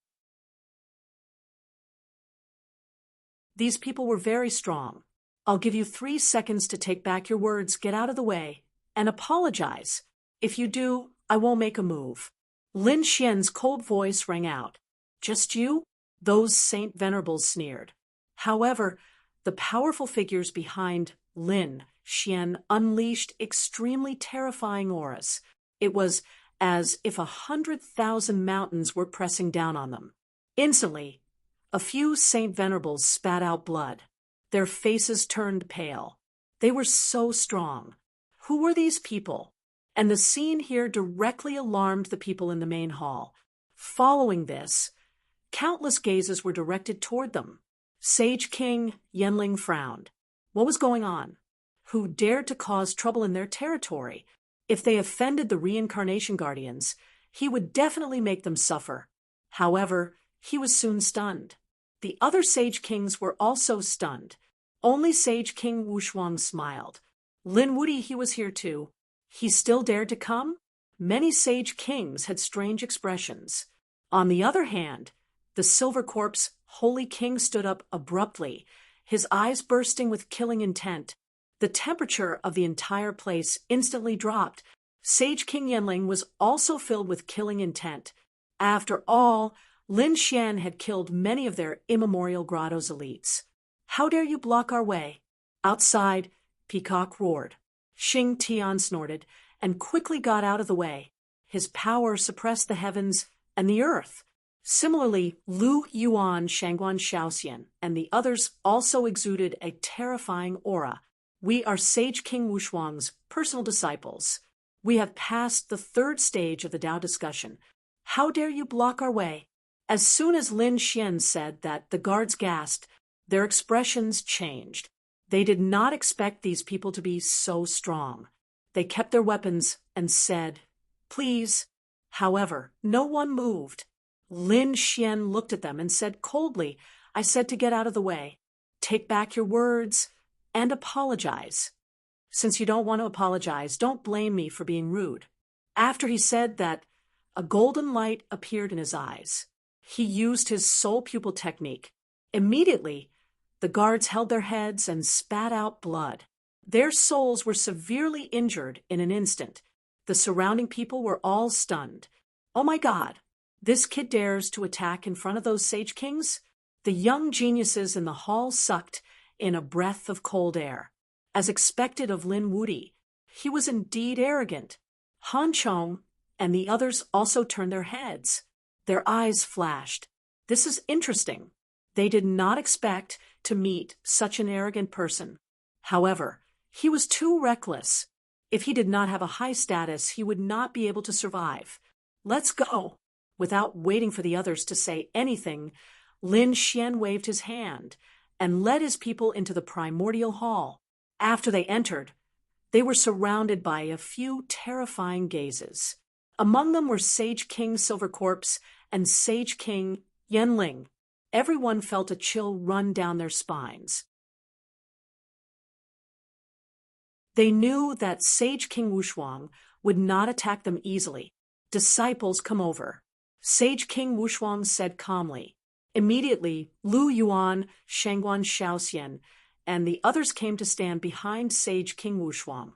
These people were very strong. I'll give you 3 seconds to take back your words, get out of the way, and apologize. If you do, I won't make a move. Lin Xian's cold voice rang out. Just you? Those Saint Venerables sneered. However, the powerful figures behind Lin Xian unleashed extremely terrifying auras. It was as if 100,000 mountains were pressing down on them. Instantly, a few Saint Venerables spat out blood. Their faces turned pale. They were so strong. Who were these people? And the scene here directly alarmed the people in the main hall. Following this, countless gazes were directed toward them. Sage King Yanling frowned. What was going on? Who dared to cause trouble in their territory? If they offended the reincarnation guardians, he would definitely make them suffer. However, he was soon stunned. The other Sage Kings were also stunned. Only Sage King Wushuang smiled. Lin Wuti, he was here too. He still dared to come? Many Sage Kings had strange expressions. On the other hand, the Silver Corpse Holy King stood up abruptly, his eyes bursting with killing intent. The temperature of the entire place instantly dropped. Sage King Yanling was also filled with killing intent. After all, Lin Xian had killed many of their immemorial grotto's elites. How dare you block our way? Outside, Peacock roared. Xing Tian snorted and quickly got out of the way. His power suppressed the heavens and the earth. Similarly, Lu Yuan, Shangguan Shaoxian, and the others also exuded a terrifying aura. We are Sage King Wushuang's personal disciples. We have passed the 3rd stage of the Tao discussion. How dare you block our way? As soon as Lin Xian said that, the guards gasped. Their expressions changed. They did not expect these people to be so strong. They kept their weapons and said, "Please." However, no one moved. Lin Xian looked at them and said coldly, "I said to get out of the way. Take back your words and apologize. Since you don't want to apologize, don't blame me for being rude." After he said that, a golden light appeared in his eyes. He used his soul pupil technique. Immediately, the guards held their heads and spat out blood. Their souls were severely injured in an instant. The surrounding people were all stunned. Oh my God, this kid dares to attack in front of those Sage Kings? The young geniuses in the hall sucked in a breath of cold air. As expected of Lin Wuti, he was indeed arrogant. Han Chong and the others also turned their heads. Their eyes flashed. This is interesting. They did not expect to meet such an arrogant person. However, he was too reckless. If he did not have a high status, he would not be able to survive. Let's go. Without waiting for the others to say anything, Lin Xian waved his hand and led his people into the primordial hall. After they entered, they were surrounded by a few terrifying gazes. Among them were Sage King Silver Corpse and Sage King Yanling. Everyone felt a chill run down their spines. They knew that Sage King Wushuang would not attack them easily. Disciples, come over. Sage King Wushuang said calmly. Immediately, Lu Yuan, Shangguan Shaoxian, and the others came to stand behind Sage King Wushuang.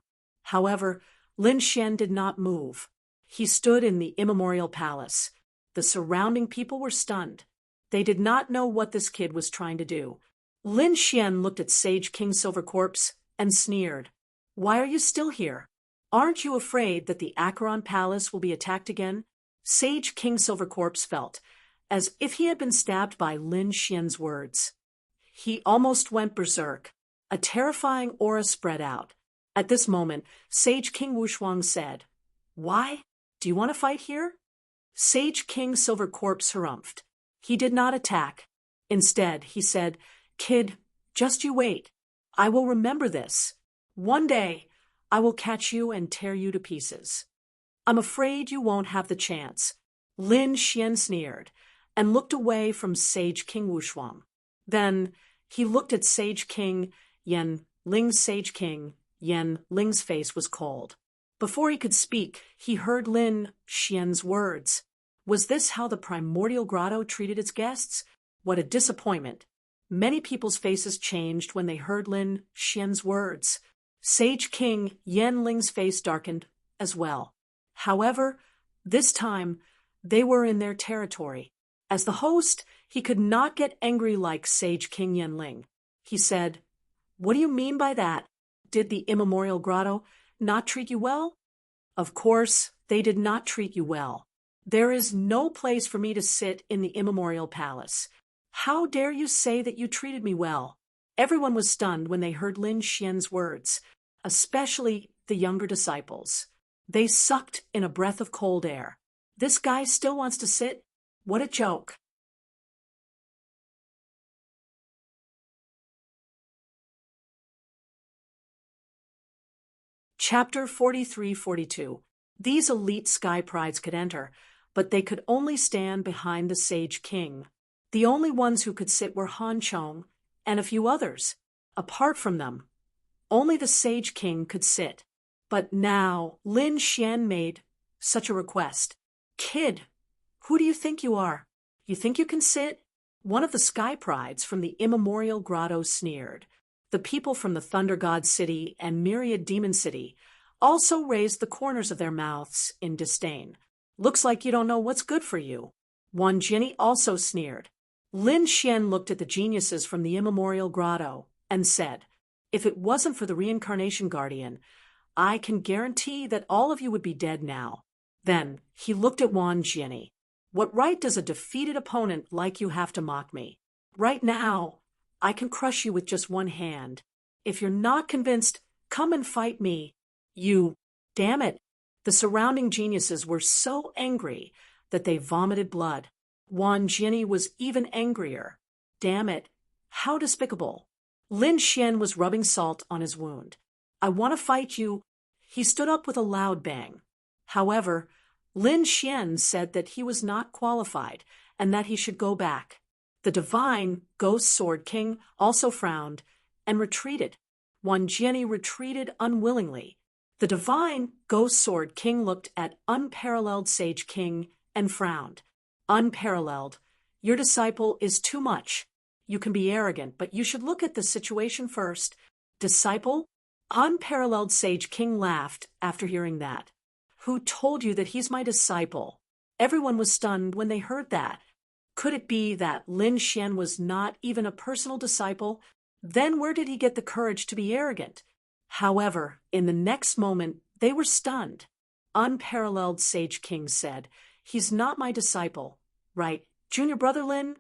However, Lin Xian did not move. He stood in the immemorial palace. The surrounding people were stunned. They did not know what this kid was trying to do. Lin Xian looked at Sage King Silvercorpse and sneered. "Why are you still here? Aren't you afraid that the Acheron Palace will be attacked again?" Sage King Silvercorpse felt as if he had been stabbed by Lin Xian's words. He almost went berserk. A terrifying aura spread out. At this moment, Sage King Wushuang said, "Why? Do you want to fight here?" Sage King Silvercorpse harumphed. He did not attack. Instead, he said, "Kid, just you wait. I will remember this. One day, I will catch you and tear you to pieces." "I'm afraid you won't have the chance." Lin Xian sneered and looked away from Sage King Wushuang. Then he looked at Sage King Yan Ling. Sage King Yan Ling's face was cold. Before he could speak, he heard Lin Xian's words. Was this how the primordial grotto treated its guests? What a disappointment. Many people's faces changed when they heard Lin Xian's words. Sage King Yan Ling's face darkened as well. However, this time, they were in their territory. As the host, he could not get angry like Sage King Yan Ling. He said, "What do you mean by that? Did the immemorial grotto not treat you well?" "Of course, they did not treat you well. There is no place for me to sit in the immemorial palace. How dare you say that you treated me well?" Everyone was stunned when they heard Lin Xian's words, especially the younger disciples. They sucked in a breath of cold air. This guy still wants to sit? What a joke. Chapter 43-42. These elite sky prides could enter, but they could only stand behind the Sage King. The only ones who could sit were Han Chong and a few others. Apart from them, only the Sage King could sit. But now Lin Xian made such a request. "Kid, who do you think you are? You think you can sit?" One of the sky prides from the immemorial grotto sneered. The people from the Thunder God City and Myriad Demon City also raised the corners of their mouths in disdain. "Looks like you don't know what's good for you." One Jinny also sneered. Lin Xian looked at the geniuses from the immemorial grotto and said, "If it wasn't for the reincarnation guardian, I can guarantee that all of you would be dead now." Then he looked at Wan Jinny. "What right does a defeated opponent like you have to mock me? Right now, I can crush you with just one hand. If you're not convinced, come and fight me." "You, damn it." The surrounding geniuses were so angry that they vomited blood. Wan Jinny was even angrier. "Damn it. How despicable." Lin Xian was rubbing salt on his wound. "I want to fight you." He stood up with a loud bang. However, Lin Xian said that he was not qualified and that he should go back. The divine Ghost Sword King also frowned and retreated. Wan Jinny retreated unwillingly. The divine Ghost Sword King looked at unparalleled Sage King and frowned. "Unparalleled. Your disciple is too much. You can be arrogant, but you should look at the situation first." "Disciple?" Unparalleled Sage King laughed after hearing that. "Who told you that he's my disciple?" Everyone was stunned when they heard that. Could it be that Lin Xian was not even a personal disciple? Then where did he get the courage to be arrogant? However, in the next moment, they were stunned. Unparalleled Sage King said, "He's not my disciple, right, junior brother Lin?"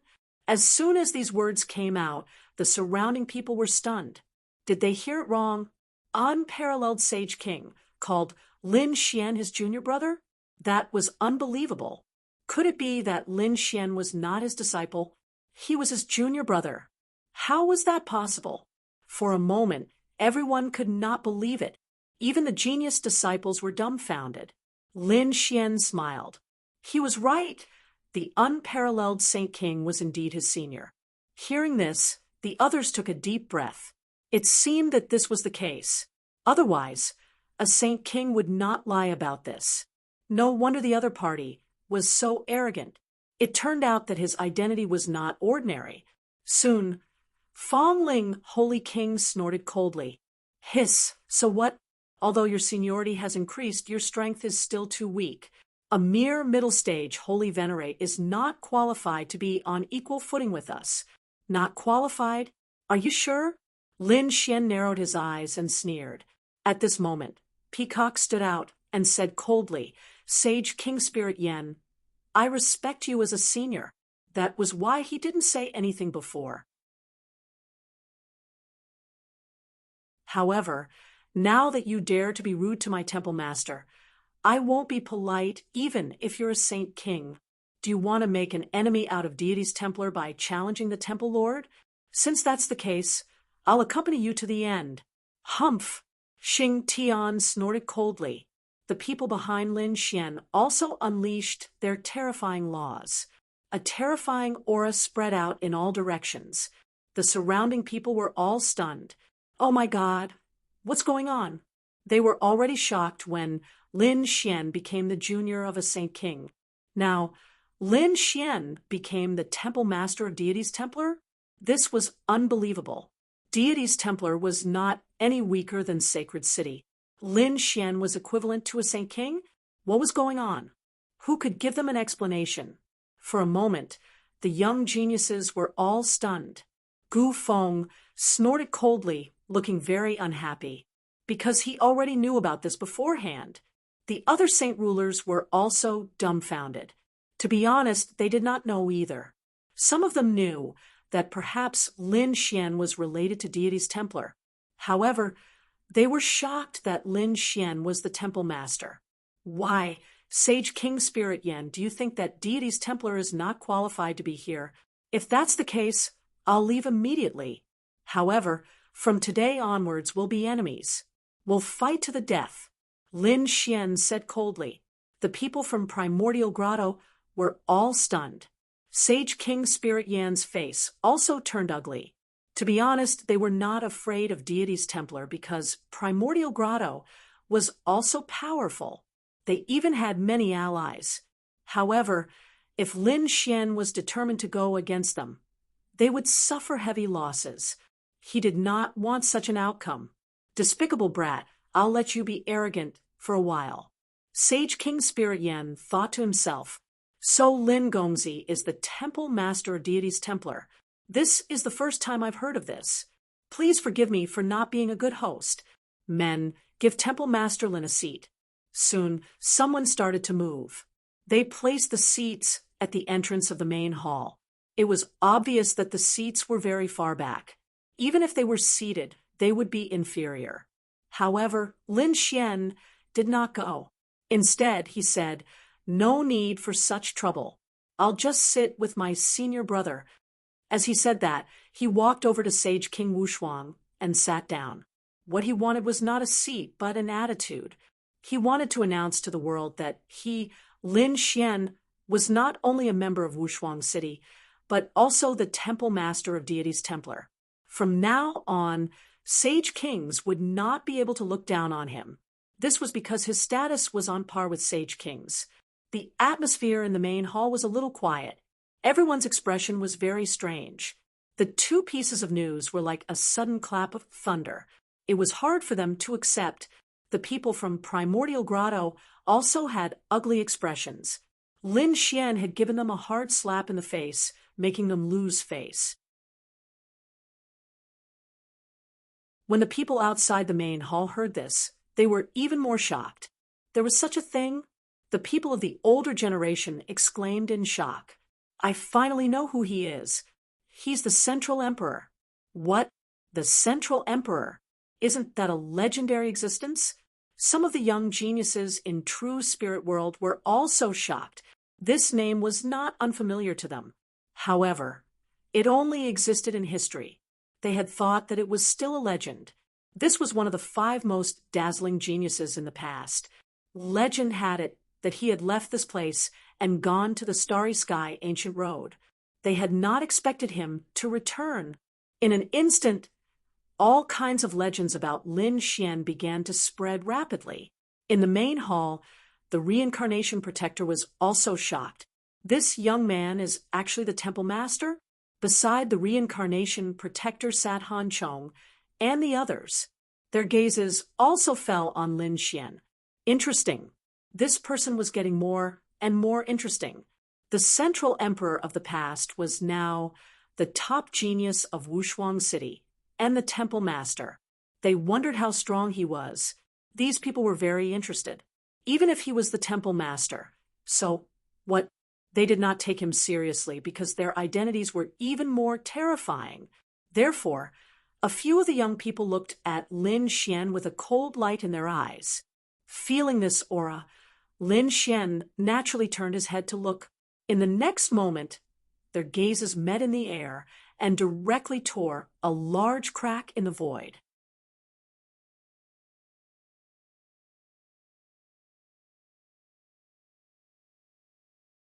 As soon as these words came out, the surrounding people were stunned. Did they hear it wrong? Unparalleled Sage King called Lin Xian his junior brother? That was unbelievable. Could it be that Lin Xian was not his disciple? He was his junior brother. How was that possible? For a moment, everyone could not believe it. Even the genius disciples were dumbfounded. Lin Xian smiled. He was right. The unparalleled Saint King was indeed his senior. Hearing this, the others took a deep breath. It seemed that this was the case. Otherwise, a Saint King would not lie about this. No wonder the other party was so arrogant. It turned out that his identity was not ordinary. Soon, Fong Ling, Holy King, snorted coldly. "Hiss, so what? Although your seniority has increased, your strength is still too weak. A mere middle stage holy venerate is not qualified to be on equal footing with us. Not qualified? Are you sure? Lin Xian narrowed his eyes and sneered. At this moment, Peacock stood out and said coldly, Sage King Spirit Yen, I respect you as a senior. That was why he didn't say anything before. However, now that you dare to be rude to my temple master, I won't be polite even if you're a saint king. Do you want to make an enemy out of Deity's Templar by challenging the temple lord? Since that's the case, I'll accompany you to the end. Humph! Xing Tian snorted coldly. The people behind Lin Xian also unleashed their terrifying laws. A terrifying aura spread out in all directions. The surrounding people were all stunned. Oh my God! What's going on? They were already shocked when Lin Xian became the junior of a Saint King. Now, Lin Xian became the Temple Master of Deity's Templar? This was unbelievable. Deity's Templar was not any weaker than Sacred City. Lin Xian was equivalent to a Saint King? What was going on? Who could give them an explanation? For a moment, the young geniuses were all stunned. Gu Feng snorted coldly, looking very unhappy, because he already knew about this beforehand. The other saint rulers were also dumbfounded. To be honest, they did not know either. Some of them knew that perhaps Lin Xian was related to Deity's Templar. However, they were shocked that Lin Xian was the temple master. Why, Sage King Spirit Yen, do you think that Deity's Templar is not qualified to be here? If that's the case, I'll leave immediately. However, from today onwards we'll be enemies. We'll fight to the death. Lin Xian said coldly. The people from Primordial Grotto were all stunned. Sage King Spirit Yan's face also turned ugly. To be honest, they were not afraid of Deity's Templar because Primordial Grotto was also powerful. They even had many allies. However, if Lin Xian was determined to go against them, they would suffer heavy losses. He did not want such an outcome. Despicable brat, I'll let you be arrogant for a while. Sage King Spirit Yen thought to himself, so Lin Gongzi is the temple master of Deity's Templar. This is the first time I've heard of this. Please forgive me for not being a good host. Men, give Temple Master Lin a seat. Soon, someone started to move. They placed the seats at the entrance of the main hall. It was obvious that the seats were very far back. Even if they were seated, they would be inferior. However, Lin Xian did not go. Instead, he said, no need for such trouble. I'll just sit with my senior brother. As he said that, he walked over to Sage King Wushuang and sat down. What he wanted was not a seat, but an attitude. He wanted to announce to the world that he, Lin Xian, was not only a member of Wushuang City, but also the temple master of Deity's Templar. From now on, Sage Kings would not be able to look down on him. This was because his status was on par with Sage Kings. The atmosphere in the main hall was a little quiet. Everyone's expression was very strange. The two pieces of news were like a sudden clap of thunder. It was hard for them to accept. The people from Primordial Grotto also had ugly expressions. Lin Xian had given them a hard slap in the face, making them lose face. When the people outside the main hall heard this, they were even more shocked. There was such a thing? The people of the older generation exclaimed in shock. I finally know who he is. He's the Central Emperor. What? The Central Emperor? Isn't that a legendary existence? Some of the young geniuses in true spirit world were also shocked. This name was not unfamiliar to them. However, it only existed in history. They had thought that it was still a legend. This was one of the 5 most dazzling geniuses in the past. Legend had it that he had left this place and gone to the starry sky ancient road. They had not expected him to return. In an instant, all kinds of legends about Lin Xian began to spread rapidly. In the main hall, the reincarnation protector was also shocked. This young man is actually the temple master? Beside the reincarnation protector sat Han Chong and the others. Their gazes also fell on Lin Xian. Interesting. This person was getting more and more interesting. The central emperor of the past was now the top genius of Wushuang City and the temple master. They wondered how strong he was. These people were very interested, even if he was the temple master. So, what? They did not take him seriously because their identities were even more terrifying. Therefore, a few of the young people looked at Lin Xian with a cold light in their eyes. Feeling this aura, Lin Xian naturally turned his head to look. In the next moment, their gazes met in the air and directly tore a large crack in the void.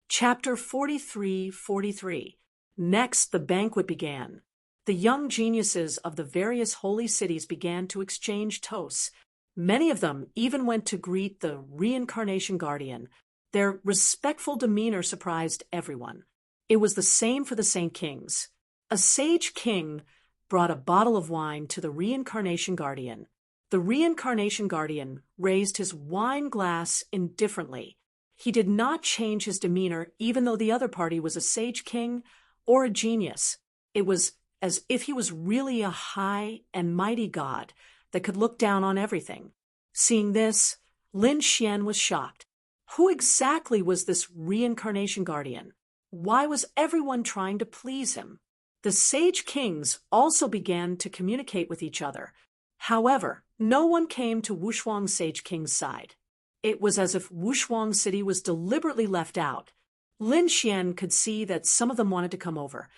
Chapter 43:43. Next, the banquet began. The young geniuses of the various holy cities began to exchange toasts. Many of them even went to greet the reincarnation guardian. Their respectful demeanor surprised everyone. It was the same for the Saint Kings. A sage king brought a bottle of wine to the reincarnation guardian. The reincarnation guardian raised his wine glass indifferently. He did not change his demeanor even though the other party was a sage king or a genius. It was as if he was really a high and mighty god that could look down on everything. Seeing this, Lin Xian was shocked. Who exactly was this reincarnation guardian? Why was everyone trying to please him? The sage kings also began to communicate with each other. However, no one came to Wushuang Sage King's side. It was as if Wushuang City was deliberately left out. Lin Xian could see that some of them wanted to come over,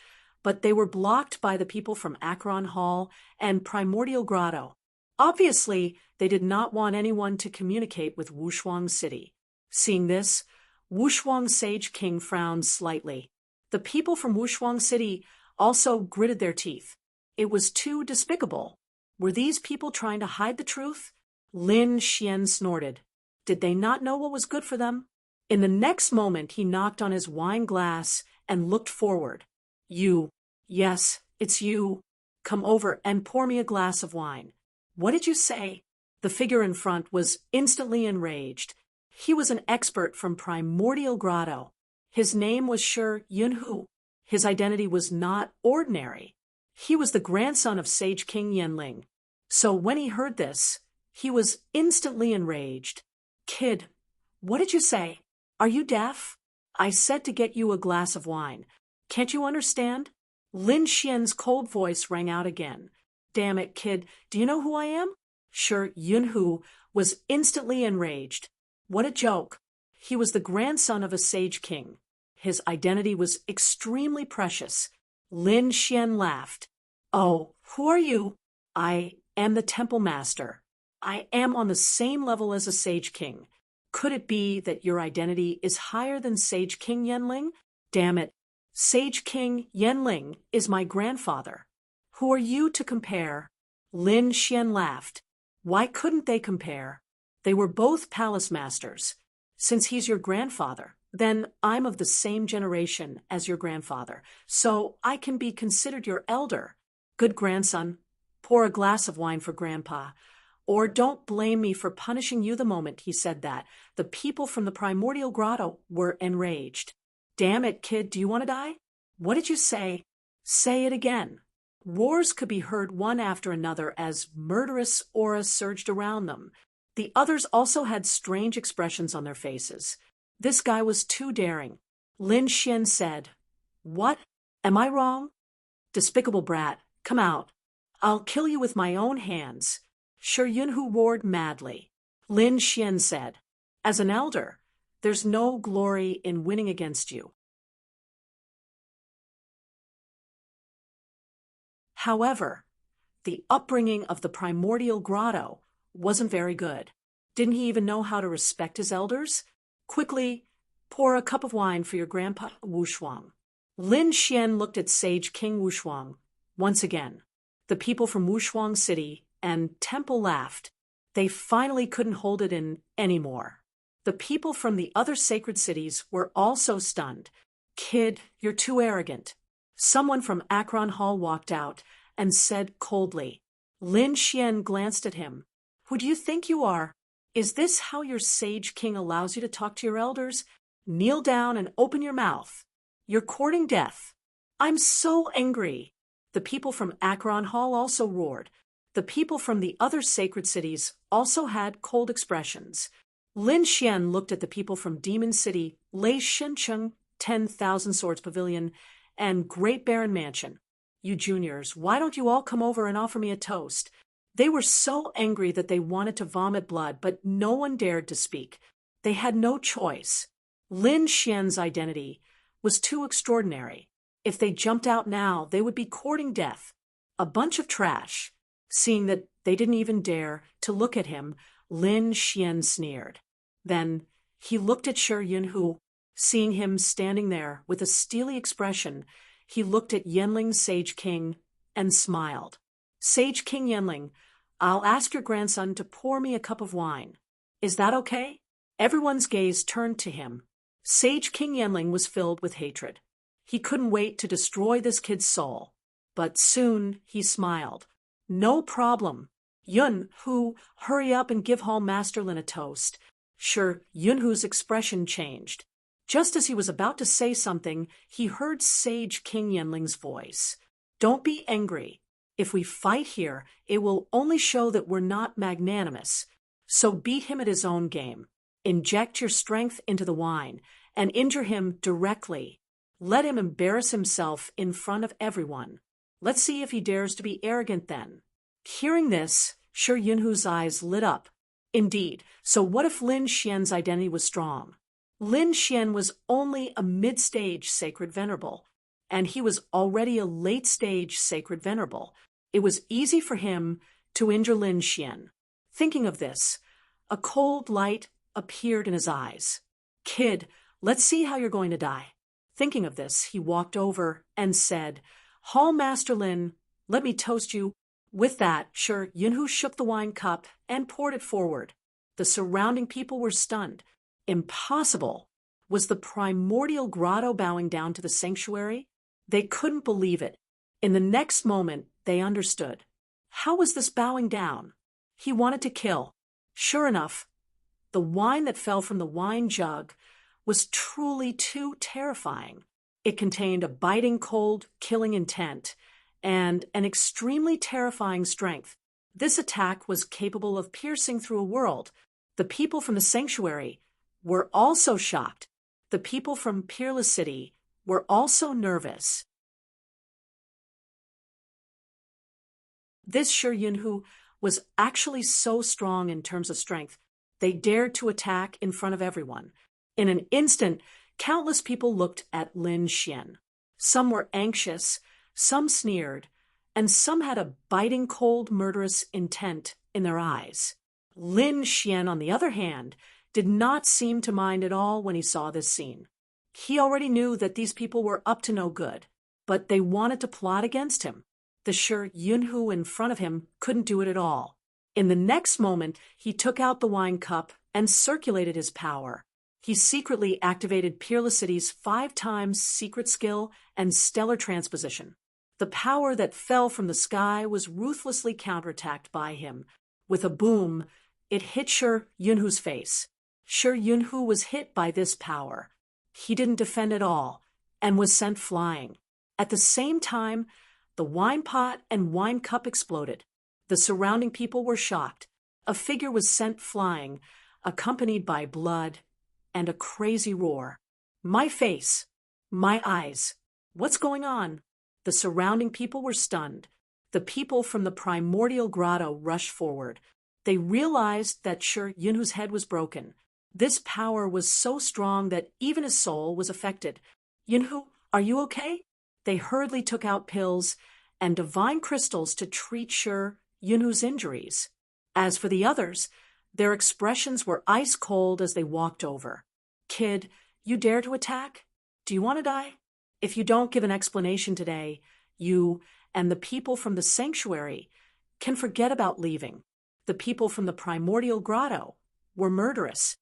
but they were blocked by the people from Acheron Hall and Primordial Grotto. Obviously, they did not want anyone to communicate with Wushuang City. Seeing this, Wushuang Sage King frowned slightly. The people from Wushuang City also gritted their teeth. It was too despicable. Were these people trying to hide the truth? Lin Xian snorted. Did they not know what was good for them? In the next moment, he knocked on his wine glass and looked forward. You, yes, it's you. Come over and pour me a glass of wine. What did you say? The figure in front was instantly enraged. He was an expert from Primordial Grotto. His name was Shi Yunhu. His identity was not ordinary. He was the grandson of Sage King Yanling. So when he heard this, he was instantly enraged. Kid, what did you say? Are you deaf? I said to get you a glass of wine. Can't you understand? Lin Xian's cold voice rang out again. Damn it, kid, do you know who I am? Shi Yunhu was instantly enraged. What a joke. He was the grandson of a sage king. His identity was extremely precious. Lin Xian laughed. Oh, who are you? I am the temple master. I am on the same level as a sage king. Could it be that your identity is higher than Sage King Yanling? Damn it. Sage King Yanling is my grandfather. Who are you to compare? Lin Xian laughed. Why couldn't they compare? They were both palace masters. Since he's your grandfather, then I'm of the same generation as your grandfather, so I can be considered your elder. Good grandson, pour a glass of wine for Grandpa. Or don't blame me for punishing you the moment he said that. The people from the Primordial Grotto were enraged. Damn it, kid, do you want to die? What did you say? Say it again. Roars could be heard one after another as murderous auras surged around them. The others also had strange expressions on their faces. This guy was too daring. Lin Xian said, What? Am I wrong? Despicable brat, come out. I'll kill you with my own hands. Shi Yunhu roared madly. Lin Xian said, As an elder, there's no glory in winning against you. However, the upbringing of the Primordial Grotto wasn't very good. Didn't he even know how to respect his elders? Quickly, pour a cup of wine for your grandpa Wushuang. Lin Xian looked at Sage King Wushuang once again. The people from Wushuang City and Temple laughed. They finally couldn't hold it in anymore. The people from the other sacred cities were also stunned. Kid, you're too arrogant. Someone from Acheron Hall walked out and said coldly. Lin Xian glanced at him. Who do you think you are? Is this how your sage king allows you to talk to your elders? Kneel down and open your mouth. You're courting death. I'm so angry. The people from Acheron Hall also roared. The people from the other sacred cities also had cold expressions. Lin Xian looked at the people from Demon City, Lei Shencheng, 10,000 Swords Pavilion, and Great Baron Mansion. You juniors, why don't you all come over and offer me a toast? They were so angry that they wanted to vomit blood, but no one dared to speak. They had no choice. Lin Xian's identity was too extraordinary. If they jumped out now, they would be courting death. A bunch of trash. Seeing that they didn't even dare to look at him, Lin Xian sneered. Then he looked at Shi Yunhu. Seeing him standing there with a steely expression, he looked at Yanling's Sage King and smiled. Sage King Yanling, I'll ask your grandson to pour me a cup of wine. Is that okay? Everyone's gaze turned to him. Sage King Yanling was filled with hatred. He couldn't wait to destroy this kid's soul. But soon he smiled. No problem. Yunhu, hurry up and give Hall Master Lin a toast. Sure, Yunhu's expression changed. Just as he was about to say something, he heard Sage King Yanling's voice. Don't be angry. If we fight here, it will only show that we're not magnanimous. So beat him at his own game. Inject your strength into the wine and injure him directly. Let him embarrass himself in front of everyone. Let's see if he dares to be arrogant then. Hearing this, Shi Yunhu's eyes lit up. Indeed, so what if Lin Xian's identity was strong? Lin Xian was only a mid-stage sacred venerable, and he was already a late-stage sacred venerable. It was easy for him to injure Lin Xian. Thinking of this, a cold light appeared in his eyes. Kid, let's see how you're going to die. Thinking of this, he walked over and said, Hall Master Lin, let me toast you. With that, Shi Yunhu shook the wine cup and poured it forward. The surrounding people were stunned. Impossible. Was the primordial grotto bowing down to the sanctuary? They couldn't believe it. In the next moment, they understood. How was this bowing down? He wanted to kill. Sure enough, the wine that fell from the wine jug was truly too terrifying. It contained a biting cold, killing intent, and an extremely terrifying strength. This attack was capable of piercing through a world. The people from the sanctuary were also shocked. The people from Peerless City were also nervous. This Shi Yunhu was actually so strong in terms of strength, they dared to attack in front of everyone. In an instant, countless people looked at Lin Xian. Some were anxious, some sneered, and some had a biting cold murderous intent in their eyes. Lin Xian, on the other hand, did not seem to mind at all when he saw this scene. He already knew that these people were up to no good, but they wanted to plot against him. The Shi Yunhu in front of him couldn't do it at all. In the next moment, he took out the wine cup and circulated his power. He secretly activated Peerless City's 5 times secret skill and stellar transposition. The power that fell from the sky was ruthlessly counterattacked by him. With a boom, it hit Shi Yunhu's face. Shi Yunhu was hit by this power. He didn't defend at all and was sent flying. At the same time, the wine pot and wine cup exploded. The surrounding people were shocked. A figure was sent flying, accompanied by blood and a crazy roar. My face, my eyes, what's going on? The surrounding people were stunned. The people from the primordial grotto rushed forward. They realized that Shi Yunhu's head was broken. This power was so strong that even his soul was affected. Yunhu, are you okay? They hurriedly took out pills and divine crystals to treat Shi Yunhu's injuries. As for the others, their expressions were ice cold as they walked over. Kid, you dare to attack? Do you want to die? If you don't give an explanation today, you and the people from the sanctuary can forget about leaving. The people from the primordial grotto were murderous.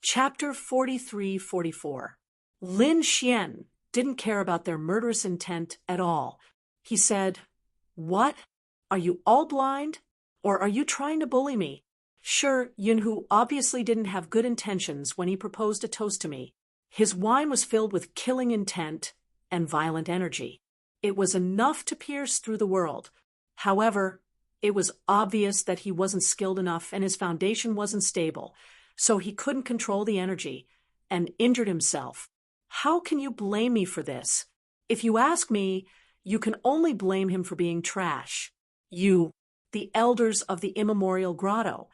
Chapter 43-44. Lin Xian didn't care about their murderous intent at all. He said, "What? Are you all blind? Or are you trying to bully me?" Sure, Yunhu obviously didn't have good intentions when he proposed a toast to me. His wine was filled with killing intent and violent energy. It was enough to pierce through the world. However, it was obvious that he wasn't skilled enough and his foundation wasn't stable, so he couldn't control the energy and injured himself. How can you blame me for this? If you ask me, you can only blame him for being trash. You, the elders of the immemorial grotto,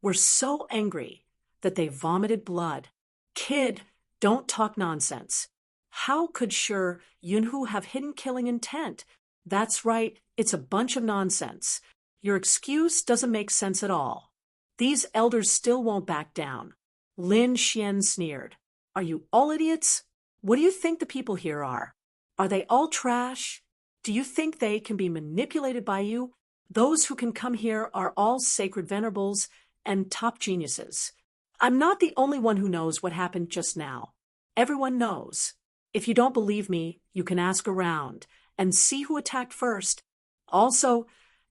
were so angry that they vomited blood. Kid, don't talk nonsense. How could Yunhu have hidden killing intent? That's right, it's a bunch of nonsense. Your excuse doesn't make sense at all. These elders still won't back down. Lin Xian sneered. Are you all idiots? What do you think the people here are? Are they all trash? Do you think they can be manipulated by you? Those who can come here are all sacred venerables and top geniuses. I'm not the only one who knows what happened just now. Everyone knows. If you don't believe me, you can ask around and see who attacked first. Also,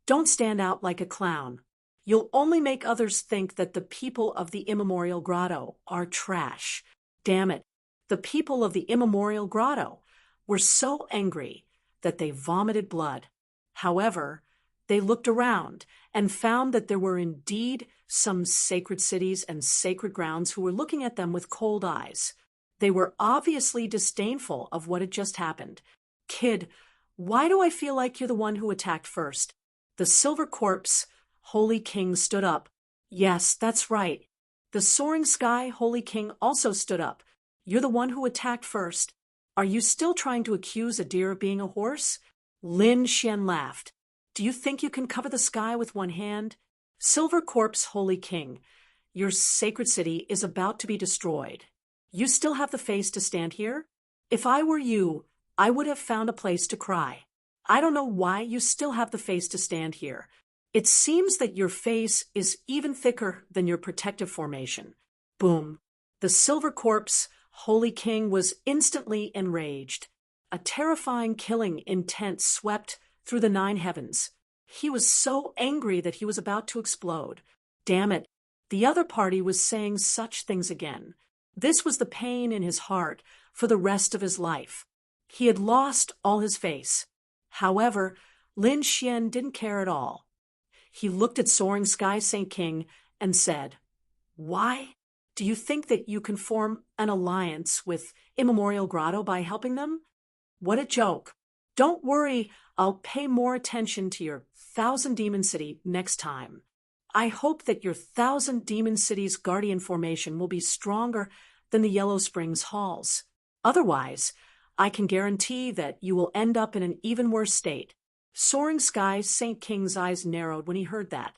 don't stand out like a clown. You'll only make others think that the people of the immemorial grotto are trash. Damn it, the people of the immemorial grotto were so angry that they vomited blood. However, they looked around and found that there were indeed some sacred cities and sacred grounds who were looking at them with cold eyes. They were obviously disdainful of what had just happened. Kid, why do I feel like you're the one who attacked first? The Silver Corpse, Holy King, stood up. Yes, that's right. The Soaring Sky, Holy King, also stood up. You're the one who attacked first. Are you still trying to accuse a deer of being a horse? Lin Xian laughed. Do you think you can cover the sky with one hand? Silver Corpse, Holy King, your sacred city is about to be destroyed. You still have the face to stand here? If I were you, I would have found a place to cry. I don't know why you still have the face to stand here. It seems that your face is even thicker than your protective formation. Boom. The Silver Corpse, Holy King, was instantly enraged. A terrifying killing intent swept through the 9 heavens. He was so angry that he was about to explode. Damn it, the other party was saying such things again. This was the pain in his heart for the rest of his life. He had lost all his face. However, Lin Xian didn't care at all. He looked at Soaring Sky Saint King and said, "Why? Do you think that you can form an alliance with Immemorial Grotto by helping them? What a joke. Don't worry, I'll pay more attention to your 1,000 Demon City next time. I hope that your 1,000 Demon City's guardian formation will be stronger than the Yellow Springs halls. Otherwise, I can guarantee that you will end up in an even worse state." Soaring Sky Saint King's eyes narrowed when he heard that.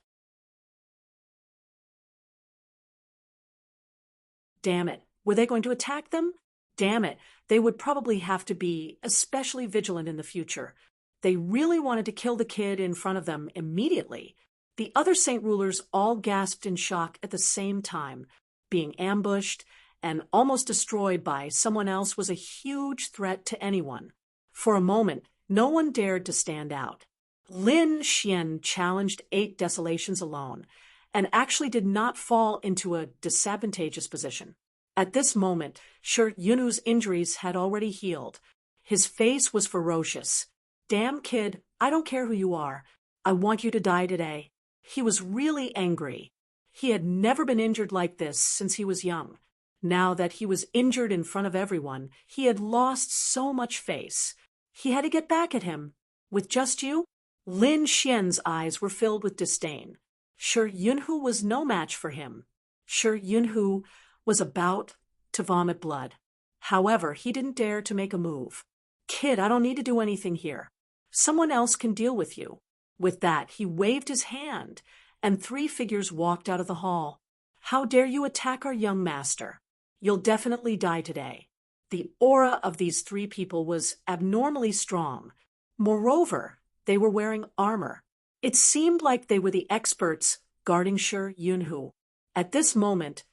Damn it, were they going to attack them? Damn it, they would probably have to be especially vigilant in the future. They really wanted to kill the kid in front of them immediately. The other saint rulers all gasped in shock at the same time. Being ambushed and almost destroyed by someone else was a huge threat to anyone. For a moment, no one dared to stand out. Lin Xian challenged 8 desolations alone, and actually did not fall into a disadvantageous position. At this moment, Yunhu's injuries had already healed. His face was ferocious. Damn kid, I don't care who you are. I want you to die today. He was really angry. He had never been injured like this since he was young. Now that he was injured in front of everyone, he had lost so much face. He had to get back at him. With just you? Lin Xian's eyes were filled with disdain. Yunhu was no match for him. Yunhu was about to vomit blood. However, he didn't dare to make a move. Kid, I don't need to do anything here. Someone else can deal with you. With that, he waved his hand, and 3 figures walked out of the hall. How dare you attack our young master? You'll definitely die today. The aura of these 3 people was abnormally strong. Moreover, they were wearing armor. It seemed like they were the experts guarding Yunhu. At this moment,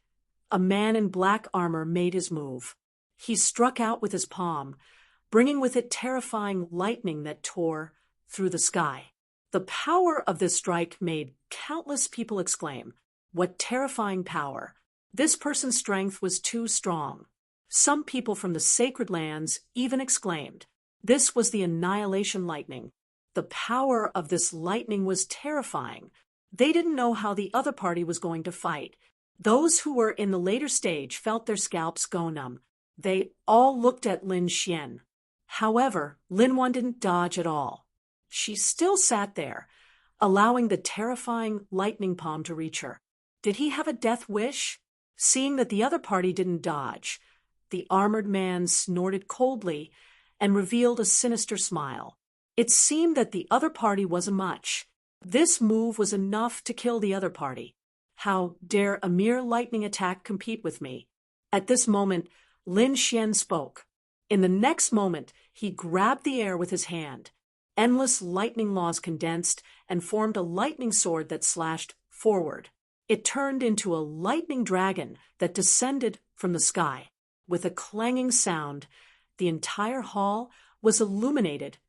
a man in black armor made his move. He struck out with his palm, bringing with it terrifying lightning that tore through the sky. The power of this strike made countless people exclaim, "What terrifying power!" This person's strength was too strong. Some people from the sacred lands even exclaimed, "This was the annihilation lightning." The power of this lightning was terrifying. They didn't know how the other party was going to fight. Those who were in the later stage felt their scalps go numb. They all looked at Lin Xian. However, Lin Wan didn't dodge at all. She still sat there, allowing the terrifying lightning palm to reach her. Did he have a death wish? Seeing that the other party didn't dodge, the armored man snorted coldly and revealed a sinister smile. It seemed that the other party wasn't much. This move was enough to kill the other party. How dare a mere lightning attack compete with me? At this moment, Lin Xian spoke. In the next moment, he grabbed the air with his hand. Endless lightning laws condensed and formed a lightning sword that slashed forward. It turned into a lightning dragon that descended from the sky. With a clanging sound, the entire hall was illuminated,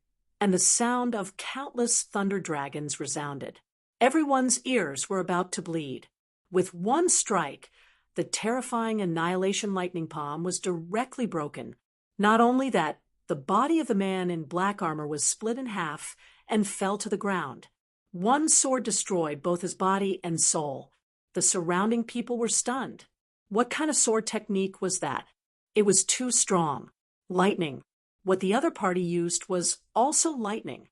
and the sound of countless thunder dragons resounded. Everyone's ears were about to bleed. With one strike, the terrifying annihilation lightning palm was directly broken. Not only that, the body of the man in black armor was split in half and fell to the ground. One sword destroyed both his body and soul. The surrounding people were stunned. What kind of sword technique was that? It was too strong. Lightning. What the other party used was also lightning.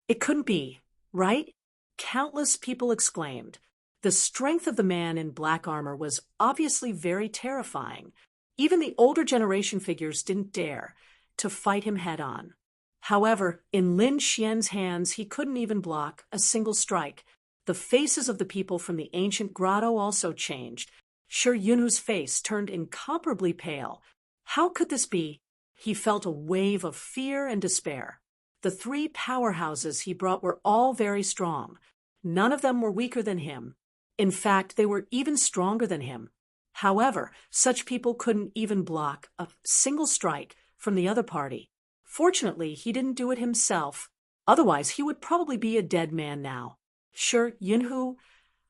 It couldn't be, right? Countless people exclaimed. The strength of the man in black armor was obviously very terrifying. Even the older generation figures didn't dare to fight him head-on. However, in Lin Xian's hands, he couldn't even block a single strike. The faces of the people from the ancient grotto also changed. Shi Yunhu's face turned incomparably pale. How could this be? He felt a wave of fear and despair. The three powerhouses he brought were all very strong. None of them were weaker than him. In fact, they were even stronger than him. However, such people couldn't even block a single strike from the other party. Fortunately, he didn't do it himself. Otherwise, he would probably be a dead man now. Shi Yunhu,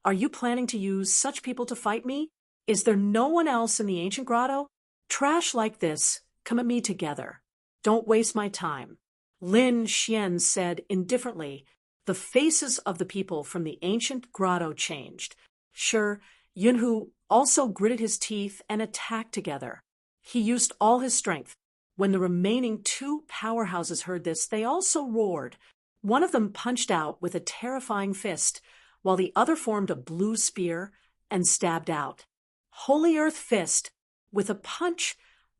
are you planning to use such people to fight me? Is there no one else in the ancient grotto? Trash like this, come at me together. Don't waste my time. Lin Xian said indifferently. The faces of the people from the ancient grotto changed. Shi Yunhu also gritted his teeth and attacked together. He used all his strength. When the remaining two powerhouses heard this, they also roared. One of them punched out with a terrifying fist, while the other formed a blue spear and stabbed out. Holy Earth Fist. With a punch,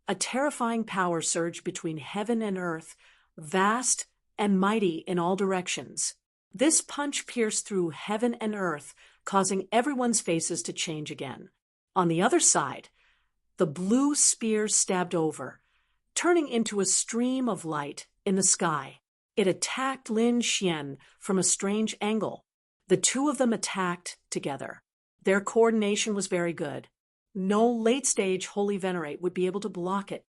a terrifying power surged between heaven and earth, vast and mighty in all directions. This punch pierced through heaven and earth, causing everyone's faces to change again. On the other side, the blue spear stabbed over, turning into a stream of light in the sky. It attacked Lin Xian from a strange angle. The two of them attacked together. Their coordination was very good. No late-stage Holy Venerate would be able to block it.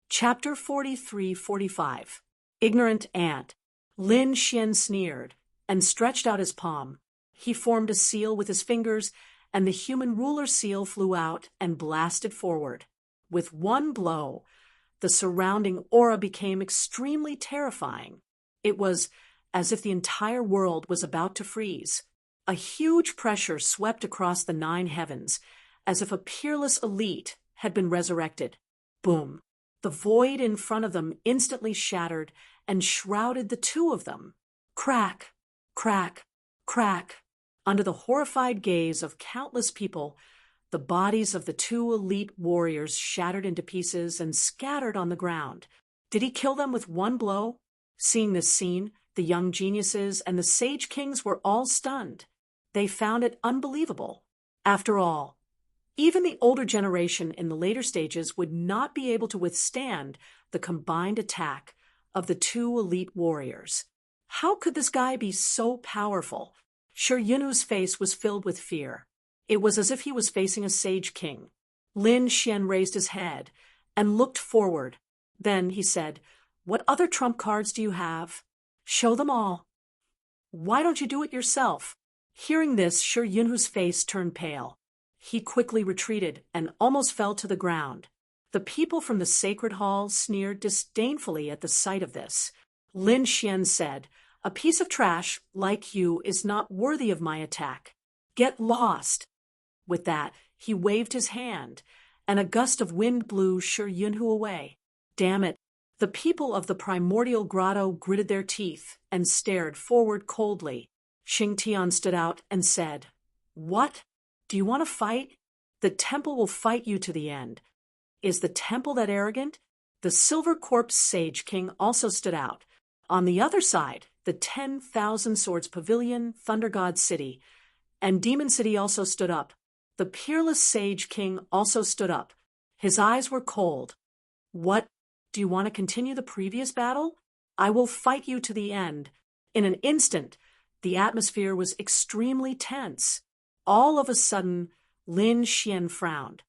Chapter 43-45. Ignorant Ant. Lin Xian sneered and stretched out his palm. He formed a seal with his fingers, and the human ruler seal flew out and blasted forward. With one blow, the surrounding aura became extremely terrifying. It was as if the entire world was about to freeze. A huge pressure swept across the 9 heavens, as if a peerless elite had been resurrected. Boom! The void in front of them instantly shattered and shrouded the two of them. Crack! Crack! Crack! Under the horrified gaze of countless people, the bodies of the 2 elite warriors shattered into pieces and scattered on the ground. Did he kill them with one blow? Seeing this scene, the young geniuses and the sage kings were all stunned. They found it unbelievable. After all, even the older generation in the later stages would not be able to withstand the combined attack of the two elite warriors. How could this guy be so powerful? Shi Yunhu's face was filled with fear. It was as if he was facing a sage king. Lin Xian raised his head and looked forward. Then he said, "What other trump cards do you have? Show them all." "Why don't you do it yourself?" Hearing this, Shi Yunhu's face turned pale. He quickly retreated and almost fell to the ground. The people from the sacred hall sneered disdainfully at the sight of this. Lin Xian said, "A piece of trash like you is not worthy of my attack. Get lost." With that, he waved his hand, and a gust of wind blew Shi Yunhu away. Damn it! The people of the primordial grotto gritted their teeth and stared forward coldly. Xing Tian stood out and said, "What? Do you want to fight? The temple will fight you to the end." Is the temple that arrogant? The Silver Corpse Sage King also stood out. On the other side, the 10,000 Swords Pavilion, Thunder God City, and Demon City also stood up. The Peerless Sage King also stood up. His eyes were cold. "What? Do you want to continue the previous battle? I will fight you to the end." In an instant, the atmosphere was extremely tense. All of a sudden, Lin Xian frowned.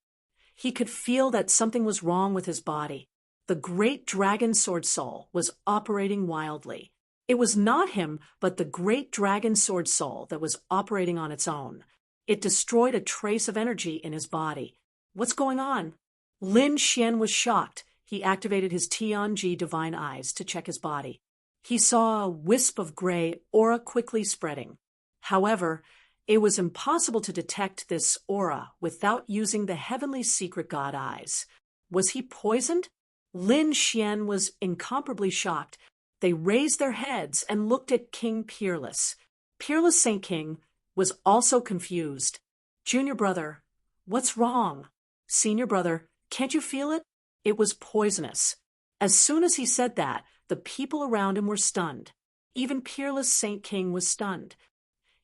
He could feel that something was wrong with his body. The great dragon sword soul was operating wildly. It was not him, but the great dragon sword soul that was operating on its own. It destroyed a trace of energy in his body. What's going on? Lin Xian was shocked. He activated his Tianji divine eyes to check his body. He saw a wisp of gray aura quickly spreading. However, it was impossible to detect this aura without using the heavenly secret god eyes. Was he poisoned? Lin Xian was incomparably shocked. They raised their heads and looked at King Peerless. Peerless Saint King was also confused. "Junior brother, what's wrong?" "Senior brother, can't you feel it? It was poisonous." As soon as he said that, the people around him were stunned. Even Peerless Saint King was stunned.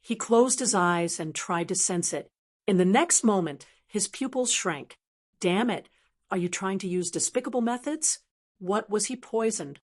He closed his eyes and tried to sense it. In the next moment, his pupils shrank. "Damn it! Are you trying to use despicable methods? What was he poisoned?"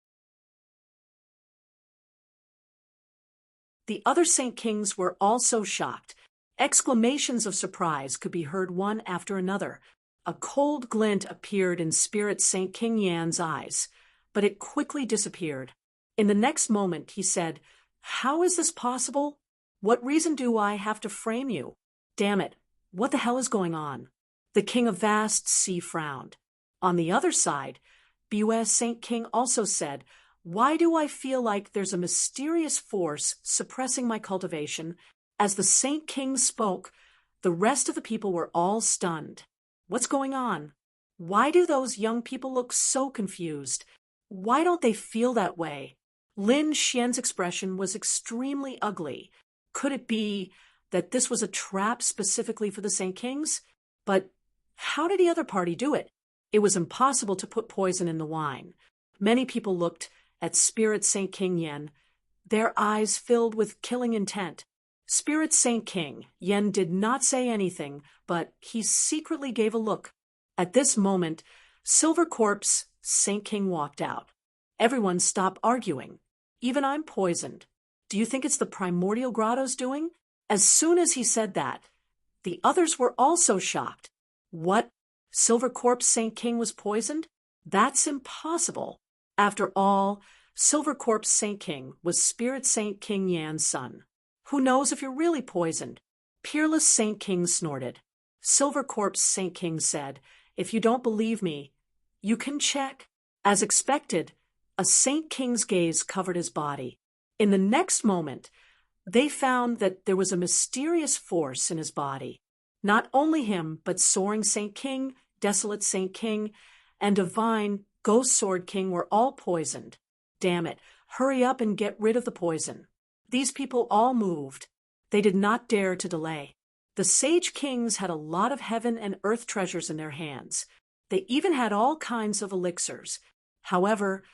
The other Saint Kings were also shocked. Exclamations of surprise could be heard one after another. A cold glint appeared in Spirit Saint King Yan's eyes, but it quickly disappeared. In the next moment, he said, "How is this possible? What reason do I have to frame you? Damn it, what the hell is going on?" The King of Vast Sea frowned. On the other side, BUS Saint King also said, "Why do I feel like there's a mysterious force suppressing my cultivation?" As the Saint King spoke, the rest of the people were all stunned. What's going on? Why do those young people look so confused? Why don't they feel that way? Lin Xian's expression was extremely ugly. Could it be that this was a trap specifically for the Saint Kings? But how did the other party do it? It was impossible to put poison in the wine. Many people looked at Spirit Saint King Yen, their eyes filled with killing intent. Spirit Saint King Yen did not say anything, but he secretly gave a look. At this moment, Silver Corpse Saint King walked out. Everyone stopped arguing. "Even I'm poisoned. Do you think it's the primordial grotto's doing?" As soon as he said that, the others were also shocked. What? Silver Corpse Saint King was poisoned? That's impossible. After all, Silver Corpse Saint King was Spirit Saint King Yan's son. Who knows if you're really poisoned? Peerless Saint King snorted. Silver Corpse Saint King said, "If you don't believe me, you can check." As expected, a Saint King's gaze covered his body. In the next moment, they found that there was a mysterious force in his body. Not only him, but Soaring Saint King, Desolate Saint King, and Divine Ghost Sword King were all poisoned. Damn it, hurry up and get rid of the poison. These people all moved. They did not dare to delay. The Sage Kings had a lot of heaven and earth treasures in their hands. They even had all kinds of elixirs. However,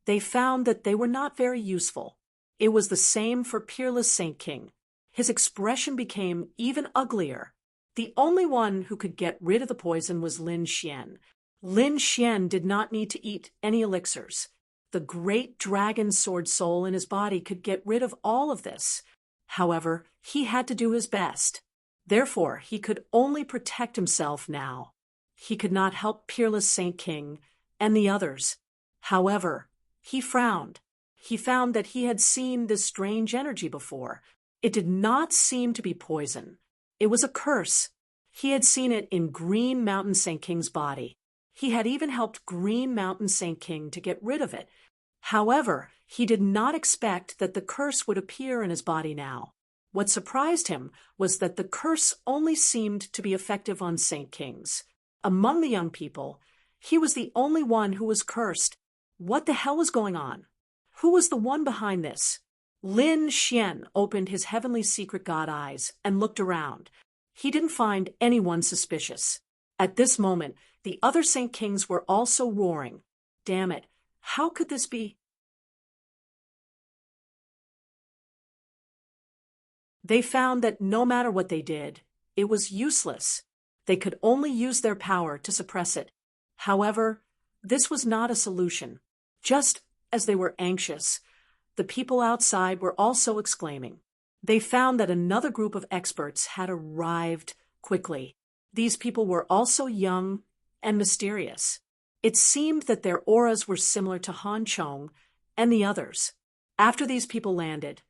they found that they were not very useful. It was the same for Peerless Saint King. His expression became even uglier. The only one who could get rid of the poison was Lin Xian. Lin Xian did not need to eat any elixirs. The great dragon sword soul in his body could get rid of all of this. However, he had to do his best. Therefore, he could only protect himself now. He could not help Peerless Saint King and the others. However, he frowned. He found that he had seen this strange energy before. It did not seem to be poison. It was a curse. He had seen it in Green Mountain Saint King's body. He had even helped Green Mountain Saint King to get rid of it. However, he did not expect that the curse would appear in his body now. What surprised him was that the curse only seemed to be effective on Saint Kings. Among the young people, he was the only one who was cursed. What the hell was going on? Who was the one behind this? Lin Xian opened his heavenly secret god eyes and looked around. He didn't find anyone suspicious. At this moment, the other Saint Kings were also roaring. Damn it, how could this be? They found that no matter what they did, it was useless. They could only use their power to suppress it. However, this was not a solution. Just as they were anxious, the people outside were also exclaiming. They found that another group of experts had arrived quickly. These people were also young and mysterious. It seemed that their auras were similar to Han Chong and the others. After these people landed,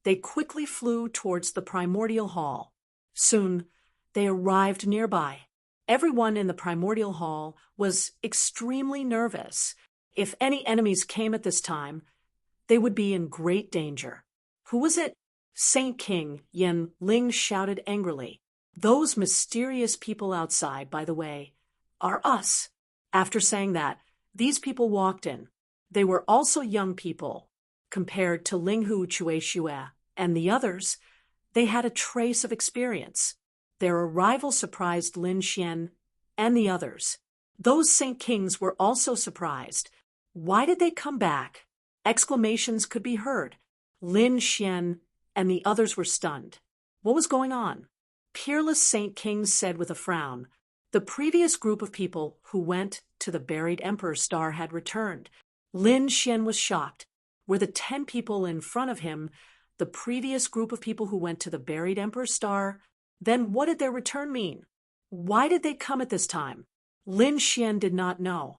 they quickly flew towards the primordial hall. Soon, they arrived nearby. Everyone in the primordial hall was extremely nervous. If any enemies came at this time, they would be in great danger. Who was it? Saint King Yen Ling shouted angrily. Those mysterious people outside, by the way, are us. After saying that, these people walked in. They were also young people. Compared to Ling Hu Chue Xue and the others, they had a trace of experience. Their arrival surprised Lin Xian and the others. Those Saint Kings were also surprised. Why did they come back? Exclamations could be heard. Lin Xian and the others were stunned. What was going on? Peerless Saint Kings said with a frown. The previous group of people who went to the buried Emperor's star had returned. Lin Xian was shocked. Were the 10 people in front of him the previous group of people who went to the buried Emperor's star? Then what did their return mean? Why did they come at this time? Lin Xian did not know.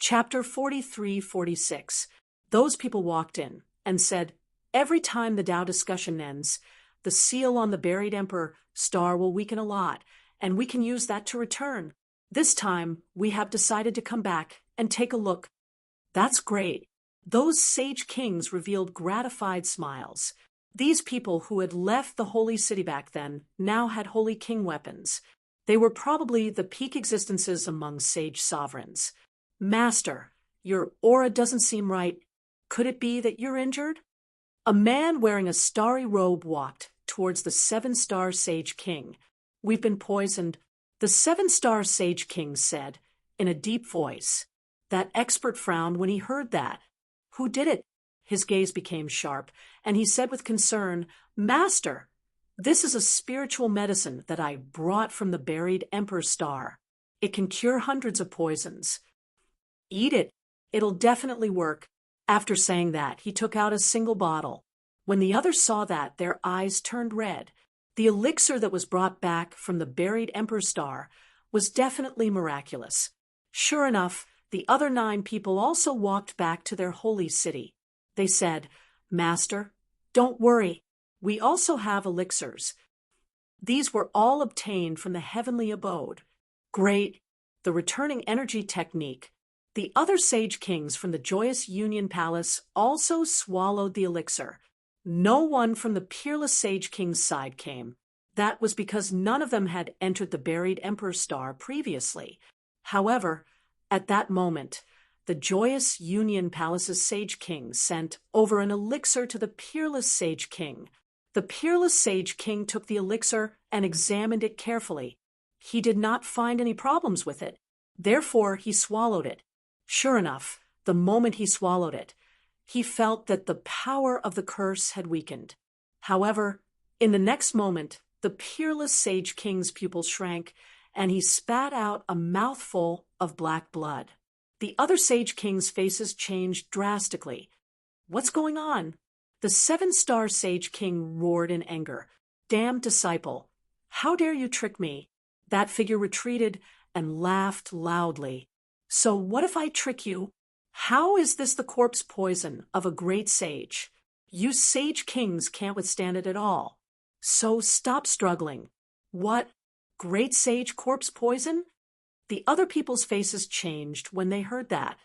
Chapter 43-46. Those people walked in and said, every time the Tao discussion ends, the seal on the buried Emperor star will weaken a lot, and we can use that to return. This time, we have decided to come back and take a look. That's great. Those sage kings revealed gratified smiles. These people who had left the holy city back then now had holy king weapons. They were probably the peak existences among sage sovereigns. Master, your aura doesn't seem right. Could it be that you're injured? A man wearing a starry robe walked towards the 7-star Sage King. We've been poisoned, the 7-star Sage King said in a deep voice. That expert frowned when he heard that. Who did it? His gaze became sharp, and he said with concern, Master, this is a spiritual medicine that I brought from the buried Emperor's star. It can cure hundreds of poisons. Eat it. It'll definitely work. After saying that, he took out a single bottle. When the others saw that, their eyes turned red. The elixir that was brought back from the buried Emperor's star was definitely miraculous. Sure enough, the other 9 people also walked back to their holy city. They said, Master, don't worry. We also have elixirs. These were all obtained from the heavenly abode. Great. The returning energy technique. The other sage kings from the Joyous Union Palace also swallowed the elixir. No one from the Peerless Sage King's side came. That was because none of them had entered the buried Emperor's star previously. However, at that moment, the Joyous Union Palace's Sage King sent over an elixir to the Peerless Sage King. The Peerless Sage King took the elixir and examined it carefully. He did not find any problems with it. Therefore, he swallowed it. Sure enough, the moment he swallowed it, he felt that the power of the curse had weakened. However, in the next moment, The peerless Sage King's pupils shrank, and he spat out a mouthful of black blood. The other Sage Kings' faces changed drastically. What's going on? The 7-star Sage King roared in anger. Damned disciple! How dare you trick me? That figure retreated and laughed loudly. So what if I trick you? How is this the corpse poison of a great sage? You Sage Kings can't withstand it at all. So stop struggling. What? Great sage corpse poison? The other people's faces changed when they heard that.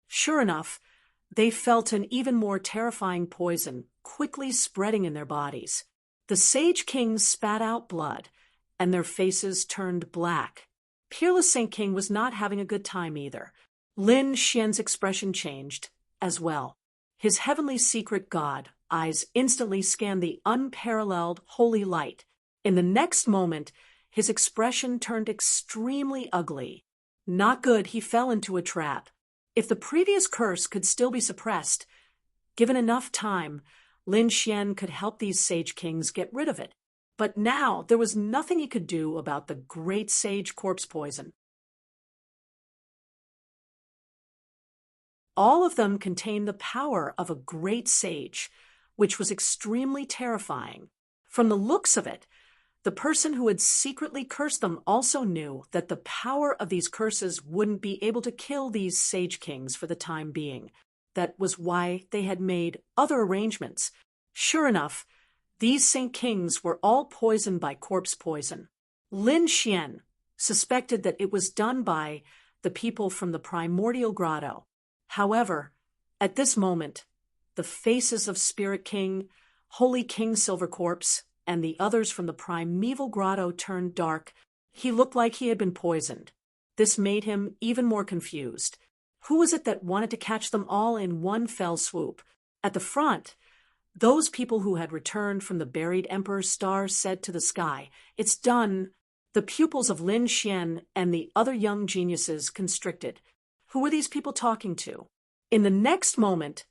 Sure enough, they felt an even more terrifying poison quickly spreading in their bodies. The Sage Kings spat out blood, and their faces turned black. Peerless Saint King was not having a good time either. Lin Xian's expression changed as well. His heavenly secret god eyes instantly scanned the unparalleled holy light. In the next moment, his expression turned extremely ugly. Not good, he fell into a trap. If the previous curse could still be suppressed, given enough time, Lin Xian could help these Sage Kings get rid of it. But now there was nothing he could do about the great sage corpse poison. All of them contained the power of a great sage, which was extremely terrifying. From the looks of it, the person who had secretly cursed them also knew that the power of these curses wouldn't be able to kill these Sage Kings for the time being. That was why they had made other arrangements. Sure enough, these Saint Kings were all poisoned by corpse poison. Lin Xian suspected that it was done by the people from the primordial grotto. However, at this moment, the faces of Spirit King, Holy King Silver Corpse, and the others from the primeval grotto turned dark. He looked like he had been poisoned. This made him even more confused. Who was it that wanted to catch them all in one fell swoop? At the front, those people who had returned from the buried Emperor's star said to the sky, "It's done." The pupils of Lin Xian and the other young geniuses constricted. Who were these people talking to? In the next moment,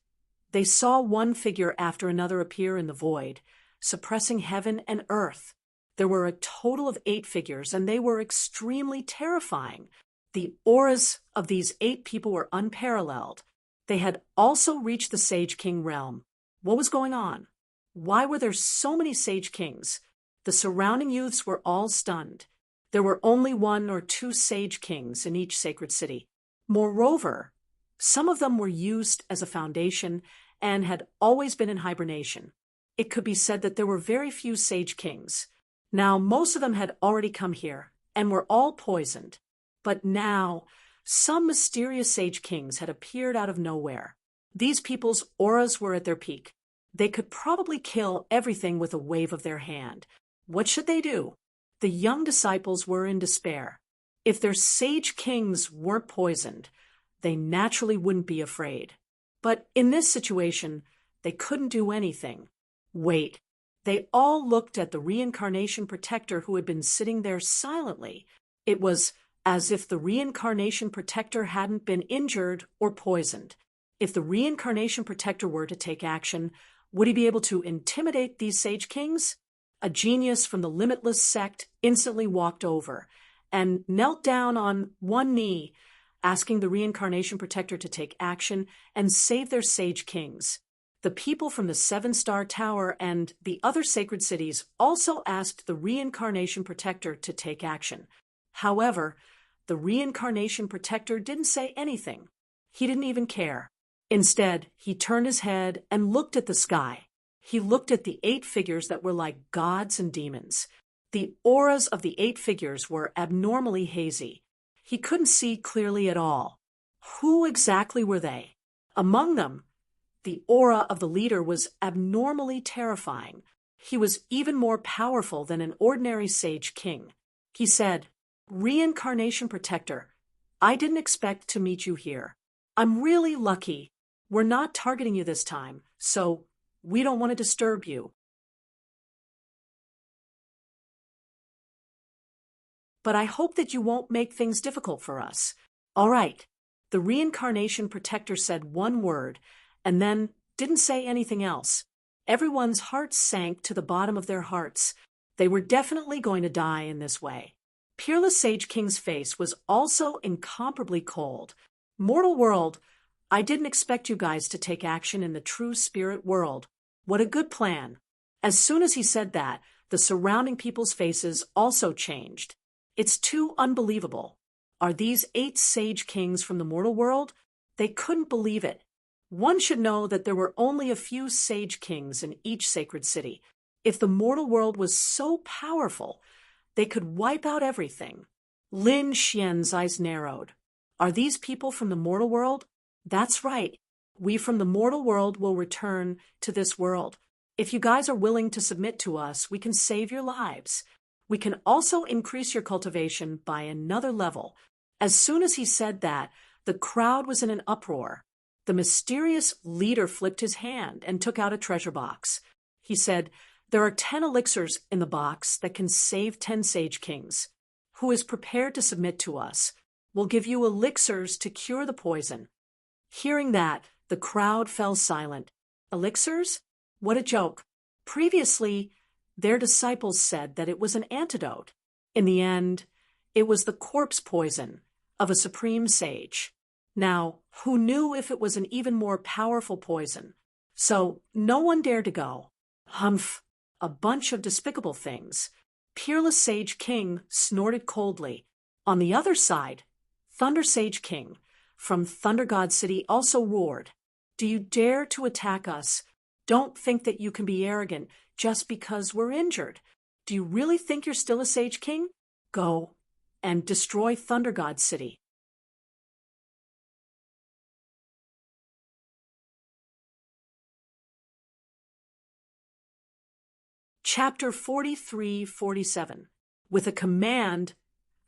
they saw one figure after another appear in the void, suppressing heaven and earth. There were a total of 8 figures, and they were extremely terrifying. The auras of these 8 people were unparalleled. They had also reached the Sage King realm. What was going on? Why were there so many Sage Kings? The surrounding youths were all stunned. There were only 1 or 2 Sage Kings in each sacred city. Moreover, some of them were used as a foundation and had always been in hibernation. It could be said that there were very few Sage Kings. Now, most of them had already come here and were all poisoned. But now, some mysterious Sage Kings had appeared out of nowhere. These people's auras were at their peak. They could probably kill everything with a wave of their hand. What should they do? The young disciples were in despair. If their Sage Kings weren't poisoned, they naturally wouldn't be afraid. But in this situation, they couldn't do anything. Wait, they all looked at the reincarnation protector who had been sitting there silently. It was as if the reincarnation protector hadn't been injured or poisoned. If the reincarnation protector were to take action, would he be able to intimidate these Sage Kings? A genius from the Limitless sect instantly walked over and knelt down on one knee, asking the reincarnation protector to take action and save their Sage Kings. The people from the 7-star tower and the other sacred cities also asked the reincarnation protector to take action. However, the reincarnation protector didn't say anything. He didn't even care. Instead, he turned his head and looked at the sky. He looked at the 8 figures that were like gods and demons. The auras of the 8 figures were abnormally hazy. He couldn't see clearly at all. Who exactly were they? Among them, the aura of the leader was abnormally terrifying. He was even more powerful than an ordinary Sage King. He said, "Reincarnation Protector, I didn't expect to meet you here. I'm really lucky. We're not targeting you this time, so we don't want to disturb you. But I hope that you won't make things difficult for us." All right. The reincarnation protector said one word and then didn't say anything else. Everyone's hearts sank to the bottom of their hearts. They were definitely going to die in this way. Peerless Sage King's face was also incomparably cold. Mortal world, I didn't expect you guys to take action in the true spirit world. What a good plan. As soon as he said that, the surrounding people's faces also changed. It's too unbelievable. Are these 8 Sage Kings from the mortal world? They couldn't believe it. One should know that there were only a few Sage Kings in each sacred city. If the mortal world was so powerful, they could wipe out everything. Lin Xian's eyes narrowed. Are these people from the mortal world? That's right. We from the mortal world will return to this world. If you guys are willing to submit to us, we can save your lives. We can also increase your cultivation by another level. As soon as he said that, the crowd was in an uproar. The mysterious leader flipped his hand and took out a treasure box. He said, "There are 10 elixirs in the box that can save 10 Sage Kings. Who is prepared to submit to us? We'll give you elixirs to cure the poison." Hearing that, the crowd fell silent. Elixirs? What a joke. Previously, their disciples said that it was an antidote. In the end, it was the corpse poison of a supreme sage. Now, who knew if it was an even more powerful poison? So, no one dared to go. Humph, a bunch of despicable things. Peerless Sage King snorted coldly. On the other side, Thunder Sage King from Thunder God City also roared. "Do you dare to attack us? Don't think that you can be arrogant just because we're injured. Do you really think you're still a Sage King? Go and destroy Thunder God City." Chapter 43-47. With a command,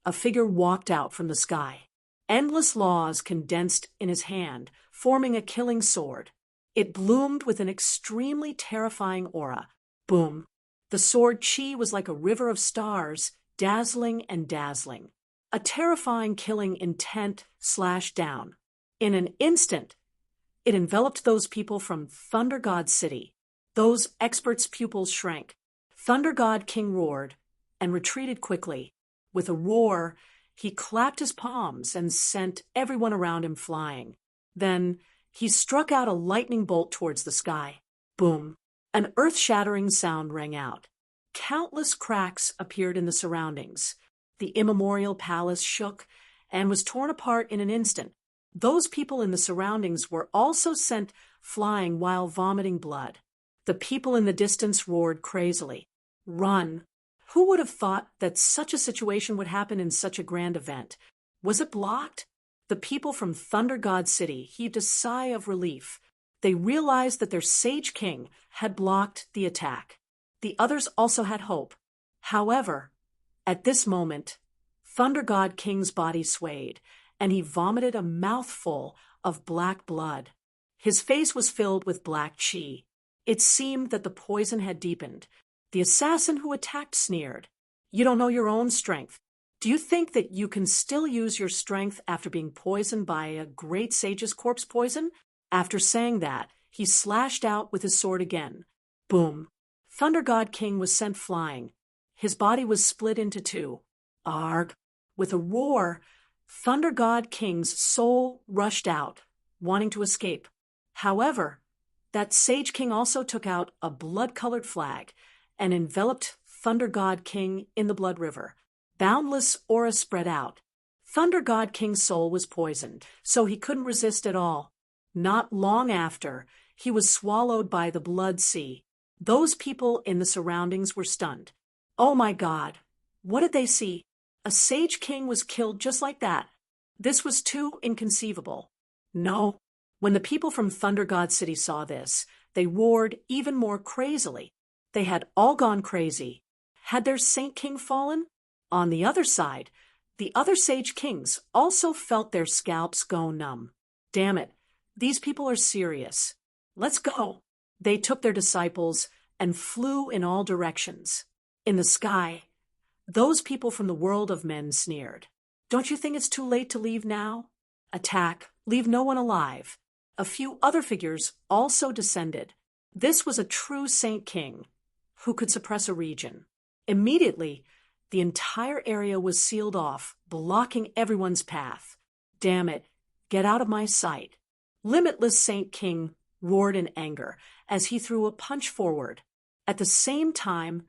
a figure walked out from the sky. Endless laws condensed in his hand, forming a killing sword. It bloomed with an extremely terrifying aura. Boom. The sword chi was like a river of stars, dazzling and dazzling. A terrifying killing intent slashed down. In an instant, it enveloped those people from Thunder God City. Those experts' pupils shrank. Thunder God King roared and retreated quickly. With a roar, he clapped his palms and sent everyone around him flying. Then he struck out a lightning bolt towards the sky. Boom! An earth-shattering sound rang out. Countless cracks appeared in the surroundings. The immemorial palace shook and was torn apart in an instant. Those people in the surroundings were also sent flying while vomiting blood. The people in the distance roared crazily. Run! Who would have thought that such a situation would happen in such a grand event? Was it blocked? The people from Thunder God City heaved a sigh of relief. They realized that their Sage King had blocked the attack. The others also had hope. However, at this moment, Thunder God King's body swayed, and he vomited a mouthful of black blood. His face was filled with black chi. It seemed that the poison had deepened. The assassin who attacked sneered. "You don't know your own strength. Do you think that you can still use your strength after being poisoned by a great sage's corpse poison?" After saying that, he slashed out with his sword again. Boom! Thunder God King was sent flying. His body was split into 2. Arg! With a roar, Thunder God King's soul rushed out, wanting to escape. However, that Sage King also took out a blood-colored flag and enveloped Thunder God King in the blood river. Boundless aura spread out. Thunder God King's soul was poisoned, so he couldn't resist at all. Not long after, he was swallowed by the blood sea. Those people in the surroundings were stunned. Oh my God! What did they see? A Sage King was killed just like that. This was too inconceivable. No. When the people from Thunder God City saw this, they roared even more crazily. They had all gone crazy. Had their Saint King fallen? On the other side, the other Sage Kings also felt their scalps go numb. Damn it, these people are serious. Let's go. They took their disciples and flew in all directions. In the sky, those people from the world of men sneered. "Don't you think it's too late to leave now? Attack, leave no one alive." A few other figures also descended. This was a true Saint King who could suppress a region. Immediately, the entire area was sealed off, blocking everyone's path. Damn it, get out of my sight. Limitless Saint King roared in anger as he threw a punch forward. At the same time,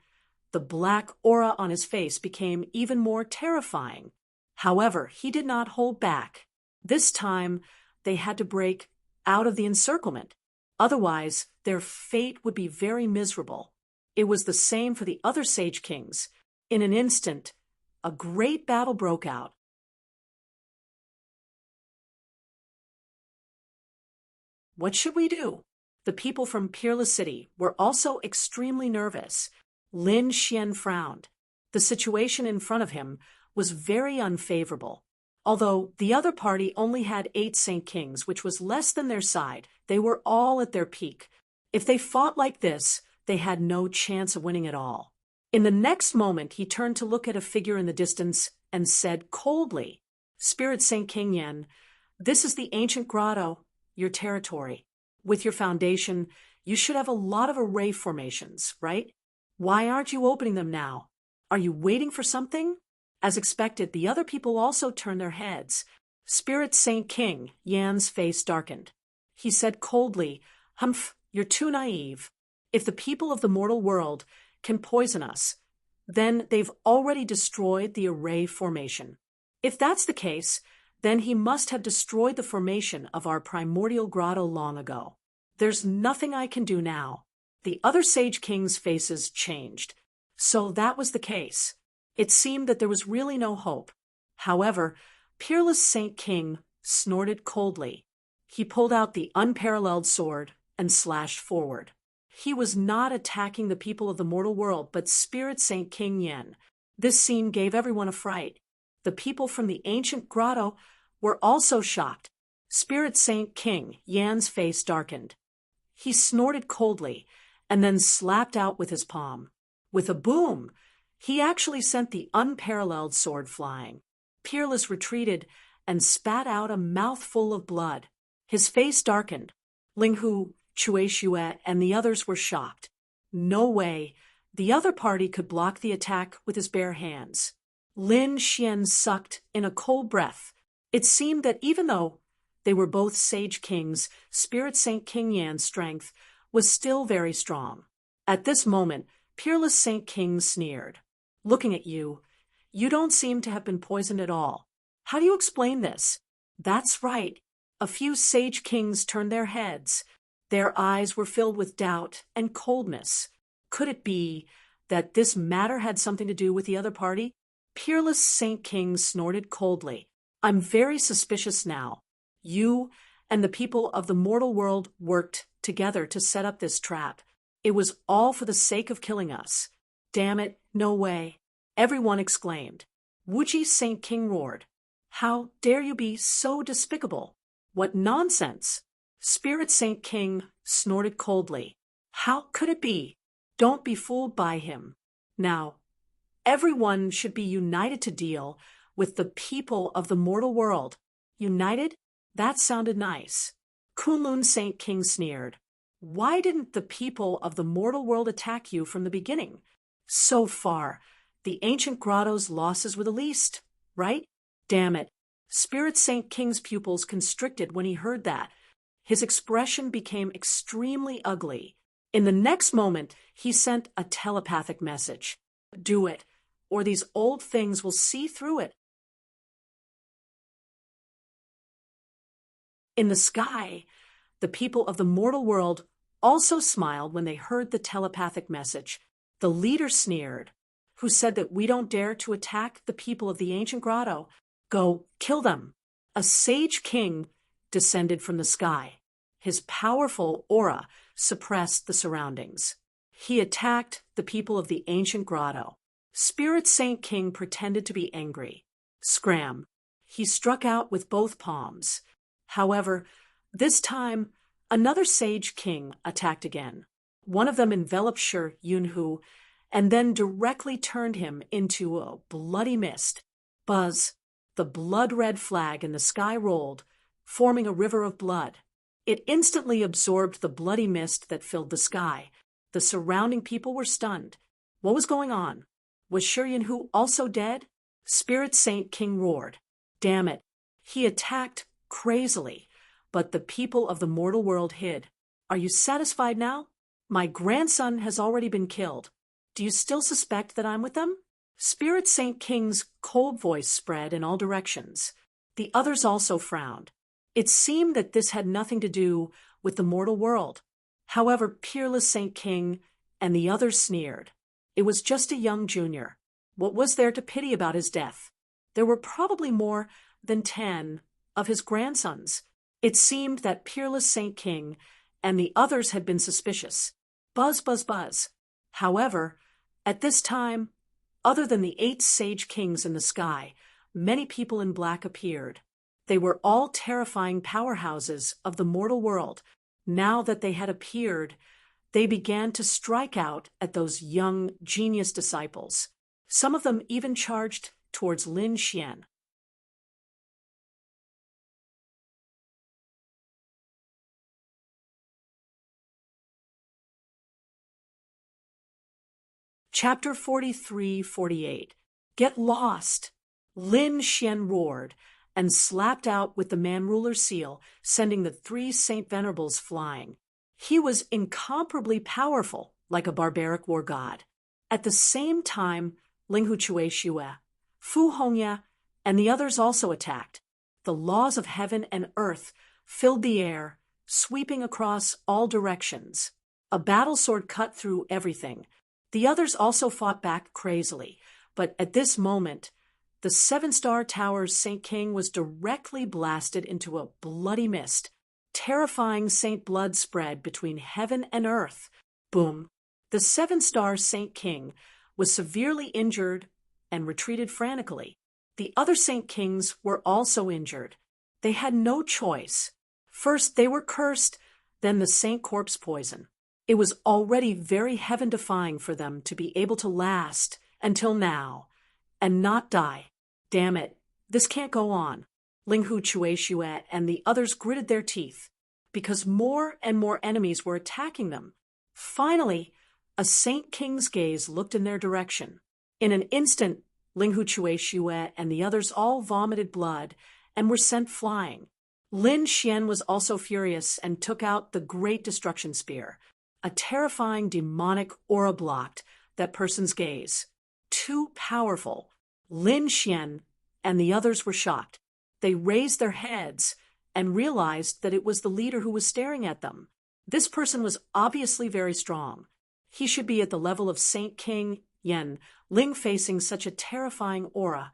the black aura on his face became even more terrifying. However, he did not hold back. This time, they had to break out of the encirclement. Otherwise, their fate would be very miserable. It was the same for the other Sage Kings. In an instant, a great battle broke out. What should we do? The people from Peerless City were also extremely nervous. Lin Xian frowned. The situation in front of him was very unfavorable. Although the other party only had 8 Saint Kings, which was less than their side, they were all at their peak. If they fought like this, they had no chance of winning at all. In the next moment, he turned to look at a figure in the distance and said coldly, "Spirit Saint King Yen, this is the ancient grotto, your territory. With your foundation, you should have a lot of array formations, right? Why aren't you opening them now? Are you waiting for something?" As expected, the other people also turned their heads. Spirit Saint King Yan's face darkened. He said coldly, "Humph, you're too naive. If the people of the mortal world can poison us, then they've already destroyed the array formation. If that's the case, then he must have destroyed the formation of our primordial grotto long ago. There's nothing I can do now." The other Sage Kings' faces changed. So that was the case. It seemed that there was really no hope. However, Peerless Saint King snorted coldly. He pulled out the unparalleled sword and slashed forward. He was not attacking the people of the mortal world, but Spirit Saint King Yen. This scene gave everyone a fright. The people from the ancient grotto were also shocked. Spirit Saint King Yan's face darkened. He snorted coldly and then slapped out with his palm. With a boom, he actually sent the unparalleled sword flying. Peerless retreated and spat out a mouthful of blood. His face darkened. Ling Hu, Cui Xue, and the others were shocked. No way. The other party could block the attack with his bare hands. Lin Xian sucked in a cold breath. It seemed that even though they were both Sage Kings, Spirit Saint King Yan's strength was still very strong. At this moment, Peerless Saint King sneered. "Looking at you, you don't seem to have been poisoned at all. How do you explain this?" That's right. A few Sage Kings turned their heads. Their eyes were filled with doubt and coldness. Could it be that this matter had something to do with the other party? Peerless Saint King snorted coldly. "I'm very suspicious now. You and the people of the mortal world worked together to set up this trap. It was all for the sake of killing us." "Damn it, no way," everyone exclaimed. Wuji Saint King roared. "How dare you be so despicable? What nonsense!" Spirit Saint King snorted coldly. "How could it be? Don't be fooled by him. Now, everyone should be united to deal with the people of the mortal world." United? That sounded nice. Kunlun Saint King sneered. "Why didn't the people of the mortal world attack you from the beginning? So far, the ancient grotto's losses were the least, right? Damn it." Spirit Saint King's pupils constricted when he heard that. His expression became extremely ugly. In the next moment, he sent a telepathic message. "Do it, or these old things will see through it." In the sky, the people of the mortal world also smiled when they heard the telepathic message. The leader sneered, who said that we don't dare to attack the people of the ancient grotto. Go, kill them. A Sage King descended from the sky. His powerful aura suppressed the surroundings. He attacked the people of the ancient grotto. Spirit Saint King pretended to be angry. Scram. He struck out with both palms. However, this time, another Sage King attacked again. One of them enveloped Shi Yunhu and then directly turned him into a bloody mist. Buzz. The blood-red flag in the sky rolled, forming a river of blood. It instantly absorbed the bloody mist that filled the sky. The surrounding people were stunned. What was going on? Was Shiryanhu also dead? Spirit Saint King roared. Damn it. He attacked crazily, but the people of the mortal world hid. Are you satisfied now? My grandson has already been killed. Do you still suspect that I'm with them? Spirit Saint King's cold voice spread in all directions. The others also frowned. It seemed that this had nothing to do with the mortal world. However, Peerless Saint King and the others sneered. It was just a young junior. What was there to pity about his death? There were probably more than 10 of his grandsons. It seemed that Peerless Saint King and the others had been suspicious. Buzz, buzz, buzz. However, at this time, other than the 8 sage kings in the sky, many people in black appeared. They were all terrifying powerhouses of the mortal world. Now that they had appeared, they began to strike out at those young genius disciples. Some of them even charged towards Lin Xian. Chapter 43-48. Get lost! Lin Xian roared and slapped out with the man-ruler's seal, sending the 3 Saint Venerables flying. He was incomparably powerful, like a barbaric war god. At the same time, Linghu Chui Xue, Fu Hongya, and the others also attacked. The laws of heaven and earth filled the air, sweeping across all directions. A battle sword cut through everything. The others also fought back crazily, but at this moment, the 7-star tower's Saint King was directly blasted into a bloody mist. Terrifying Saint blood spread between heaven and earth. Boom! The 7-star Saint King was severely injured and retreated frantically. The other Saint Kings were also injured. They had no choice. First they were cursed, then the Saint corpse poison. It was already very heaven-defying for them to be able to last until now and not die. Damn it, this can't go on. Linghu Chui Xue and the others gritted their teeth because more and more enemies were attacking them. Finally, a Saint King's gaze looked in their direction. In an instant, Linghu Chui Xue and the others all vomited blood and were sent flying. Lin Xian was also furious and took out the Great Destruction Spear. A terrifying demonic aura blocked that person's gaze. Too powerful. Lin Xian and the others were shocked. They raised their heads and realized that it was the leader who was staring at them. This person was obviously very strong. He should be at the level of Saint King Yen, Ling facing such a terrifying aura.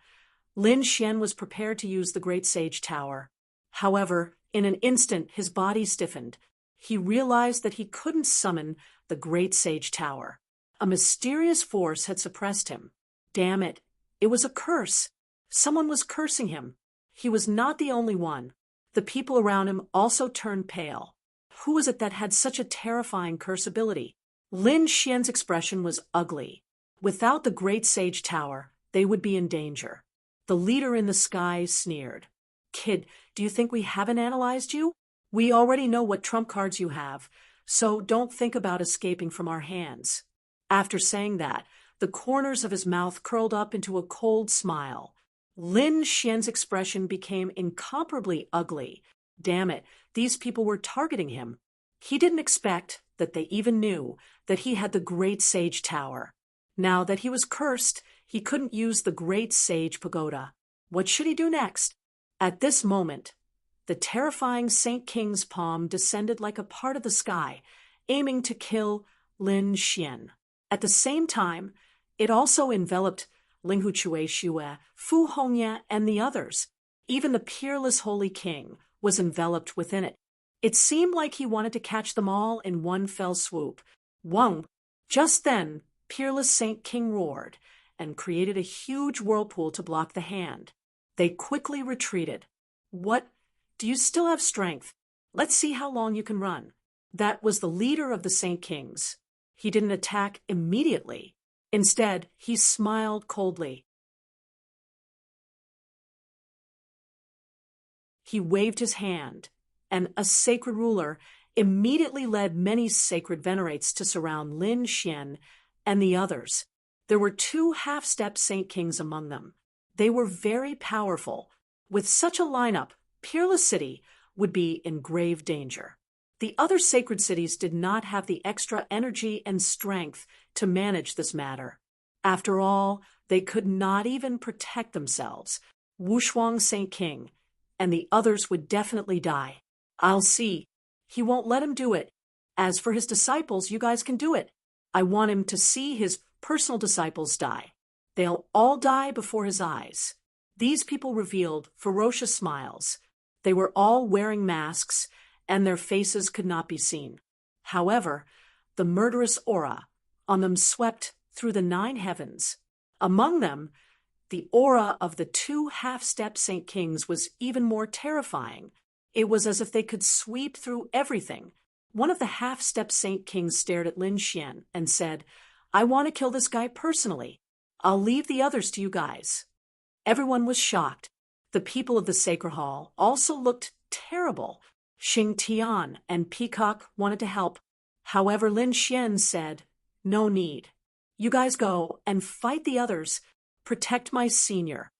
Lin Xian was prepared to use the Great Sage Tower. However, in an instant his body stiffened. He realized that he couldn't summon the Great Sage Tower. A mysterious force had suppressed him. Damn it, it was a curse. Someone was cursing him. He was not the only one. The people around him also turned pale. Who was it that had such a terrifying curse ability? Lin Xian's expression was ugly. Without the Great Sage Tower, they would be in danger. The leader in the sky sneered. Kid, do you think we haven't analyzed you? We already know what trump cards you have, so don't think about escaping from our hands. After saying that, the corners of his mouth curled up into a cold smile. Lin Xian's expression became incomparably ugly. Damn it, these people were targeting him. He didn't expect that they even knew that he had the Great Sage Tower. Now that he was cursed, he couldn't use the Great Sage Pagoda. What should he do next? At this moment, the terrifying Saint King's palm descended like a part of the sky, aiming to kill Lin Xian. At the same time, it also enveloped Linghu Chui Xue, Fu Hongya, and the others. Even the peerless Holy King was enveloped within it. It seemed like he wanted to catch them all in one fell swoop. Whoa! Just then, peerless Saint King roared and created a huge whirlpool to block the hand. They quickly retreated. What? Do you still have strength? Let's see how long you can run. That was the leader of the Saint Kings. He didn't attack immediately. Instead, he smiled coldly. He waved his hand, and a sacred ruler immediately led many sacred venerates to surround Lin Xian and the others. There were two half-step Saint Kings among them. They were very powerful. With such a lineup, Peerless City would be in grave danger. The other sacred cities did not have the extra energy and strength to manage this matter. After all, they could not even protect themselves. Wushuang Saint King and the others would definitely die. I'll see. He won't let him do it. As for his disciples, you guys can do it. I want him to see his personal disciples die. They'll all die before his eyes. These people revealed ferocious smiles. They were all wearing masks, and their faces could not be seen. However, the murderous aura on them swept through the 9 heavens. Among them, the aura of the 2 half-step Saint Kings was even more terrifying. It was as if they could sweep through everything. One of the half-step Saint Kings stared at Lin Xian and said, "I want to kill this guy personally. I'll leave the others to you guys." Everyone was shocked. The people of the Sacred Hall also looked terrible. Xing Tian and Peacock wanted to help. However, Lin Xian said, "No need. You guys go and fight the others. Protect my senior.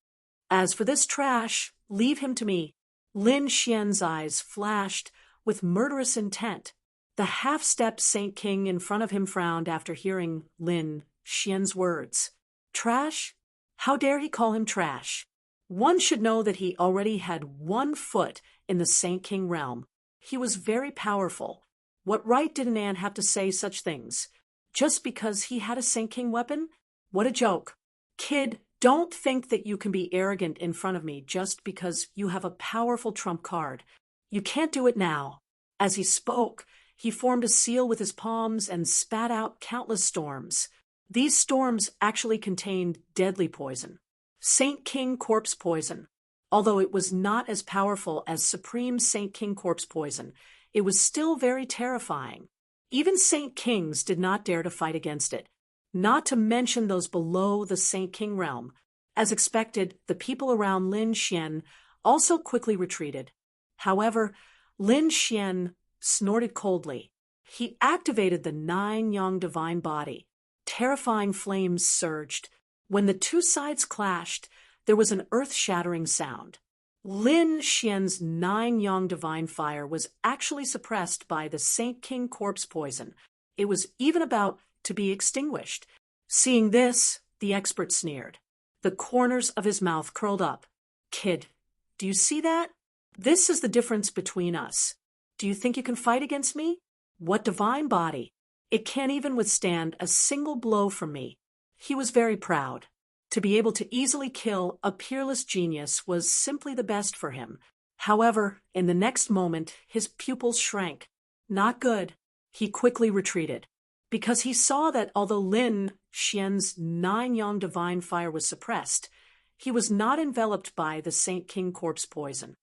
As for this trash, leave him to me." Lin Xian's eyes flashed with murderous intent. The half-step Saint King in front of him frowned after hearing Lin Xian's words. Trash? How dare he call him trash? One should know that he already had 1 foot in the Saint King realm. He was very powerful. What right did an ant have to say such things? Just because he had a Saint King weapon? What a joke. Kid, don't think that you can be arrogant in front of me just because you have a powerful trump card. You can't do it now. As he spoke, he formed a seal with his palms and spat out countless storms. These storms actually contained deadly poison. Saint King corpse poison. Although it was not as powerful as Supreme Saint King corpse poison, it was still very terrifying. Even Saint Kings did not dare to fight against it, not to mention those below the Saint King realm. As expected, the people around Lin Xian also quickly retreated. However, Lin Xian snorted coldly. He activated the 9 Yang divine body. Terrifying flames surged. When the 2 sides clashed, there was an earth-shattering sound. Lin Xian's 9 Yang divine fire was actually suppressed by the Saint King corpse poison. It was even about to be extinguished. Seeing this, the expert sneered. The corners of his mouth curled up. Kid, do you see that? This is the difference between us. Do you think you can fight against me? What divine body? It can't even withstand a single blow from me. He was very proud. To be able to easily kill a peerless genius was simply the best for him. However, in the next moment, his pupils shrank. Not good. He quickly retreated. Because he saw that although Lin Xian's 9 Yang divine fire was suppressed, he was not enveloped by the Saint King corpse poison.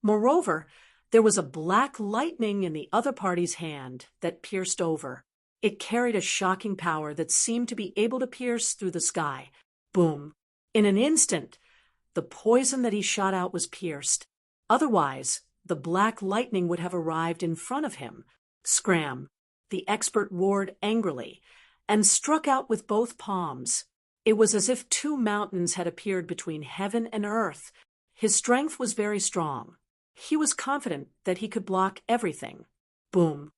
Moreover, there was a black lightning in the other party's hand that pierced over. It carried a shocking power that seemed to be able to pierce through the sky. Boom! In an instant, the poison that he shot out was pierced. Otherwise, the black lightning would have arrived in front of him. Scram! The expert roared angrily and struck out with both palms. It was as if 2 mountains had appeared between heaven and earth. His strength was very strong. He was confident that he could block everything. Boom!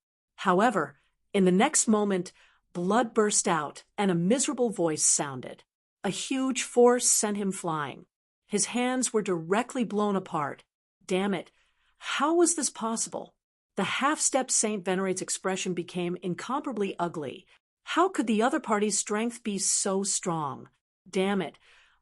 However, in the next moment, blood burst out and a miserable voice sounded. A huge force sent him flying. His hands were directly blown apart. Damn it! How was this possible? The half-step Saint Venerate's expression became incomparably ugly. How could the other party's strength be so strong? Damn it!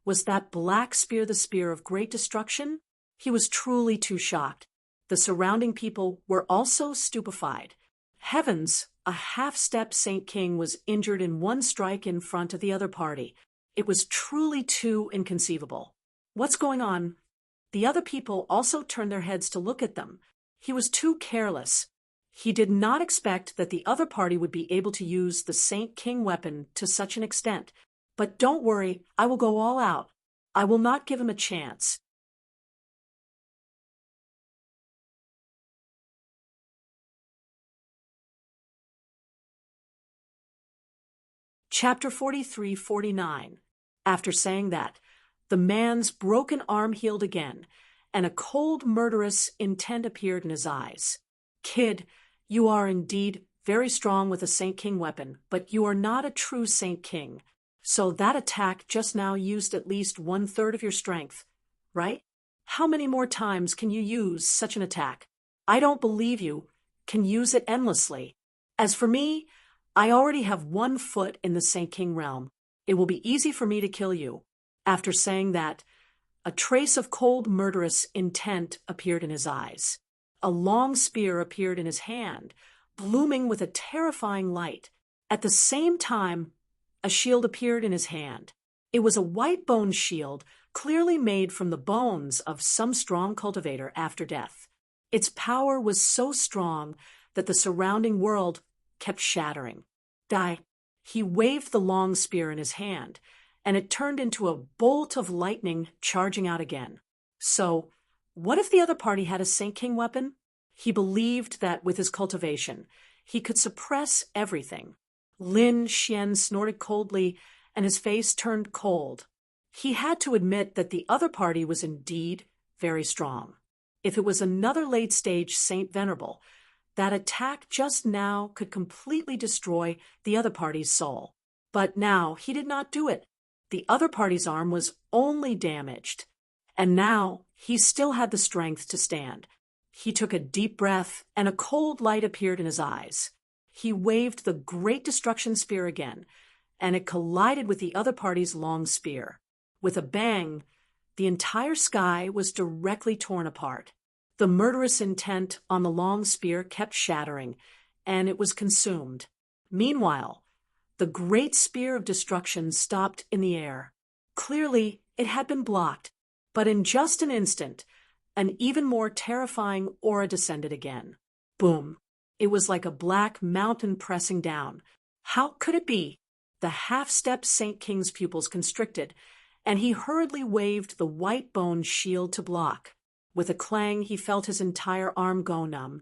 Was that black spear the spear of great destruction? He was truly too shocked. The surrounding people were also stupefied. Heavens, a half-step Saint King was injured in 1 strike in front of the other party. It was truly too inconceivable. What's going on? The other people also turned their heads to look at them. He was too careless. He did not expect that the other party would be able to use the Saint King weapon to such an extent. But don't worry, I will go all out. I will not give him a chance. Chapter 43:49. After saying that, the man's broken arm healed again, and a cold, murderous intent appeared in his eyes. Kid, you are indeed very strong with a Saint King weapon, but you are not a true Saint King. So that attack just now used at least 1/3 of your strength, right? How many more times can you use such an attack? I don't believe you can use it endlessly. As for me, I already have 1 foot in the Saint King realm. It will be easy for me to kill you. After saying that, a trace of cold, murderous intent appeared in his eyes. A long spear appeared in his hand, blooming with a terrifying light. At the same time, a shield appeared in his hand. It was a white-boned shield, clearly made from the bones of some strong cultivator after death. Its power was so strong that the surrounding world kept shattering. He waved the long spear in his hand, and it turned into a bolt of lightning charging out again. So, what if the other party had a Saint King weapon? He believed that with his cultivation, he could suppress everything. Lin Xian snorted coldly, and his face turned cold. He had to admit that the other party was indeed very strong. If it was another late-stage Saint Venerable, that attack just now could completely destroy the other party's soul. But now he did not do it. The other party's arm was only damaged, and now he still had the strength to stand. He took a deep breath, and a cold light appeared in his eyes. He waved the Great Destruction Spear again, and it collided with the other party's long spear. With a bang, the entire sky was directly torn apart. The murderous intent on the long spear kept shattering, and it was consumed. Meanwhile, the great spear of destruction stopped in the air. Clearly, it had been blocked, but in just an instant, an even more terrifying aura descended again. Boom! It was like a black mountain pressing down. How could it be? The half-step Saint King's pupils constricted, and he hurriedly waved the white-boned shield to block. With a clang, he felt his entire arm go numb,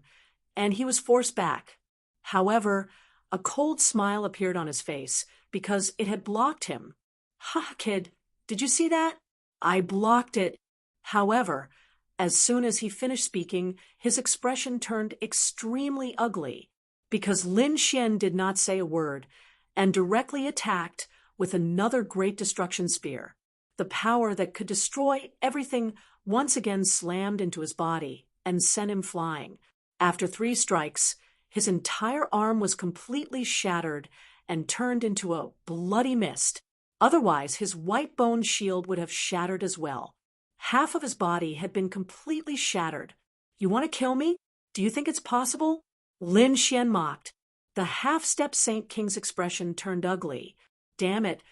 and he was forced back. However, a cold smile appeared on his face because it had blocked him. "Ha, kid, did you see that? I blocked it." However, as soon as he finished speaking, his expression turned extremely ugly because Lin Xian did not say a word and directly attacked with another Great Destruction Spear. The power that could destroy everything once again slammed into his body and sent him flying. After 3 strikes, his entire arm was completely shattered and turned into a bloody mist. Otherwise, his white-boned shield would have shattered as well. Half of his body had been completely shattered. "You want to kill me? Do you think it's possible?" Lin Xian mocked. The half-step Saint King's expression turned ugly. Damn it,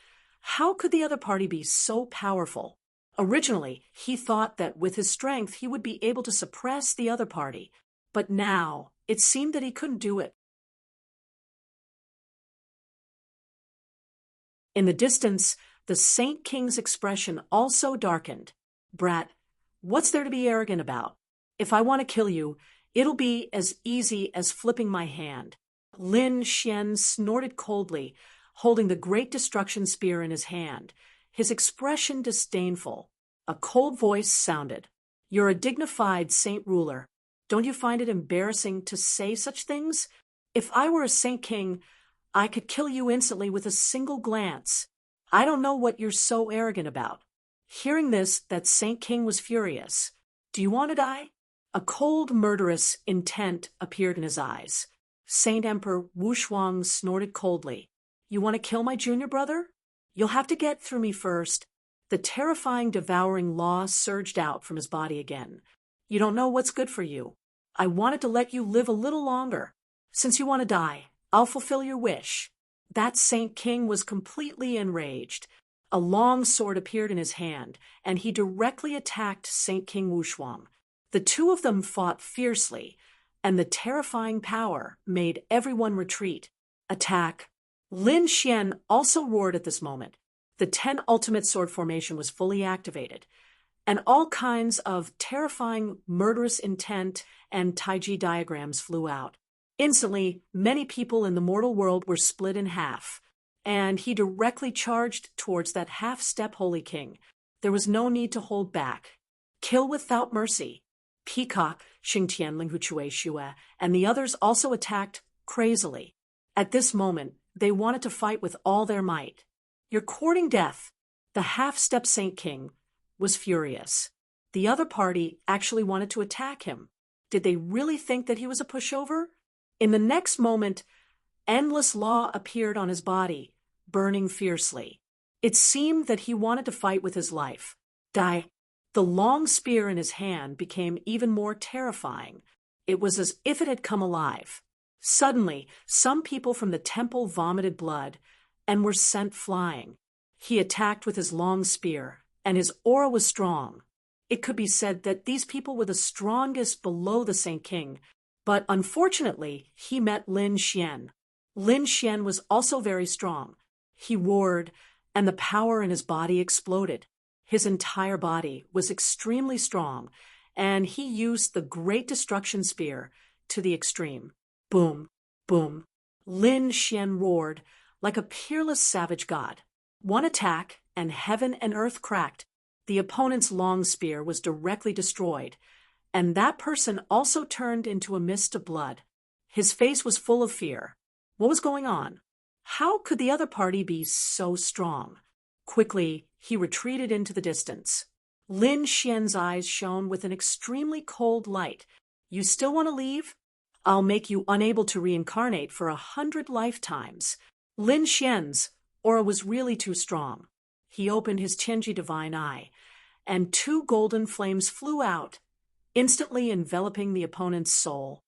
how could the other party be so powerful? Originally, he thought that with his strength he would be able to suppress the other party, but now it seemed that he couldn't do it. In the distance, the Saint King's expression also darkened. "Brat, what's there to be arrogant about? If I want to kill you, it'll be as easy as flipping my hand." Lin Xian snorted coldly, holding the Great Destruction Spear in his hand, his expression disdainful. A cold voice sounded. "You're a dignified saint ruler. Don't you find it embarrassing to say such things? If I were a Saint King, I could kill you instantly with a single glance. I don't know what you're so arrogant about." Hearing this, that Saint King was furious. "Do you want to die?" A cold, murderous intent appeared in his eyes. Saint Emperor Wushuang snorted coldly. "You want to kill my junior brother? You'll have to get through me first." The terrifying, devouring law surged out from his body again. "You don't know what's good for you. I wanted to let you live a little longer. Since you want to die, I'll fulfill your wish." That Saint King was completely enraged. A long sword appeared in his hand, and he directly attacked Saint King Wushuang. The two of them fought fiercely, and the terrifying power made everyone retreat. Attack! Lin Xian also roared at this moment. The 10 ultimate sword formation was fully activated, and all kinds of terrifying, murderous intent and Taiji diagrams flew out. Instantly, many people in the mortal world were split in half, and he directly charged towards that half-step Holy King. There was no need to hold back. Kill without mercy. Peacock, Xingtian Linghuchui Xue, and the others also attacked crazily. At this moment, they wanted to fight with all their might. You're courting death. The half-step Saint King was furious. The other party actually wanted to attack him. Did they really think that he was a pushover? In the next moment, endless law appeared on his body, burning fiercely. It seemed that he wanted to fight with his life. Die. The long spear in his hand became even more terrifying. It was as if it had come alive. Suddenly, some people from the temple vomited blood and were sent flying. He attacked with his long spear, and his aura was strong. It could be said that these people were the strongest below the Saint King, but unfortunately, he met Lin Xian. Lin Xian was also very strong. He roared, and the power in his body exploded. His entire body was extremely strong, and he used the Great Destruction Spear to the extreme. Boom, boom. Lin Xian roared like a peerless savage god. One attack, and heaven and earth cracked. The opponent's long spear was directly destroyed, and that person also turned into a mist of blood. His face was full of fear. What was going on? How could the other party be so strong? Quickly, he retreated into the distance. Lin Xian's eyes shone with an extremely cold light. You still want to leave? I'll make you unable to reincarnate for 100 lifetimes. Lin Xian's aura was really too strong. He opened his Tianji divine eye, and 2 golden flames flew out, instantly enveloping the opponent's soul.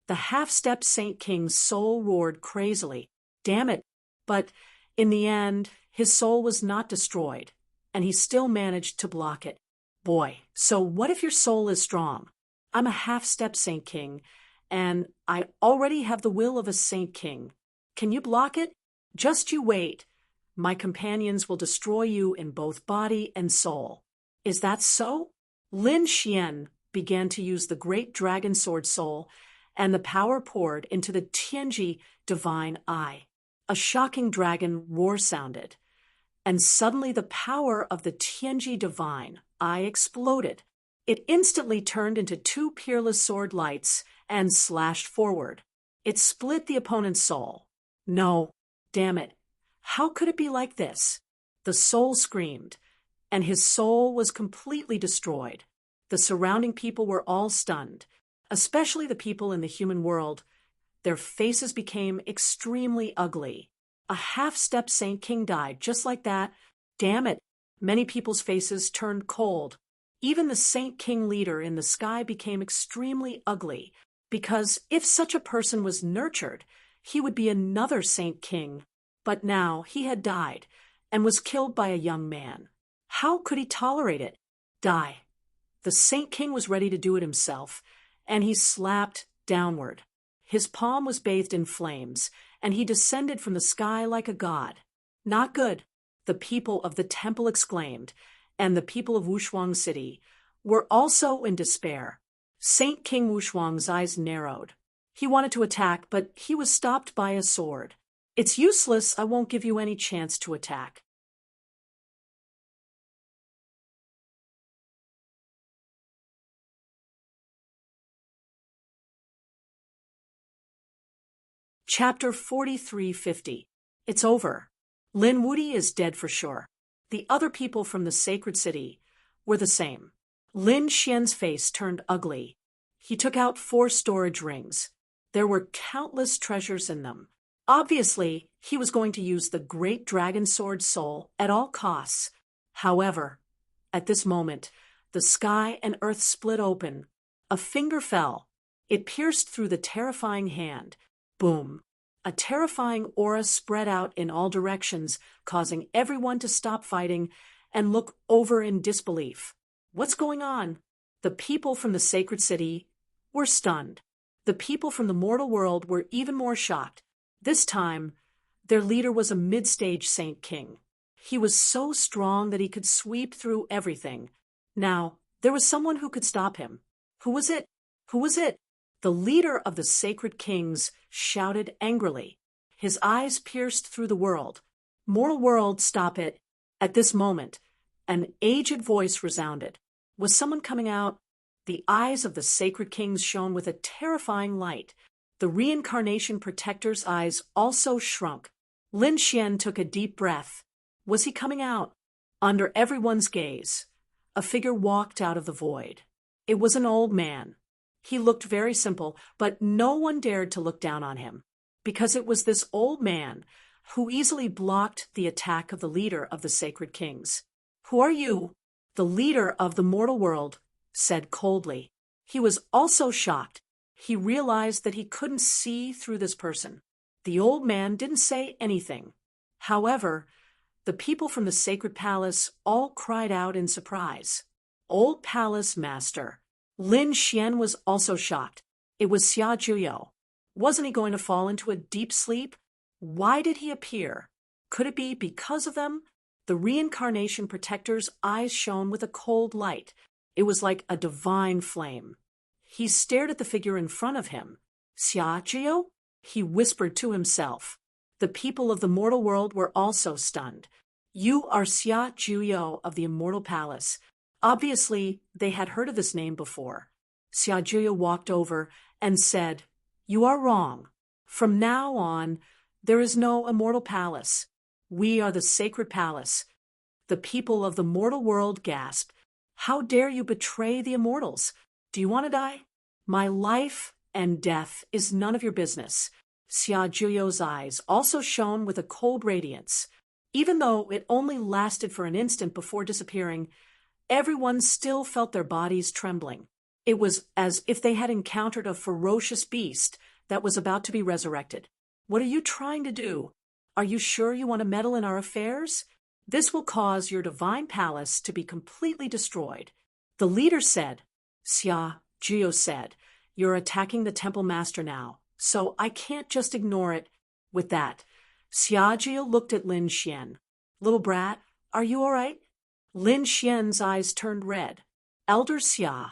The half-step Saint King's soul roared crazily. Damn it! But in the end, his soul was not destroyed, and he still managed to block it. Boy, so what if your soul is strong? I'm a half-step Saint King, and I already have the will of a Saint King. Can you block it? Just you wait. My companions will destroy you in both body and soul. Is that so? Lin Xian began to use the great dragon sword soul, and the power poured into the Tianji divine eye. A shocking dragon roar sounded, and suddenly the power of the Tianji divine eye exploded. It instantly turned into 2 peerless sword lights and slashed forward. It split the opponent's soul. No, damn it. How could it be like this? The soul screamed, and his soul was completely destroyed. The surrounding people were all stunned, especially the people in the human world. Their faces became extremely ugly. A half-step Saint King died just like that. Damn it. Many people's faces turned cold. Even the Saint King leader in the sky became extremely ugly, because if such a person was nurtured, he would be another Saint King. But now he had died and was killed by a young man. How could he tolerate it? Die. The Saint King was ready to do it himself, and he slapped downward. His palm was bathed in flames, and he descended from the sky like a god. Not good, the people of the temple exclaimed, and the people of Wushuang City were also in despair. Saint King Wushuang's eyes narrowed. He wanted to attack, but he was stopped by a sword. It's useless, I won't give you any chance to attack. Chapter 4350. It's over. Lin Wudi is dead for sure. The other people from the sacred city were the same. Lin Xian's face turned ugly. He took out 4 storage rings. There were countless treasures in them. Obviously, he was going to use the great dragon sword soul at all costs. However, at this moment, the sky and earth split open. A finger fell. It pierced through the terrifying hand. Boom. A terrifying aura spread out in all directions, causing everyone to stop fighting and look over in disbelief. What's going on? The people from the sacred city were stunned. The people from the mortal world were even more shocked. This time, their leader was a mid-stage Saint King. He was so strong that he could sweep through everything. Now, there was someone who could stop him. Who was it? Who was it? The leader of the sacred kings shouted angrily. His eyes pierced through the world. Mortal world, stop it. At this moment, an aged voice resounded. Was someone coming out? The eyes of the sacred kings shone with a terrifying light. The reincarnation protector's eyes also shrunk. Lin Xian took a deep breath. Was he coming out? Under everyone's gaze, a figure walked out of the void. It was an old man. He looked very simple, but no one dared to look down on him, because it was this old man who easily blocked the attack of the leader of the sacred kings. Who are you? The leader of the mortal world said coldly. He was also shocked. He realized that he couldn't see through this person. The old man didn't say anything. However, the people from the sacred palace all cried out in surprise. Old Palace Master. Lin Xian was also shocked. It was Xia Zhuyo. Wasn't he going to fall into a deep sleep? Why did he appear? Could it be because of them? The reincarnation protector's eyes shone with a cold light. It was like a divine flame. He stared at the figure in front of him. Xia Zhuyo? He whispered to himself. The people of the mortal world were also stunned. You are Xia Zhuyo of the Immortal Palace. Obviously, they had heard of this name before. Xia Zhuyo walked over and said, You are wrong. From now on, there is no Immortal Palace. We are the Sacred Palace. The people of the mortal world gasped. How dare you betray the immortals? Do you want to die? My life and death is none of your business. Xia Zhuyo's eyes also shone with a cold radiance. Even though it only lasted for an instant before disappearing, everyone still felt their bodies trembling. It was as if they had encountered a ferocious beast that was about to be resurrected. What are you trying to do? Are you sure you want to meddle in our affairs? This will cause your divine palace to be completely destroyed. The leader said. Xia Zhuyo said, You're attacking the temple master now, so I can't just ignore it. With that, Xia Zhuyo looked at Lin Xian. Little brat, are you all right? Lin Xian's eyes turned red. Elder Xia.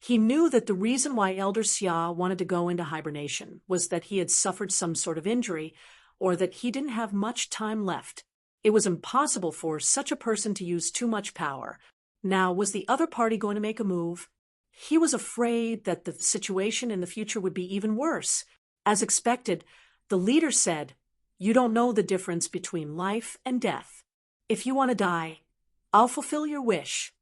He knew that the reason why Elder Xia wanted to go into hibernation was that he had suffered some sort of injury or that he didn't have much time left. It was impossible for such a person to use too much power. Now, was the other party going to make a move? He was afraid that the situation in the future would be even worse. As expected, the leader said, You don't know the difference between life and death. If you want to die, I'll fulfill your wish.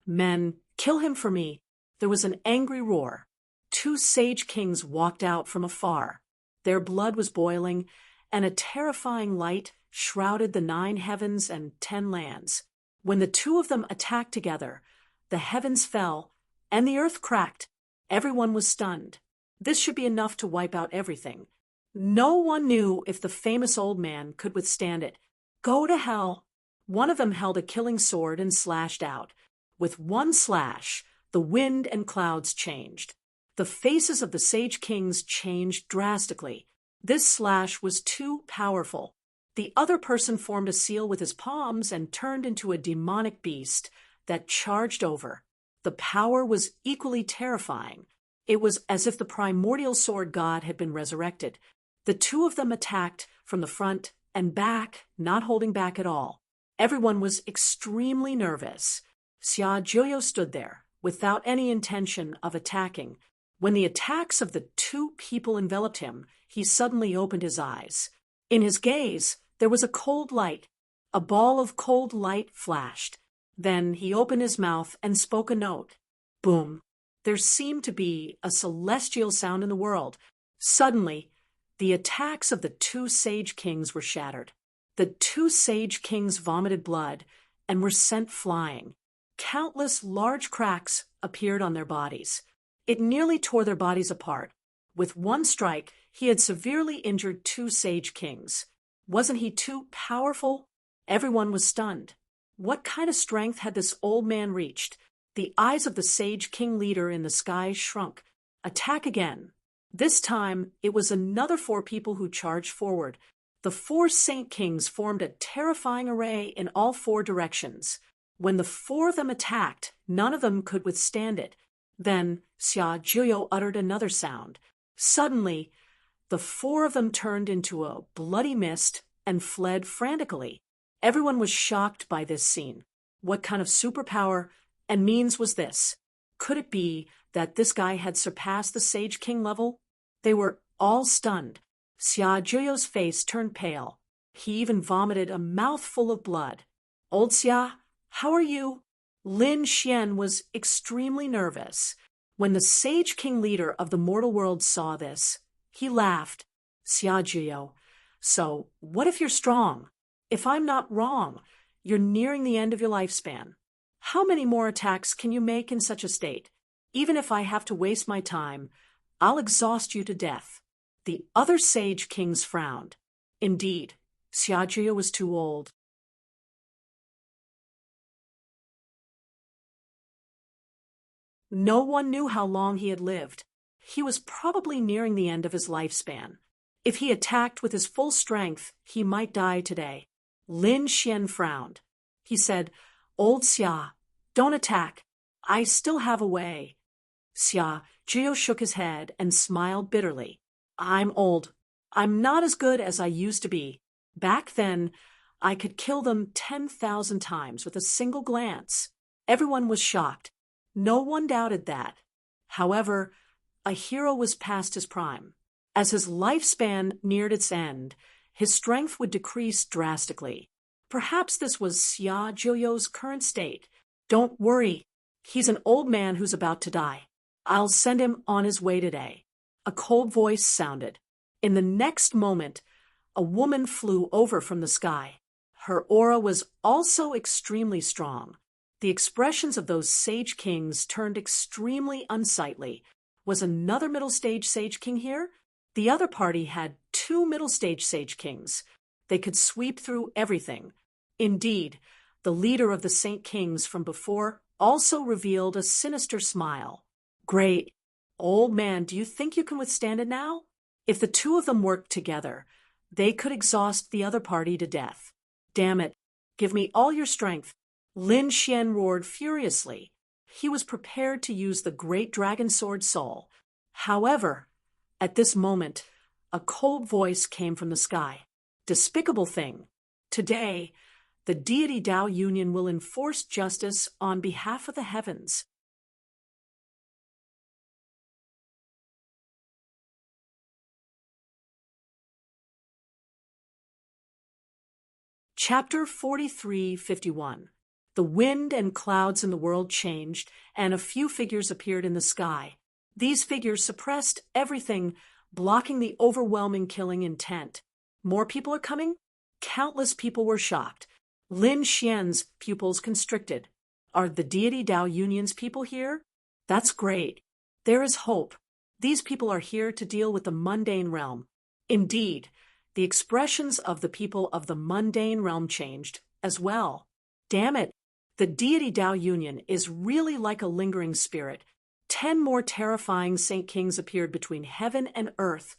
Men, kill him for me. There was an angry roar. 2 sage kings walked out from afar. Their blood was boiling, and a terrifying light shrouded the 9 heavens and 10 lands. When the 2 of them attacked together, the heavens fell, and the earth cracked. Everyone was stunned. This should be enough to wipe out everything. No one knew if the famous old man could withstand it. Go to hell. One of them held a killing sword and slashed out. With one slash, the wind and clouds changed. The faces of the sage kings changed drastically. This slash was too powerful. The other person formed a seal with his palms and turned into a demonic beast that charged over. The power was equally terrifying. It was as if the primordial sword god had been resurrected. The 2 of them attacked from the front and back, not holding back at all. Everyone was extremely nervous. Xia Zhuyo stood there, without any intention of attacking. When the attacks of the 2 people enveloped him, he suddenly opened his eyes. In his gaze, there was a cold light. A ball of cold light flashed. Then he opened his mouth and spoke a note. Boom. There seemed to be a celestial sound in the world. Suddenly, the attacks of the 2 sage kings were shattered. The 2 sage kings vomited blood and were sent flying. Countless large cracks appeared on their bodies. It nearly tore their bodies apart. With one strike, he had severely injured 2 sage kings. Wasn't he too powerful? Everyone was stunned. What kind of strength had this old man reached? The eyes of the sage king leader in the sky shrunk. Attack again. This time, it was another 4 people who charged forward. The 4 saint kings formed a terrifying array in all 4 directions. When the four of them attacked, none of them could withstand it. Then Xia Zhiyo uttered another sound. Suddenly, the four of them turned into a bloody mist and fled frantically. Everyone was shocked by this scene. What kind of superpower and means was this? Could it be that this guy had surpassed the Sage King level? They were all stunned. Xia Zhiyo's face turned pale. He even vomited a mouthful of blood. Old Xia, how are you? Lin Xian was extremely nervous. When the Sage King leader of the mortal world saw this, he laughed. Xia Zhiyo, so what if you're strong? If I'm not wrong, you're nearing the end of your lifespan. How many more attacks can you make in such a state? Even if I have to waste my time, I'll exhaust you to death. The other Sage Kings frowned. Indeed, Xia Zhiyo was too old. No one knew how long he had lived. He was probably nearing the end of his lifespan. If he attacked with his full strength, he might die today. Lin Xian frowned. He said, Old Xia, don't attack. I still have a way. Xia Zhiyo shook his head and smiled bitterly. I'm old. I'm not as good as I used to be. Back then, I could kill them 10,000 times with a single glance. Everyone was shocked. No one doubted that. However, a hero was past his prime. As his lifespan neared its end, his strength would decrease drastically. Perhaps this was Xia Zhiyo's current state. Don't worry. He's an old man who's about to die. I'll send him on his way today. A cold voice sounded. In the next moment, a woman flew over from the sky. Her aura was also extremely strong. The expressions of those Sage Kings turned extremely unsightly. Was another middle-stage Sage King here? The other party had two middle-stage Sage Kings. They could sweep through everything. Indeed, the leader of the Saint Kings from before also revealed a sinister smile. Great. Old man, do you think you can withstand it now? If the two of them worked together, they could exhaust the other party to death. Damn it. Give me all your strength. Lin Xian roared furiously. He was prepared to use the great dragon sword soul. However, at this moment, a cold voice came from the sky. Despicable thing. Today, the deity Dao Union will enforce justice on behalf of the heavens. Chapter 43:51. The wind and clouds in the world changed, and a few figures appeared in the sky. These figures suppressed everything, blocking the overwhelming killing intent. More people are coming? Countless people were shocked. Lin Xian's pupils constricted. Are the deity Dao Union's people here? That's great. There is hope. These people are here to deal with the mundane realm. Indeed, the expressions of the people of the mundane realm changed as well. Damn it. The deity Dao Union is really like a lingering spirit. 10 more terrifying Saint Kings appeared between heaven and earth,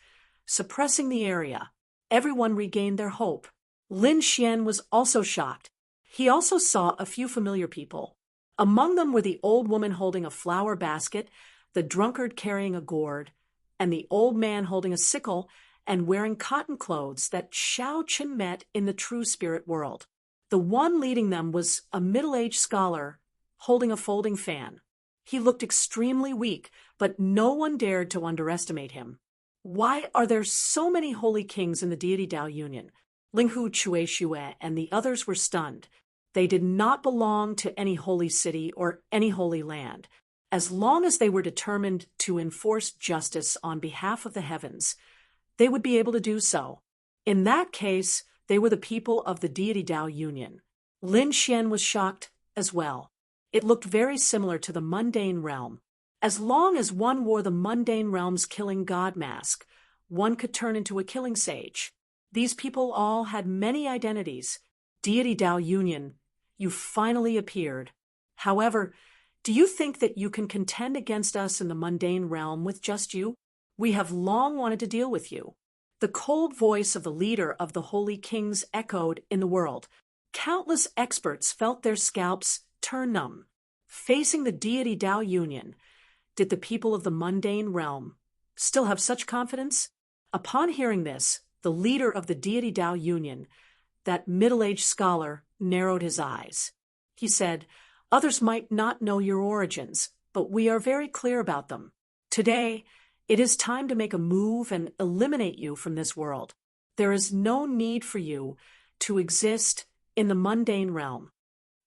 suppressing the area. Everyone regained their hope. Lin Xian was also shocked. He also saw a few familiar people. Among them were the old woman holding a flower basket, the drunkard carrying a gourd, and the old man holding a sickle and wearing cotton clothes that Xiao Chen met in the true spirit world. The one leading them was a middle-aged scholar holding a folding fan. He looked extremely weak, but no one dared to underestimate him. Why are there so many holy kings in the deity Dao Union? Linghu Cue Xue and the others were stunned. They did not belong to any holy city or any holy land. As long as they were determined to enforce justice on behalf of the heavens, they would be able to do so. In that case, they were the people of the deity Dao Union. Lin Xian was shocked as well. It looked very similar to the mundane realm. As long as one wore the mundane realm's killing god mask, one could turn into a killing sage. These people all had many identities. Deity Dao Union, you finally appeared. However, do you think that you can contend against us in the mundane realm with just you? We have long wanted to deal with you. The cold voice of the leader of the holy kings echoed in the world. Countless experts felt their scalps turned numb. Facing the deity Tao Union, did the people of the mundane realm still have such confidence? Upon hearing this, the leader of the deity Tao Union, that middle-aged scholar, narrowed his eyes. He said, "Others might not know your origins, but we are very clear about them. Today, it is time to make a move and eliminate you from this world. There is no need for you to exist in the mundane realm."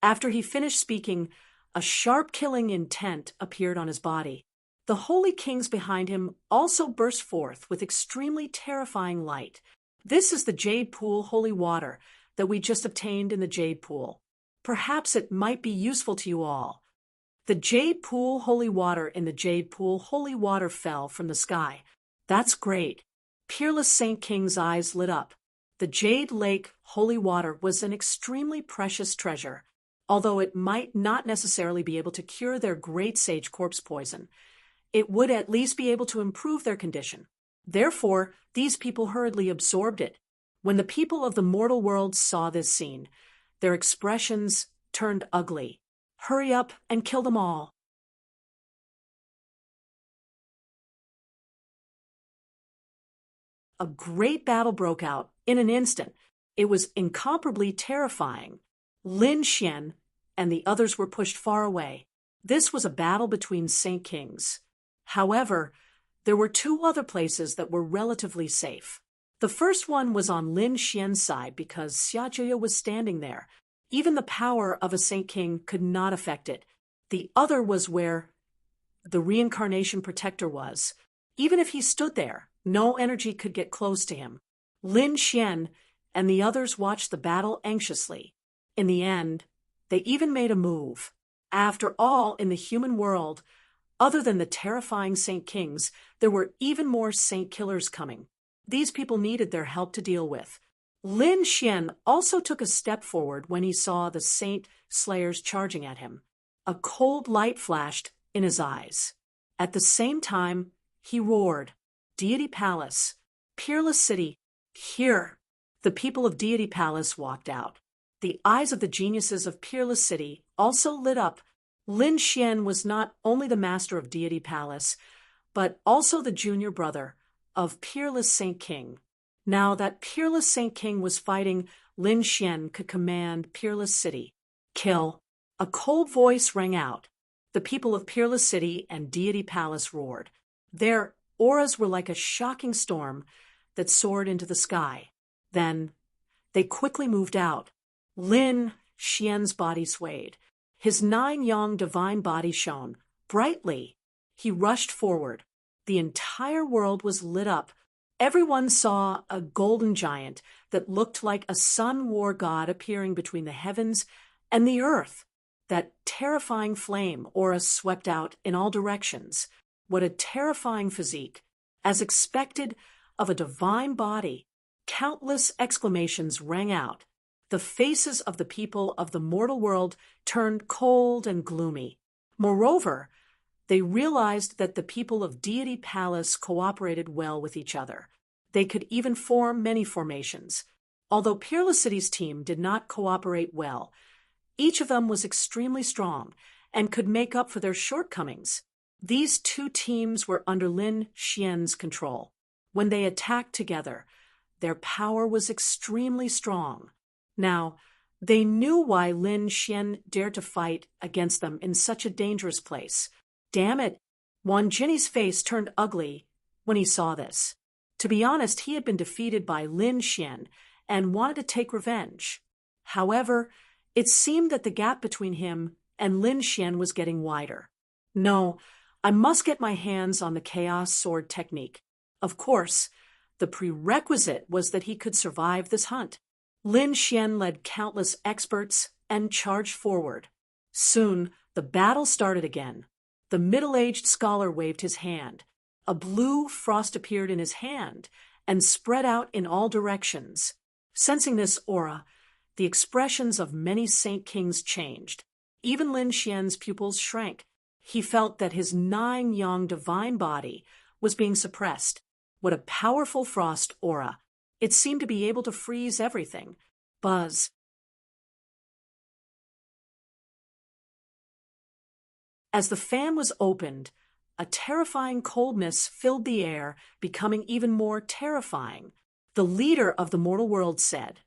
After he finished speaking, a sharp killing intent appeared on his body. The holy kings behind him also burst forth with extremely terrifying light. "This is the Jade Pool holy water that we just obtained in the Jade Pool. Perhaps it might be useful to you all." The Jade Pool holy water in the Jade Pool holy water fell from the sky. "That's great." Peerless Saint King's eyes lit up. The Jade Lake holy water was an extremely precious treasure. Although it might not necessarily be able to cure their great sage corpse poison, it would at least be able to improve their condition. Therefore, these people hurriedly absorbed it. When the people of the mortal world saw this scene, their expressions turned ugly. "Hurry up and kill them all." A great battle broke out in an instant. It was incomparably terrifying. Lin Xian and the others were pushed far away. This was a battle between Saint Kings. However, there were two other places that were relatively safe. The first one was on Lin Xian's side because Xiajuya was standing there. Even the power of a Saint King could not affect it. The other was where the reincarnation protector was. Even if he stood there, no energy could get close to him. Lin Xian and the others watched the battle anxiously. In the end, they even made a move. After all, in the human world, other than the terrifying Saint Kings, there were even more Saint Killers coming. These people needed their help to deal with. Lin Xian also took a step forward when he saw the Saint Slayers charging at him. A cold light flashed in his eyes. At the same time, he roared, "Deity Palace, Peerless City, here!" The people of Deity Palace walked out. The eyes of the geniuses of Peerless City also lit up. Lin Xian was not only the master of Deity Palace, but also the junior brother of Peerless Saint King. Now that Peerless Saint King was fighting, Lin Xian could command Peerless City. "Kill!" A cold voice rang out. The people of Peerless City and Deity Palace roared. Their auras were like a shocking storm that soared into the sky. Then they quickly moved out. Lin Xian's body swayed. His 9-yang divine body shone brightly. He rushed forward. The entire world was lit up. Everyone saw a golden giant that looked like a sun war god appearing between the heavens and the earth. That terrifying flame aura swept out in all directions. What a terrifying physique. As expected of a divine body, countless exclamations rang out. The faces of the people of the mortal world turned cold and gloomy. Moreover, they realized that the people of Deity Palace cooperated well with each other. They could even form many formations. Although Peerless City's team did not cooperate well, each of them was extremely strong and could make up for their shortcomings. These two teams were under Lin Xian's control. When they attacked together, their power was extremely strong. Now, they knew why Lin Xian dared to fight against them in such a dangerous place. Damn it! Wan Jinny's face turned ugly when he saw this. To be honest, he had been defeated by Lin Xian and wanted to take revenge. However, it seemed that the gap between him and Lin Xian was getting wider. No, I must get my hands on the Chaos Sword technique. Of course, the prerequisite was that he could survive this hunt. Lin Xian led countless experts and charged forward. Soon, the battle started again. The middle-aged scholar waved his hand. A blue frost appeared in his hand and spread out in all directions. Sensing this aura, the expressions of many Saint Kings changed. Even Lin Xian's pupils shrank. He felt that his 9-yang divine body was being suppressed. What a powerful frost aura! It seemed to be able to freeze everything. Buzz. As the fan was opened, a terrifying coldness filled the air, becoming even more terrifying. The leader of the mortal world said,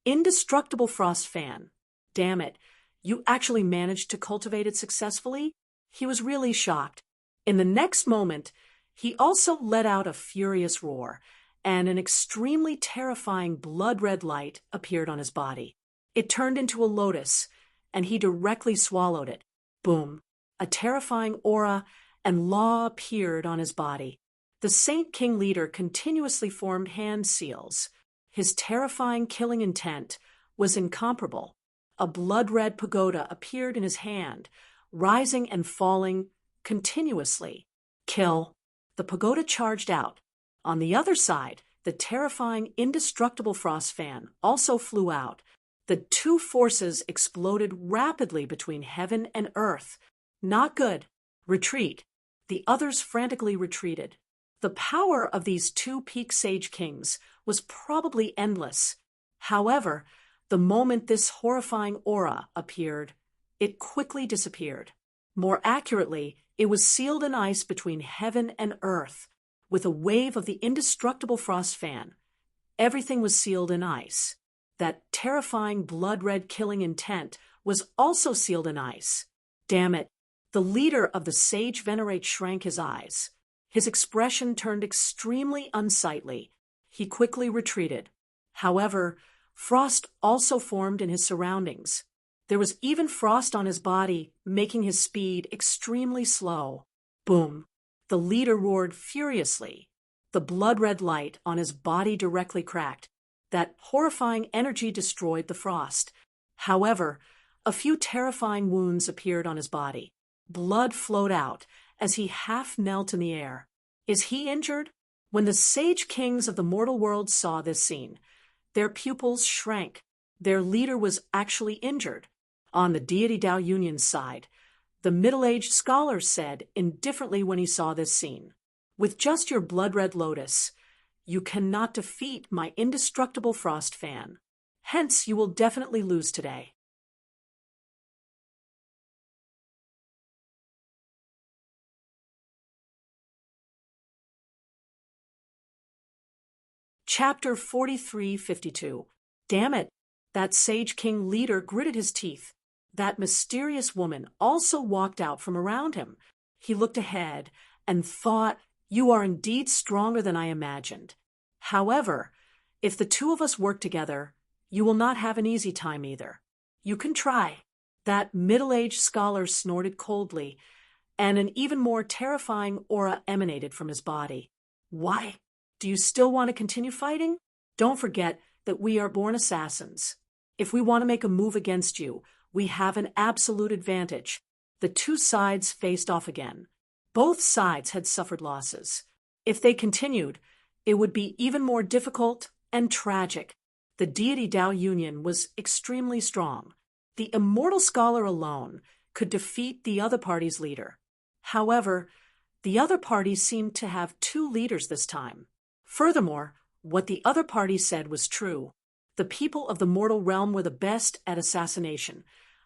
"Indestructible frost fan. Damn it, you actually managed to cultivate it successfully?" He was really shocked. In the next moment, he also let out a furious roar, and an extremely terrifying blood-red light appeared on his body. It turned into a lotus, and he directly swallowed it. Boom! A terrifying aura and law appeared on his body. The Saint King leader continuously formed hand seals. His terrifying killing intent was incomparable. A blood-red pagoda appeared in his hand, rising and falling continuously. Kill. The pagoda charged out. On the other side, the terrifying indestructible frost fan also flew out. The two forces exploded rapidly between heaven and earth. Not good. Retreat. The others frantically retreated. The power of these two peak sage kings was probably endless. However, the moment this horrifying aura appeared, it quickly disappeared. More accurately, it was sealed in ice between heaven and earth, with a wave of the indestructible frost fan. Everything was sealed in ice. That terrifying blood-red killing intent was also sealed in ice. Damn it. The leader of the Sage Venerate shrank his eyes. His expression turned extremely unsightly. He quickly retreated. However, frost also formed in his surroundings. There was even frost on his body, making his speed extremely slow. Boom! The leader roared furiously. The blood-red light on his body directly cracked. That horrifying energy destroyed the frost. However, a few terrifying wounds appeared on his body. Blood flowed out as he half knelt in the air. Is he injured? When the sage kings of the mortal world saw this scene, their pupils shrank. Their leader was actually injured. On the deity Dao Union's side, the middle-aged scholar said indifferently when he saw this scene, "With just your blood-red lotus, you cannot defeat my indestructible frost fan. Hence, you will definitely lose today." Chapter 4352. Damn it! That Sage King leader gritted his teeth. That mysterious woman also walked out from around him. He looked ahead and thought, "You are indeed stronger than I imagined. However, if the two of us work together, you will not have an easy time either. You can try." That middle-aged scholar snorted coldly, and an even more terrifying aura emanated from his body. "Why? Do you still want to continue fighting? Don't forget that we are born assassins. If we want to make a move against you, we have an absolute advantage." The two sides faced off again. Both sides had suffered losses. If they continued, it would be even more difficult and tragic. The deity Dao Union was extremely strong. The immortal scholar alone could defeat the other party's leader. However, the other party seemed to have two leaders this time. Furthermore, what the other party said was true. The people of the mortal realm were the best at assassination,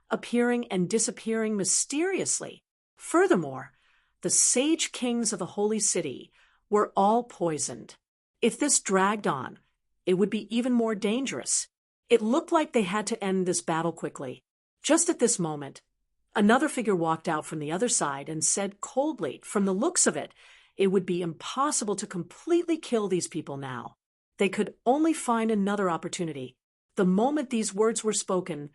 appearing and disappearing mysteriously. Furthermore, the sage kings of the holy city were all poisoned. If this dragged on, it would be even more dangerous. It looked like they had to end this battle quickly. Just at this moment, another figure walked out from the other side and said coldly, "From the looks of it, it would be impossible to completely kill these people now. They could only find another opportunity." The moment these words were spoken,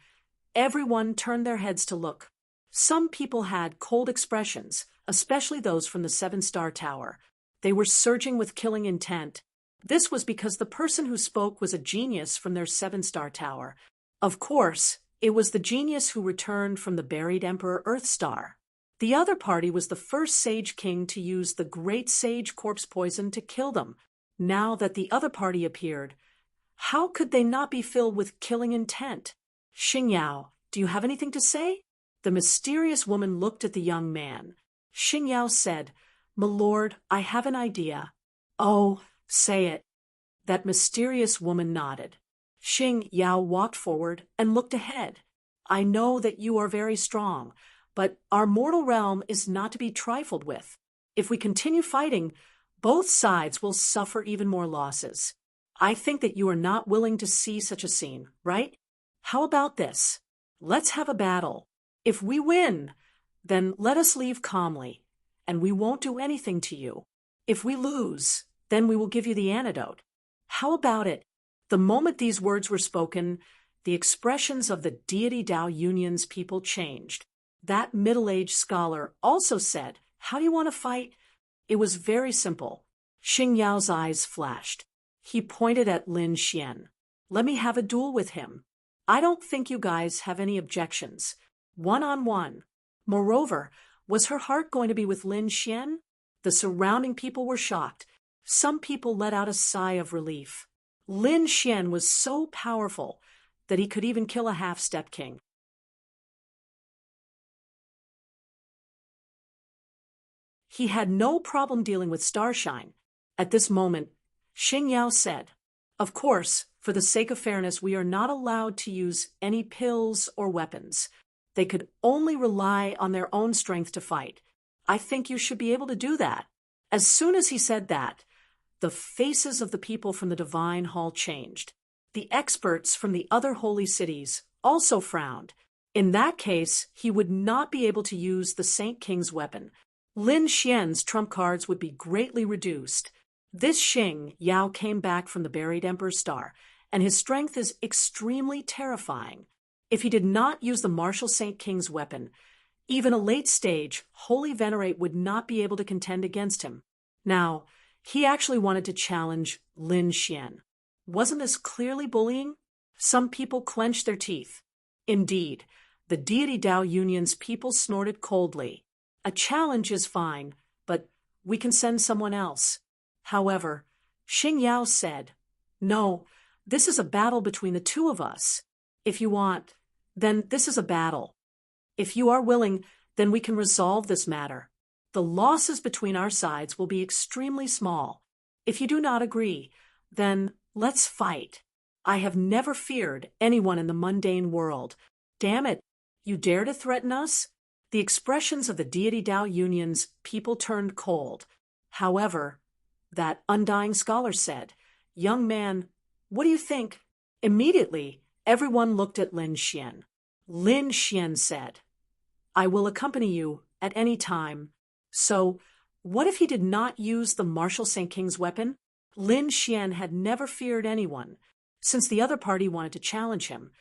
everyone turned their heads to look. Some people had cold expressions, especially those from the 7-star tower. They were surging with killing intent. This was because the person who spoke was a genius from their 7-star tower. Of course, it was the genius who returned from the buried Emperor Earthstar. The other party was the first Sage King to use the Great Sage Corpse Poison to kill them. Now that the other party appeared, how could they not be filled with killing intent? "Xingyao, do you have anything to say?" The mysterious woman looked at the young man. Xingyao said, "My lord, I have an idea." "Oh, say it." That mysterious woman nodded. Xingyao walked forward and looked ahead. "I know that you are very strong, but our mortal realm is not to be trifled with. If we continue fighting, both sides will suffer even more losses. I think that you are not willing to see such a scene, right? How about this? Let's have a battle. If we win, then let us leave calmly, and we won't do anything to you. If we lose, then we will give you the antidote. How about it? The moment these words were spoken, the expressions of the deity Tao Union's people changed. That middle-aged scholar also said, "How do you want to fight?" It was very simple. Xing Yao's eyes flashed. He pointed at Lin Xian. "Let me have a duel with him. I don't think you guys have any objections. One-on-one." Moreover, was her heart going to be with Lin Xian? The surrounding people were shocked. Some people let out a sigh of relief. Lin Xian was so powerful that he could even kill a half-step king. He had no problem dealing with Starshine. At this moment, Xing Yao said, "Of course, for the sake of fairness, we are not allowed to use any pills or weapons. They could only rely on their own strength to fight. I think you should be able to do that." As soon as he said that, the faces of the people from the Divine Hall changed. The experts from the other holy cities also frowned. In that case, he would not be able to use the Saint King's weapon. Lin Xian's trump cards would be greatly reduced. This Xing Yao came back from the buried Emperor's star, and his strength is extremely terrifying. If he did not use the martial Saint King's weapon, even a late-stage Holy Venerate would not be able to contend against him. Now, he actually wanted to challenge Lin Xian. Wasn't this clearly bullying? Some people clenched their teeth. Indeed, the deity Tao Union's people snorted coldly. A challenge is fine, but we can send someone else. However, Xing Yao said, "No, this is a battle between the two of us. If you want, then this is a battle. If you are willing, then we can resolve this matter. The losses between our sides will be extremely small. If you do not agree, then let's fight. I have never feared anyone in the mundane world. Damn it, you dare to threaten us?" The expressions of the deity Tao Union's people turned cold. However, that undying scholar said, "Young man, what do you think?" Immediately, everyone looked at Lin Xian. Lin Xian said, "I will accompany you at any time." So, what if he did not use the martial Saint King's weapon? Lin Xian had never feared anyone. Since the other party wanted to challenge him,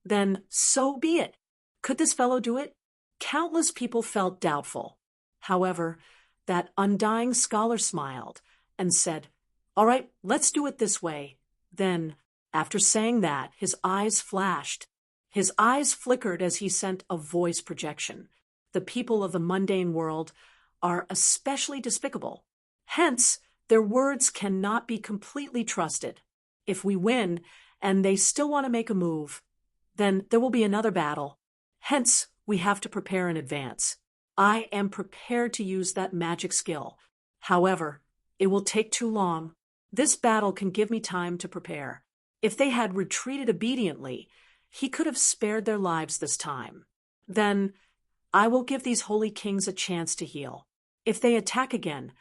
then so be it. Could this fellow do it? Countless people felt doubtful. However, that undying scholar smiled and said, "All right, let's do it this way." Then, after saying that, his eyes flashed. His eyes flickered as he sent a voice projection. The people of the mundane world are especially despicable. Hence, their words cannot be completely trusted. If we win, and they still want to make a move, then there will be another battle. Hence, we have to prepare in advance. I am prepared to use that magic skill. However, it will take too long. This battle can give me time to prepare. If they had retreated obediently, he could have spared their lives this time. Then, I will give these holy kings a chance to heal. If they attack again,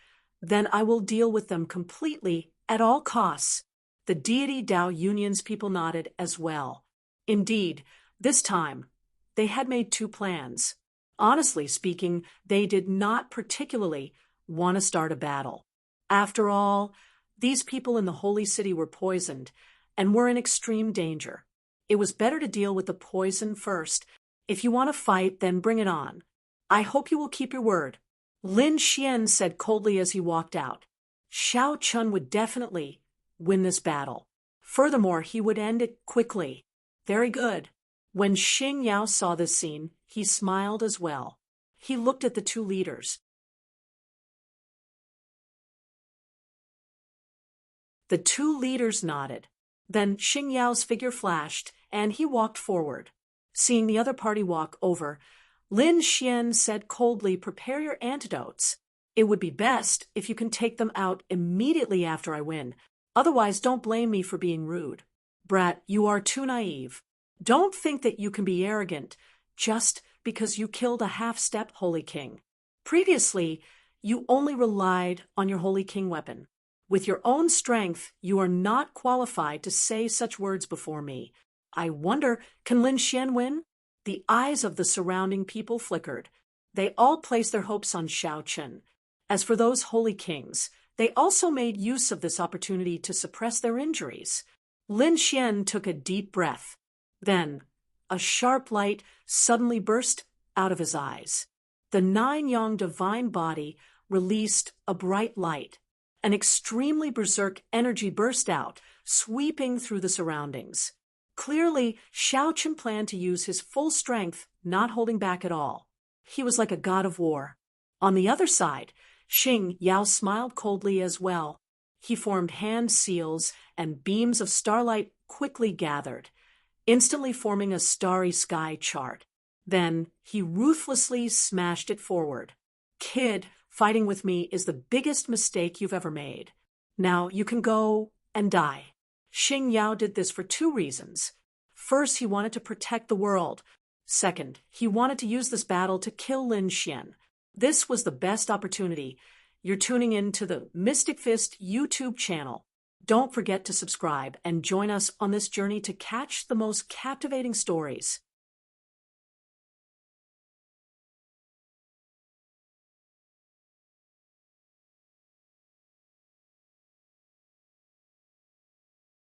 then I will deal with them completely at all costs. The deity Tao Union's people nodded as well. Indeed, this time, they had made two plans. Honestly speaking, they did not particularly want to start a battle. After all, these people in the holy city were poisoned and were in extreme danger. It was better to deal with the poison first. If you want to fight, then bring it on. I hope you will keep your word. Lin Xian said coldly as he walked out. Xiao Chun would definitely win this battle. Furthermore, he would end it quickly. Very good. When Xing Yao saw this scene, he smiled as well. He looked at the two leaders. The two leaders nodded. Then Xing Yao's figure flashed, and he walked forward. Seeing the other party walk over, Lin Xian said coldly, "Prepare your antidotes. It would be best if you can take them out immediately after I win. Otherwise, don't blame me for being rude. Brat, you are too naive. Don't think that you can be arrogant just because you killed a half-step Holy King. Previously, you only relied on your Holy King weapon. With your own strength, you are not qualified to say such words before me. I wonder, can Lin Xian win? The eyes of the surrounding people flickered. They all placed their hopes on Xiao Chen. As for those Holy Kings, they also made use of this opportunity to suppress their injuries. Lin Xian took a deep breath. Then, a sharp light suddenly burst out of his eyes. The nine-yang divine body released a bright light. An extremely berserk energy burst out, sweeping through the surroundings. Clearly, Xiao Chen planned to use his full strength, not holding back at all. He was like a god of war. On the other side, Xing Yao smiled coldly as well. He formed hand seals, and beams of starlight quickly gathered, instantly forming a starry sky chart. Then he ruthlessly smashed it forward. Kid, fighting with me is the biggest mistake you've ever made. Now you can go and die. Xing Yao did this for two reasons. First, he wanted to protect the world. Second, he wanted to use this battle to kill Lin Xian. This was the best opportunity. You're tuning in to the Mystic Fist YouTube channel. Don't forget to subscribe and join us on this journey to catch the most captivating stories.